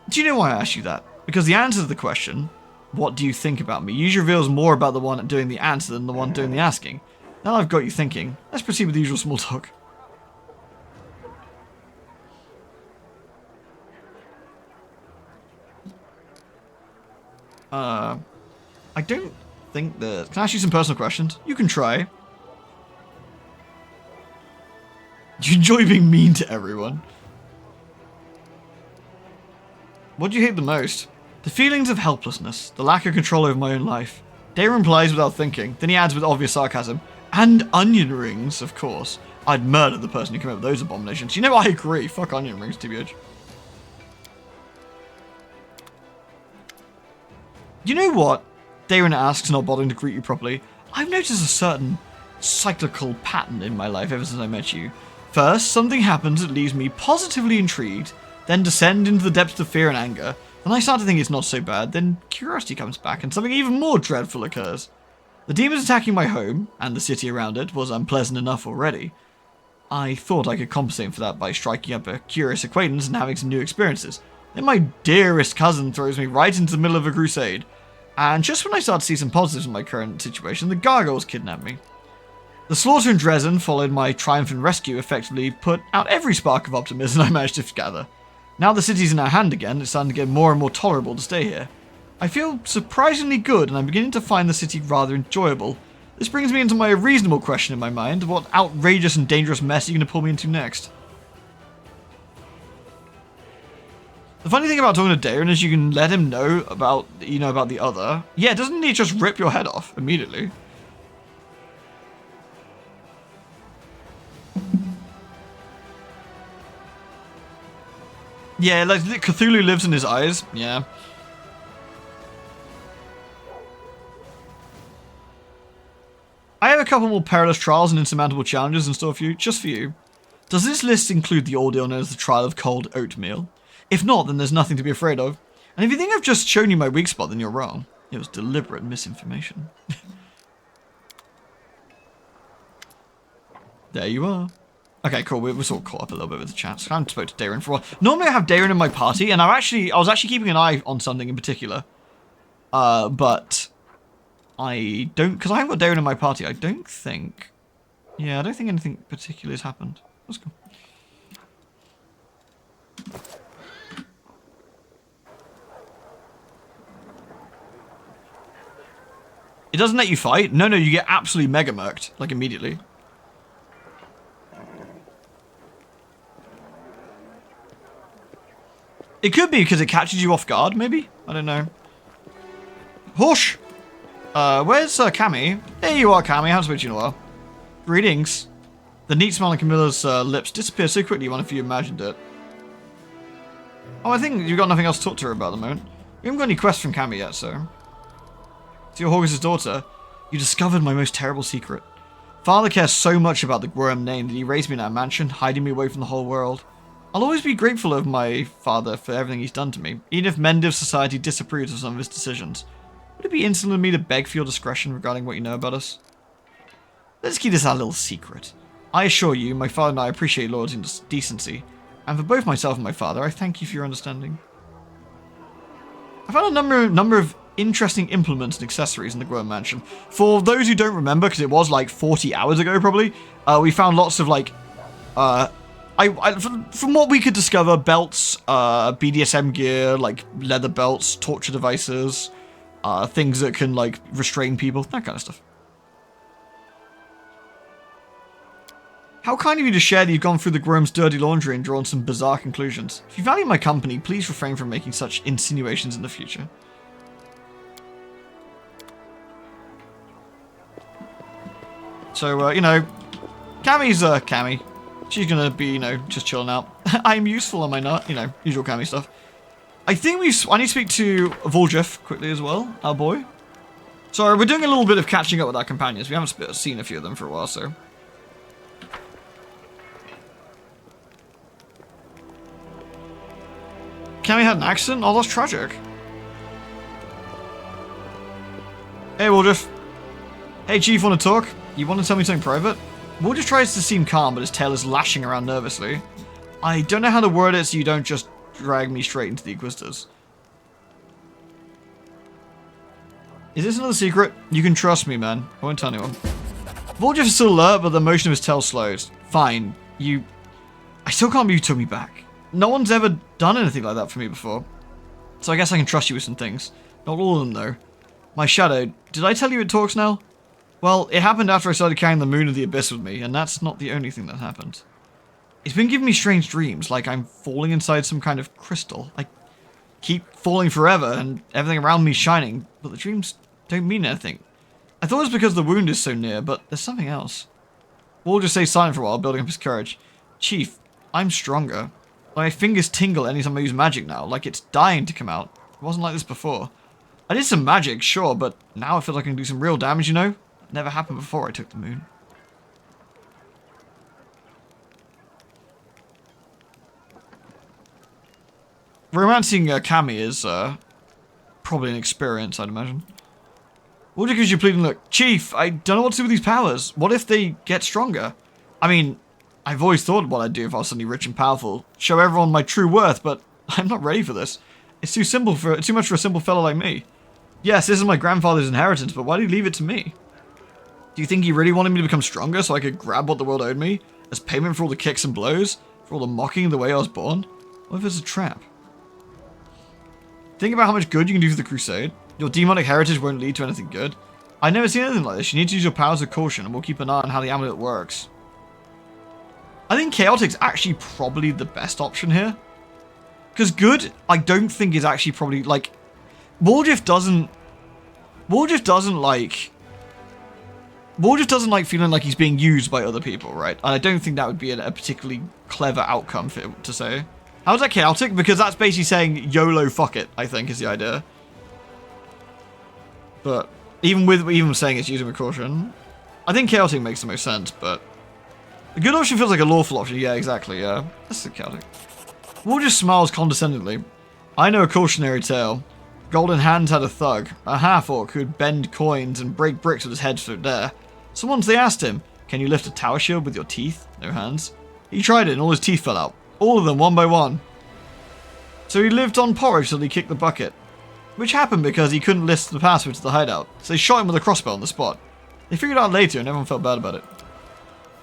Do you know why I asked you that? Because the answer to the question, what do you think about me, usually reveals more about the one doing the answer than the one doing the asking. Now I've got you thinking, let's proceed with the usual small talk. I don't think that... Can I ask you some personal questions? You can try. Do you enjoy being mean to everyone? What do you hate the most? The feelings of helplessness, the lack of control over my own life. Darren replies without thinking, then he adds with obvious sarcasm, and onion rings, of course. I'd murder the person who came up with those abominations. You know, I agree. Fuck onion rings, TBH. You know what? Darren asks, not bothering to greet you properly. I've noticed a certain cyclical pattern in my life ever since I met you. First, something happens that leaves me positively intrigued, then descend into the depths of fear and anger. Then I start to think it's not so bad, then curiosity comes back and something even more dreadful occurs. The demons attacking my home, and the city around it, was unpleasant enough already. I thought I could compensate for that by striking up a curious acquaintance and having some new experiences. Then my dearest cousin throws me right into the middle of a crusade. And just when I start to see some positives in my current situation, the gargoyles kidnapped me. The slaughter in Dresden, followed my triumphant rescue, effectively put out every spark of optimism I managed to gather. Now the city's in our hand again, it's starting to get more and more tolerable to stay here. I feel surprisingly good, and I'm beginning to find the city rather enjoyable. This brings me into my reasonable question in my mind, what outrageous and dangerous mess are you going to pull me into next? The funny thing about talking to Darren is you can let him know about, about the other. Yeah, doesn't he just rip your head off immediately? Yeah, like Cthulhu lives in his eyes. Yeah. I have a couple more perilous trials and insurmountable challenges in store for you, just for you. Does this list include the ordeal known as the Trial of Cold Oatmeal? If not, then there's nothing to be afraid of. And if you think I've just shown you my weak spot, then you're wrong. It was deliberate misinformation. There you are. Okay, cool. We're sort of caught up a little bit with the chat. So I haven't spoke to Darren for a while. Normally I have Darren in my party, and I was actually keeping an eye on something in particular. But I don't, because I haven't got Darren in my party, I don't think... Yeah, I don't think anything particular has happened. That's cool. It doesn't let you fight? No, you get absolutely mega murked, like immediately. It could be because it catches you off guard, maybe? I don't know. Hush! Where's Cammy? There you are, Cammy. How's it you know? Greetings. The neat smile on Camilla's lips disappeared so quickly you wonder if you imagined it. Oh, I think you've got nothing else to talk to her about at the moment. We haven't got any quests from Cammy yet, so... To your Horgus' daughter, you discovered my most terrible secret. Father cares so much about the worm name that he raised me in our mansion, hiding me away from the whole world. I'll always be grateful of my father for everything he's done to me, even if Mendiv society disapproves of some of his decisions. Would it be insolent of me to beg for your discretion regarding what you know about us? Let's keep this our little secret. I assure you, my father and I appreciate loyalty and decency, and for both myself and my father, I thank you for your understanding. I found a number of interesting implements and accessories in the Gwyn Mansion. For those who don't remember, because it was like 40 hours ago probably, we found lots of like, from what we could discover, belts, BDSM gear, like leather belts, torture devices, things that can like restrain people, that kind of stuff. How kind of you to share that you've gone through the Grome's dirty laundry and drawn some bizarre conclusions. If you value my company, please refrain from making such insinuations in the future. So, you know, Cammy's, Cammy. She's gonna be, you know, just chilling out. I'm useful, am I not? You know, usual Cammy stuff. I think I need to speak to Wooljiff quickly as well, our boy. Sorry, we're doing a little bit of catching up with our companions. We haven't seen a few of them for a while, so... Cammy had an accident? Oh, that's tragic. Hey, Wooljiff. Hey, Chief, want to talk? You want to tell me something private? Wooljiff tries to seem calm, but his tail is lashing around nervously. I don't know how to word it so you don't just drag me straight into the Inquisitors. Is this another secret? You can trust me, man. I won't tell anyone. Wooljiff is still alert, but the motion of his tail slows. Fine. I still can't believe you took me back. No one's ever done anything like that for me before. So I guess I can trust you with some things. Not all of them, though. My shadow. Did I tell you it talks now? Well, it happened after I started carrying the moon of the abyss with me, and that's not the only thing that happened. It's been giving me strange dreams, like I'm falling inside some kind of crystal. I keep falling forever, and everything around me shining, but the dreams don't mean anything. I thought it was because the wound is so near, but there's something else. We'll just stay silent for a while, building up his courage. Chief, I'm stronger. My fingers tingle anytime I use magic now, like it's dying to come out. It wasn't like this before. I did some magic, sure, but now I feel like I can do some real damage, you know? It never happened before I took the moon. Romancing Cammy is probably an experience, I'd imagine. What because you're pleading, look, Chief, I don't know what to do with these powers. What if they get stronger? I mean, I've always thought what I'd do if I was suddenly rich and powerful. Show everyone my true worth, but I'm not ready for this. It's too much for a simple fellow like me. Yes, this is my grandfather's inheritance, but why did he leave it to me? Do you think he really wanted me to become stronger so I could grab what the world owed me? As payment for all the kicks and blows? For all the mocking of the way I was born? What if it's a trap? Think about how much good you can do for the crusade. Your demonic heritage won't lead to anything good. I've never seen anything like this. You need to use your powers with caution, and we'll keep an eye on how the amulet works. I think Chaotic's actually probably the best option here. Because good, I don't think is actually probably, like... Wooljiff doesn't like feeling like he's being used by other people, right? And I don't think that would be a particularly clever outcome for it to say. How's that chaotic? Because that's basically saying YOLO fuck it, I think is the idea. But even saying it's using with caution, I think chaotic makes the most sense, but a good option feels like a lawful option. Yeah, exactly, yeah. That's the chaotic. Wool just smiles condescendingly. I know a cautionary tale. Golden Hands had a thug, a half-orc who'd bend coins and break bricks with his head through there. So once they asked him, can you lift a tower shield with your teeth? No hands. He tried it and all his teeth fell out. All of them, one by one. So he lived on porridge till he kicked the bucket. Which happened because he couldn't list the password to the hideout. So they shot him with a crossbow on the spot. They figured it out later and everyone felt bad about it.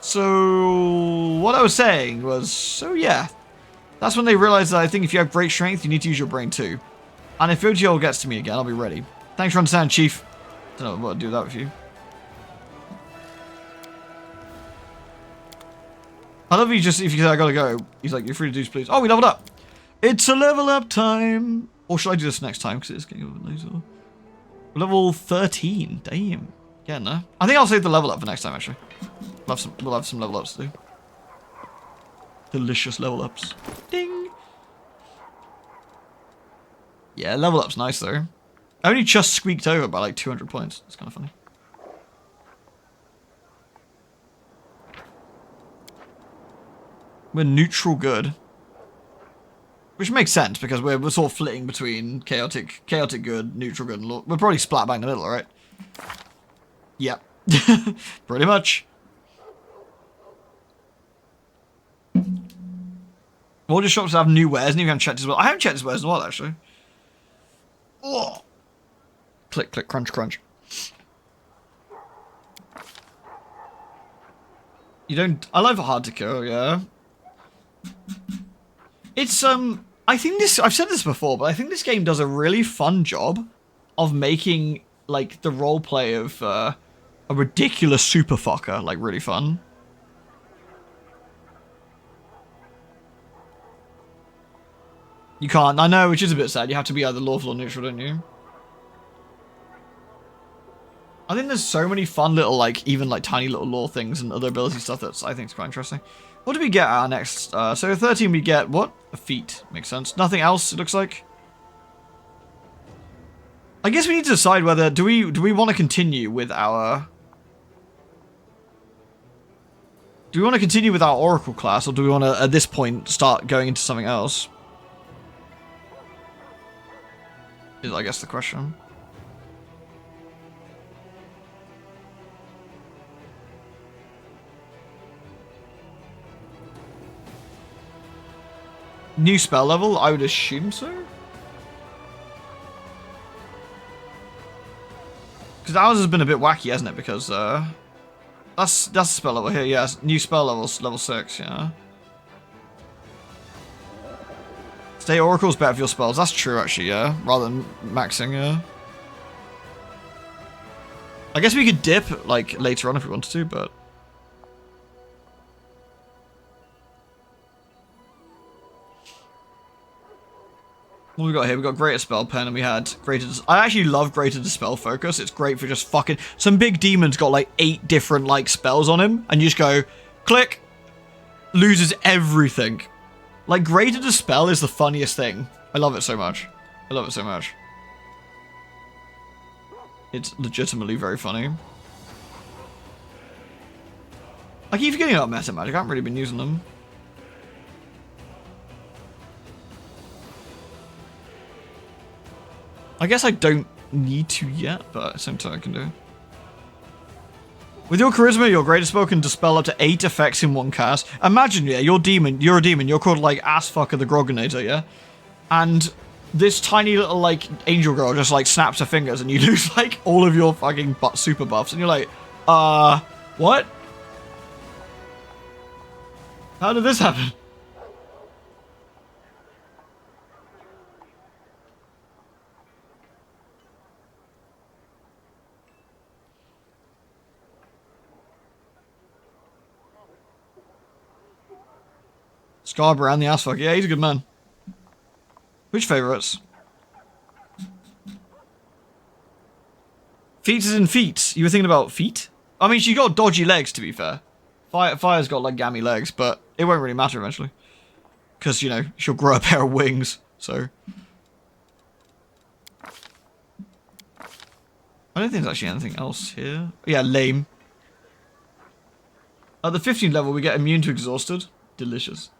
So what I was saying was, so yeah. That's when they realized that I think if you have great strength, you need to use your brain too. And if OGL gets to me again, I'll be ready. Thanks for understanding, Chief. Don't know what to do with that with you. I love you just, if you say I gotta go, he's like, you're free to do please. Oh, we leveled up. It's a level up time. Or should I do this next time? Because it's getting over later. Level 13. Damn. Yeah, no. I think I'll save the level up for next time, actually. We'll have some level ups to do. Delicious level ups. Ding. Yeah, level up's nice, though. I only just squeaked over by like 200 points. It's kind of funny. We're neutral good. Which makes sense, because we're sort of flitting between chaotic good, neutral good, and law. We're probably splat bang in the middle, right? Yep. Pretty much. All your shops have new wares, and you haven't checked as well. I haven't checked his wares in a while, actually. Oh. Click, click, crunch, crunch. You don't... I love hard to kill, yeah. It's, I think this... I've said this before, but I think this game does a really fun job of making, like, the roleplay of, a ridiculous super fucker, like, really fun. You can't... I know, which is a bit sad. You have to be either lawful or neutral, don't you? I think there's so many fun little, like, even, like, tiny little lore things and other ability stuff that's, I think, is quite interesting. What do we get at our next? So 13 we get, what? A feat. Makes sense. Nothing else, it looks like. I guess we need to decide whether, do we want to continue with our... Do we want to continue with our Oracle class, or do we want to, at this point, start going into something else? Is, I guess, the question. New spell level? I would assume so. Because ours has been a bit wacky, hasn't it? Because that's the spell level here. Yeah, new spell levels, level 6. Yeah. Stay Oracle's better for your spells. That's true, actually. Yeah, rather than maxing. Yeah. I guess we could dip like later on if we wanted to, but. What we got here? We got Greater Spell Pen, and we had Greater... I actually love Greater Dispel Focus. It's great for just fucking... Some big demon's got like 8 different like spells on him, and you just go, click, loses everything. Like, Greater Dispel is the funniest thing. I love it so much. I love it so much. It's legitimately very funny. I keep forgetting about Meta Magic. I haven't really been using them. I guess I don't need to yet, but at the same time I can do. With your charisma, your greater spell can dispel up to 8 effects in one cast. Imagine, yeah, you're a demon, you're called like Assfucker the Grogginator, yeah? And this tiny little like angel girl just like snaps her fingers and you lose like all of your fucking super buffs and you're like, what? How did this happen? Scarborough and the Assfucker. Yeah, he's a good man. Which favourites? Feet is in feet. You were thinking about feet? I mean, she's got dodgy legs, to be fair. Fire's got, like, gammy legs, but it won't really matter eventually. Because, you know, she'll grow a pair of wings, so... I don't think there's actually anything else here. Yeah, lame. At the 15th level, we get immune to exhausted. Delicious.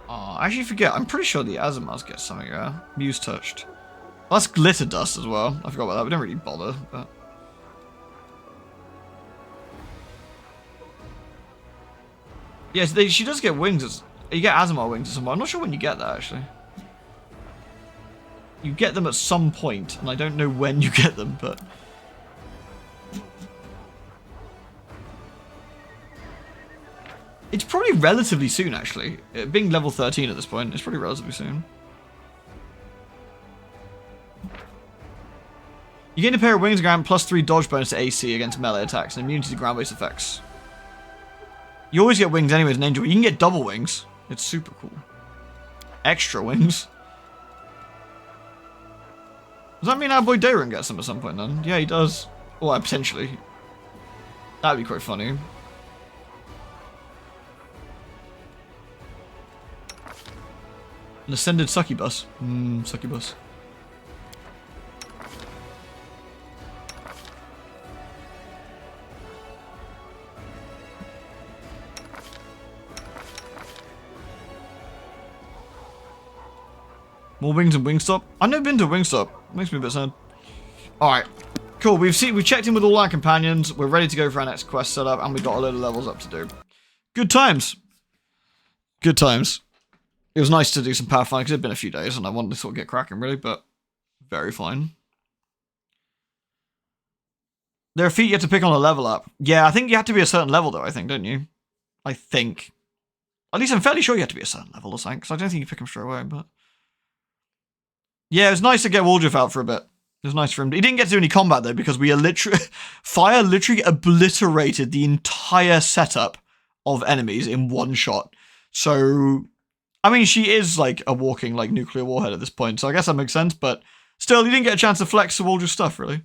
I actually forget. I'm pretty sure the Azimars get something, yeah? Muse touched. Well, that's glitter dust as well. I forgot about that. We don't really bother, but... Yes, she does get wings. You get Azimar wings or something. I'm not sure when you get that, actually. You get them at some point, and I don't know when you get them, but... It's probably relatively soon, actually. It being level 13 at this point, it's probably relatively soon. You gain a pair of wings and grant +3 dodge bonus to AC against melee attacks and immunity to ground-based effects. You always get wings anyway as an angel. You can get double wings. It's super cool. Extra wings. Does that mean our boy Dayron gets them at some point then? Yeah, he does. Or potentially. That'd be quite funny. An ascended succubus. Succubus. More wings and Wingstop? I've never been to Wingstop. Makes me a bit sad. Alright. Cool. We've checked in with all our companions. We're ready to go for our next quest setup, and we've got a load of levels up to do. Good times. Good times. It was nice to do some Pathfinder because it had been a few days and I wanted to sort of get cracking really, but very fine. There are feat you have to pick on a level up. Yeah, I think you have to be a certain level though, I think, don't you? I think. At least I'm fairly sure you have to be a certain level or something, because I don't think you pick him straight away, but... Yeah, it was nice to get Wooljiff out for a bit. It was nice for him. He didn't get to do any combat though, because we are literally... Fire literally obliterated the entire setup of enemies in one shot. So... I mean, she is like a walking like nuclear warhead at this point, so I guess that makes sense, but still, you didn't get a chance to flex the Wooljiff stuff, really.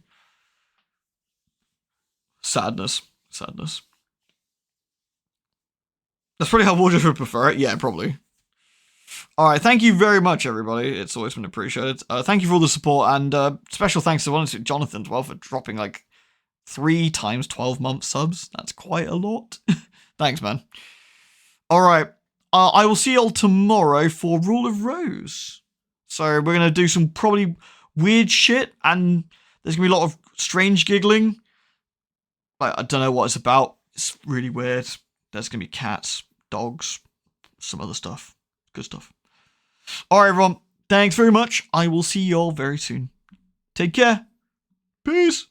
Sadness. Sadness. That's probably how Wooljiff would prefer it. Yeah, probably. Alright, thank you very much, everybody. It's always been appreciated. Thank you for all the support, and special thanks to Jonathan as well for dropping like 3 times 12-month subs. That's quite a lot. Thanks, man. Alright. I will see you all tomorrow for Rule of Rose. So we're going to do some probably weird shit, and there's going to be a lot of strange giggling. I don't know what it's about. It's really weird. There's going to be cats, dogs, some other stuff. Good stuff. Alright, everyone. Thanks very much. I will see you all very soon. Take care. Peace.